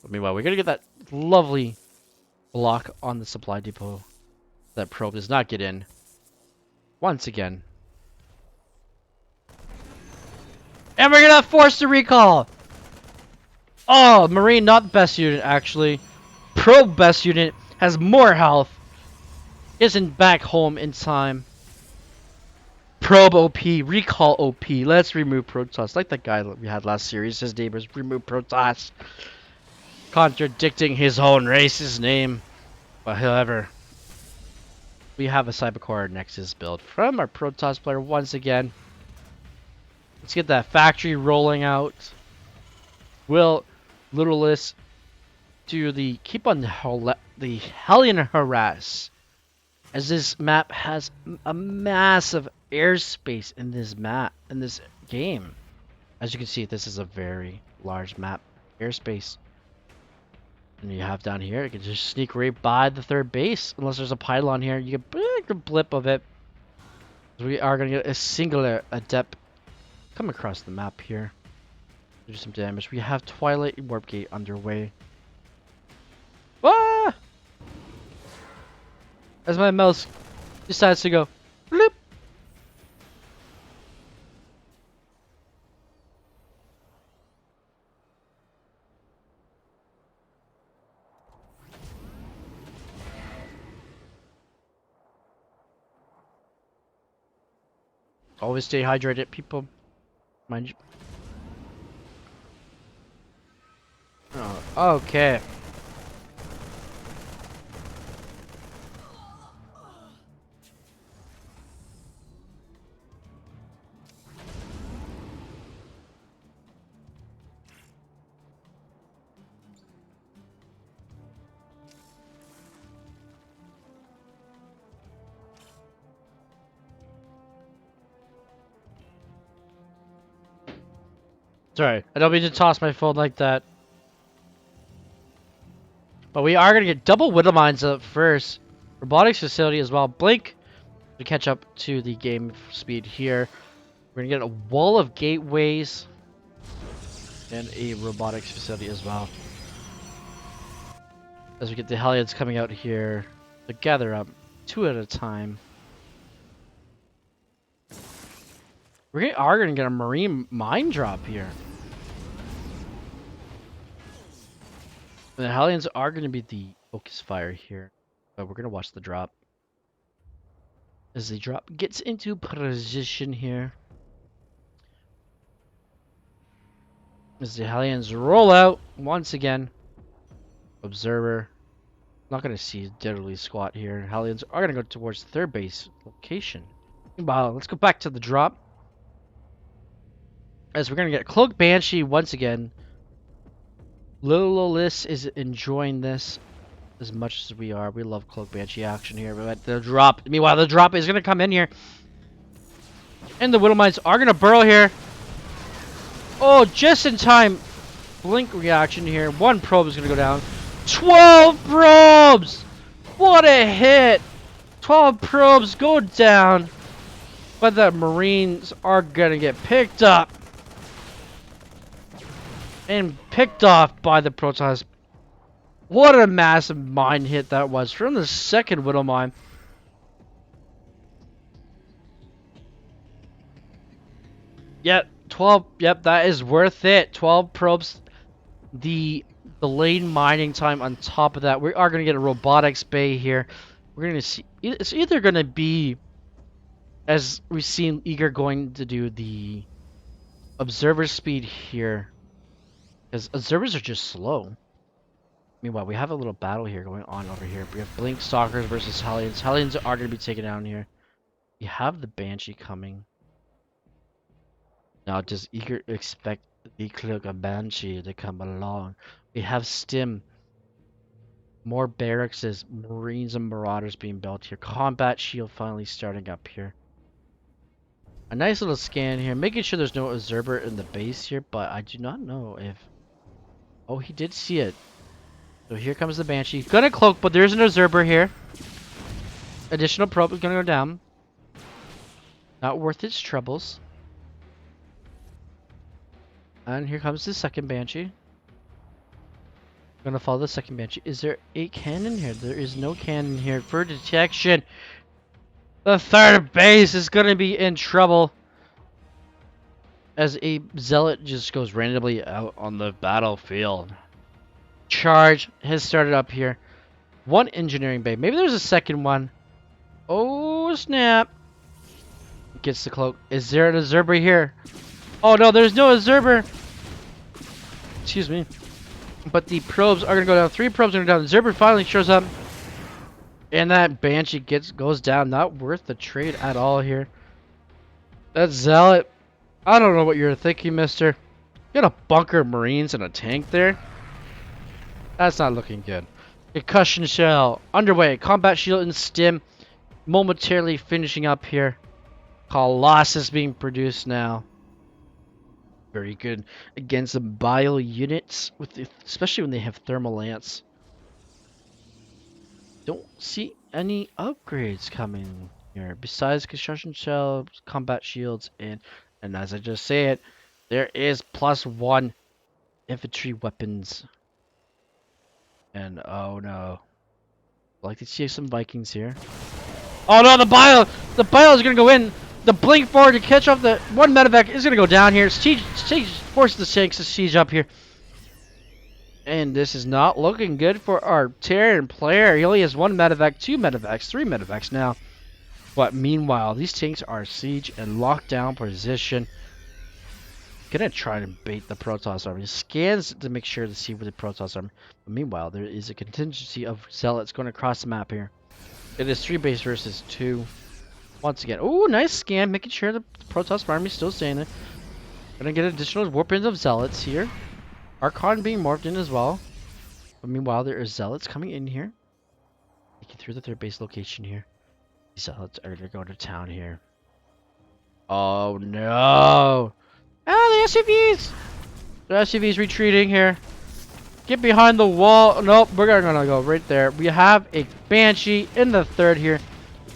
But meanwhile, we're gonna get that lovely block on the supply depot. That probe does not get in. Once again. And we're gonna force the recall! Oh, Marine not the best unit, actually. Probe best unit, has more health. Isn't back home in time. Probe OP, recall OP. Let's remove Protoss. Like that guy that we had last series. His name was remove Protoss. Contradicting his own race's name. But however, we have a Cybercore Nexus build from our Protoss player once again. Let's get that factory rolling out. Will Littlest do the keep on the Hellion harass, as this map has a massive airspace in this game. As you can see, this is a very large map airspace. And you have down here, you can just sneak right by the third base. Unless there's a pylon here, you get a blip of it. We are going to get a singular adept come across the map here. Do some damage. We have Twilight Warp Gate underway. Ah! As my mouse decides to go bloop. Always stay hydrated, people. Mind you. Oh, okay. Sorry, I don't mean to toss my phone like that. But we are gonna get double Widow Mines up first. Robotics facility as well. Blink to catch up to the game speed here. We're gonna get a wall of gateways and a robotics facility as well. As we get the Hellions coming out here to gather up 2 at a time. Are gonna get a marine mine drop here. And the Hellions are gonna be the focus fire here. But we're gonna watch the drop. As the drop gets into position here. As the Hellions roll out once again. Observer. Not gonna see diddly squat here. Hellions are gonna go towards the third base location. Wow, let's go back to the drop. As we're gonna get Cloak Banshee once again. Lilis is enjoying this as much as we are. We love Cloak Banshee action here. But the drop. Meanwhile, the drop is gonna come in here. And the Widow Mines are gonna burrow here. Oh, just in time. Blink reaction here. 1 probe is gonna go down. 12 probes! What a hit! 12 probes go down. But the Marines are gonna get picked up. And picked off by the Protoss. What a massive mine hit that was from the second Widow Mine. Yep, 12. Yep, that is worth it. 12 probes. The delayed mining time on top of that. We are going to get a robotics bay here. We're going to see. It's either going to be, as we've seen, Eager going to do the observer speed here. Because observers are just slow. Meanwhile, we have a little battle here going on over here. We have Blink Stalkers versus Hellions. Hellions are going to be taken down here. We have the Banshee coming. Now, does Eager expect the Cloak Banshee to come along? We have Stim. More barracks, Marines and Marauders being built here. Combat shield finally starting up here. A nice little scan here. Making sure there's no observer in the base here, but I do not know if... Oh, he did see it. So here comes the Banshee. Gonna cloak, but there's an observer here. Additional probe is gonna go down. Not worth its troubles. And here comes the second Banshee. Gonna follow the second Banshee. Is there a cannon here? There is no cannon here for detection. The third base is gonna be in trouble. As a Zealot just goes randomly out on the battlefield. Charge has started up here. 1 engineering bay. Maybe there's a second one. Oh snap. Gets the cloak. Is there an observer here? Oh no, there's no observer. Excuse me. But the probes are gonna go down. 3 probes are gonna go down. The observer finally shows up. And that Banshee goes down. Not worth the trade at all here. That Zealot. I don't know what you're thinking, mister. You got a bunker of Marines and a tank there? That's not looking good. Concussion shell underway. Combat shield and stim momentarily finishing up here. Colossus being produced now. Very good against the bio units, especially when they have thermal lance. Don't see any upgrades coming here besides construction shells, combat shields, and as I just said, there is +1 infantry weapons. And oh no, I'd like to see some Vikings here. Oh no, the bio is gonna go in. The blink forward to catch off the 1 medevac is gonna go down here. Siege forces the tanks to siege up here. And this is not looking good for our Terran player. He only has 1 medevac, 2 medevacs, 3 medevacs now. But meanwhile, these tanks are siege and lockdown position. Gonna try to bait the Protoss army. Scans to make sure to see where the Protoss army. But meanwhile, there is a contingency of Zealots going across the map here. It is 3 base versus 2. Once again, oh, nice scan, making sure the Protoss army is still staying there. Gonna get additional warp-ins of Zealots here. Archon being morphed in as well. But meanwhile, there are Zealots coming in here. Making through the 3rd base location here. These Zealots are gonna go to town here. Oh no! Ah, the SUVs! The SUV's retreating here. Get behind the wall. Nope, we're gonna go right there. We have a Banshee in the third here.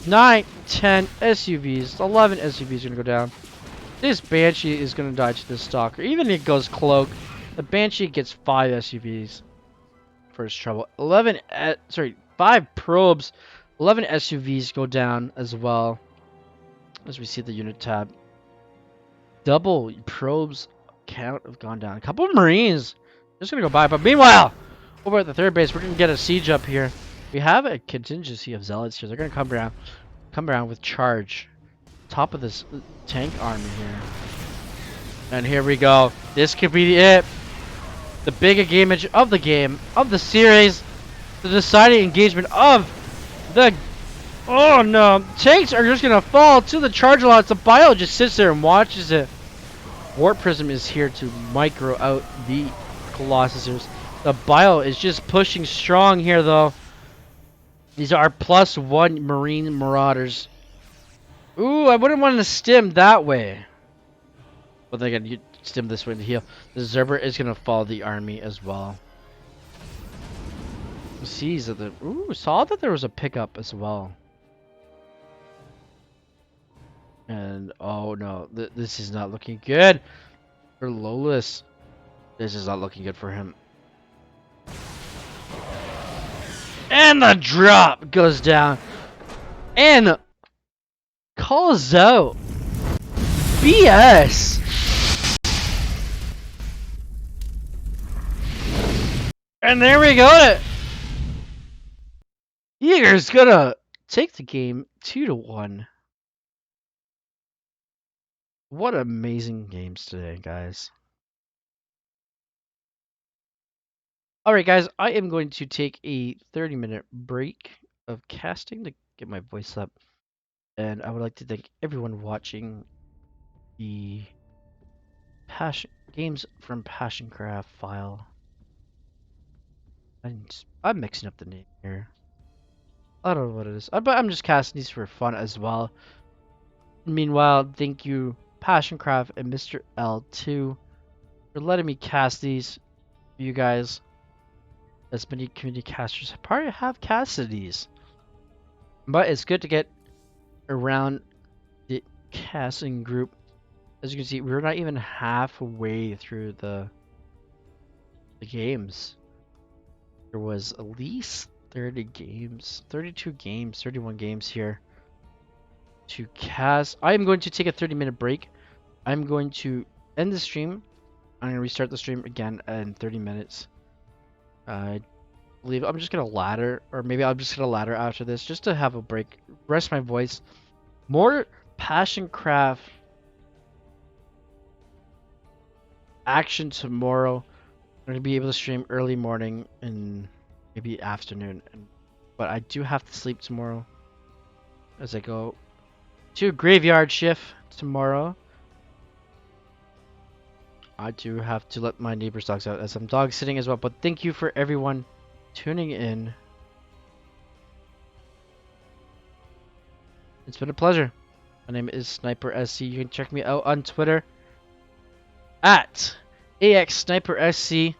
9, 10 SUVs. 11 SUVs are gonna go down. This Banshee is gonna die to this Stalker. Even if it goes Cloak, the Banshee gets 5 SUVs. First trouble. 5 probes. 11 SUVs go down as well. As we see the unit tab. Double probes count have gone down. A couple of Marines just gonna go by. But meanwhile, over at the third base, we're gonna get a siege up here. We have a contingency of zealots here. They're gonna come around with charge. Top of this tank army here. And here we go. This could be it. The big engagement of the game, of the series. The deciding engagement of the... Oh no. Tanks are just going to fall to the charge lots. The bio just sits there and watches it. Warp Prism is here to micro out the Colossus. The bio is just pushing strong here though. These are +1 Marine Marauders. Ooh, I wouldn't want to stim that way. But then again, you stim this way to heal. The Zerber is going to follow the army as well. Sees that the... Ooh, saw that there was a pickup as well. And, oh no, this is not looking good for Lolis. This is not looking good for him. And the drop goes down. And calls out BS. And there we go. Yeager's gonna take the game 2-1. What amazing games today, guys. Alright, guys, I am going to take a 30-minute break of casting to get my voice up. And I would like to thank everyone watching the games from PassionCraft file. I'm mixing up the name here. I don't know what it is. But I'm just casting these for fun as well. Meanwhile, thank you, PassionCraft and Mr. L2, for letting me cast these for you guys. As many community casters probably have casted these. But it's good to get around the casting group. As you can see, we're not even halfway through the games. There was at least 30 games, 32 games, 31 games here to cast. I am going to take a 30-minute break. I'm going to end the stream. I'm going to restart the stream again in 30 minutes. I believe I'm just going to ladder, or maybe I'm just going to ladder after this just to have a break, rest my voice. More PassionCraft action tomorrow. I'm going to be able to stream early morning and maybe afternoon. But I do have to sleep tomorrow as I go to a graveyard shift tomorrow. I do have to let my neighbor's dogs out as I'm dog sitting as well. But thank you for everyone tuning in. It's been a pleasure. My name is Sniper SC. You can check me out on Twitter at AXSniperSC.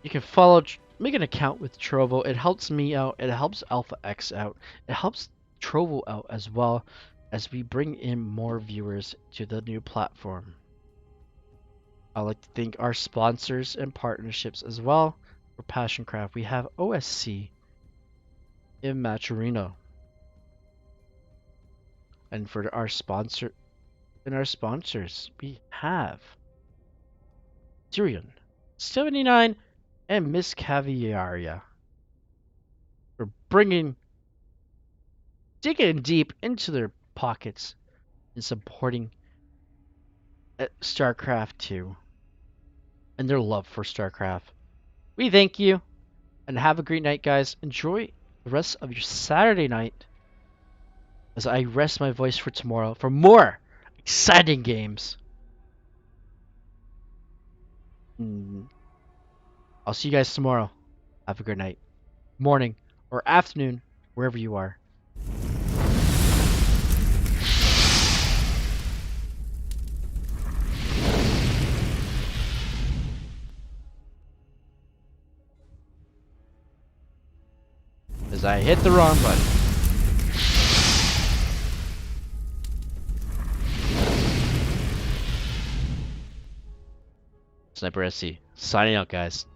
You can follow, make an account with Trovo. It helps me out. It helps Alpha X out. It helps Trovo out as well as we bring in more viewers to the new platform. I'd like to thank our sponsors and partnerships as well. For PassionCraft, we have OSC in Maturino. And for our sponsors, we have Tyrion 79 and Miss Caviaria for digging deep into their pockets and supporting StarCraft 2 and their love for StarCraft. We thank you and have a great night, guys. Enjoy the rest of your Saturday night as I rest my voice for tomorrow for more exciting games. I'll see you guys tomorrow. Have a good night, morning, or afternoon, wherever you are. because I hit the wrong button. Sniper SC, signing out, guys.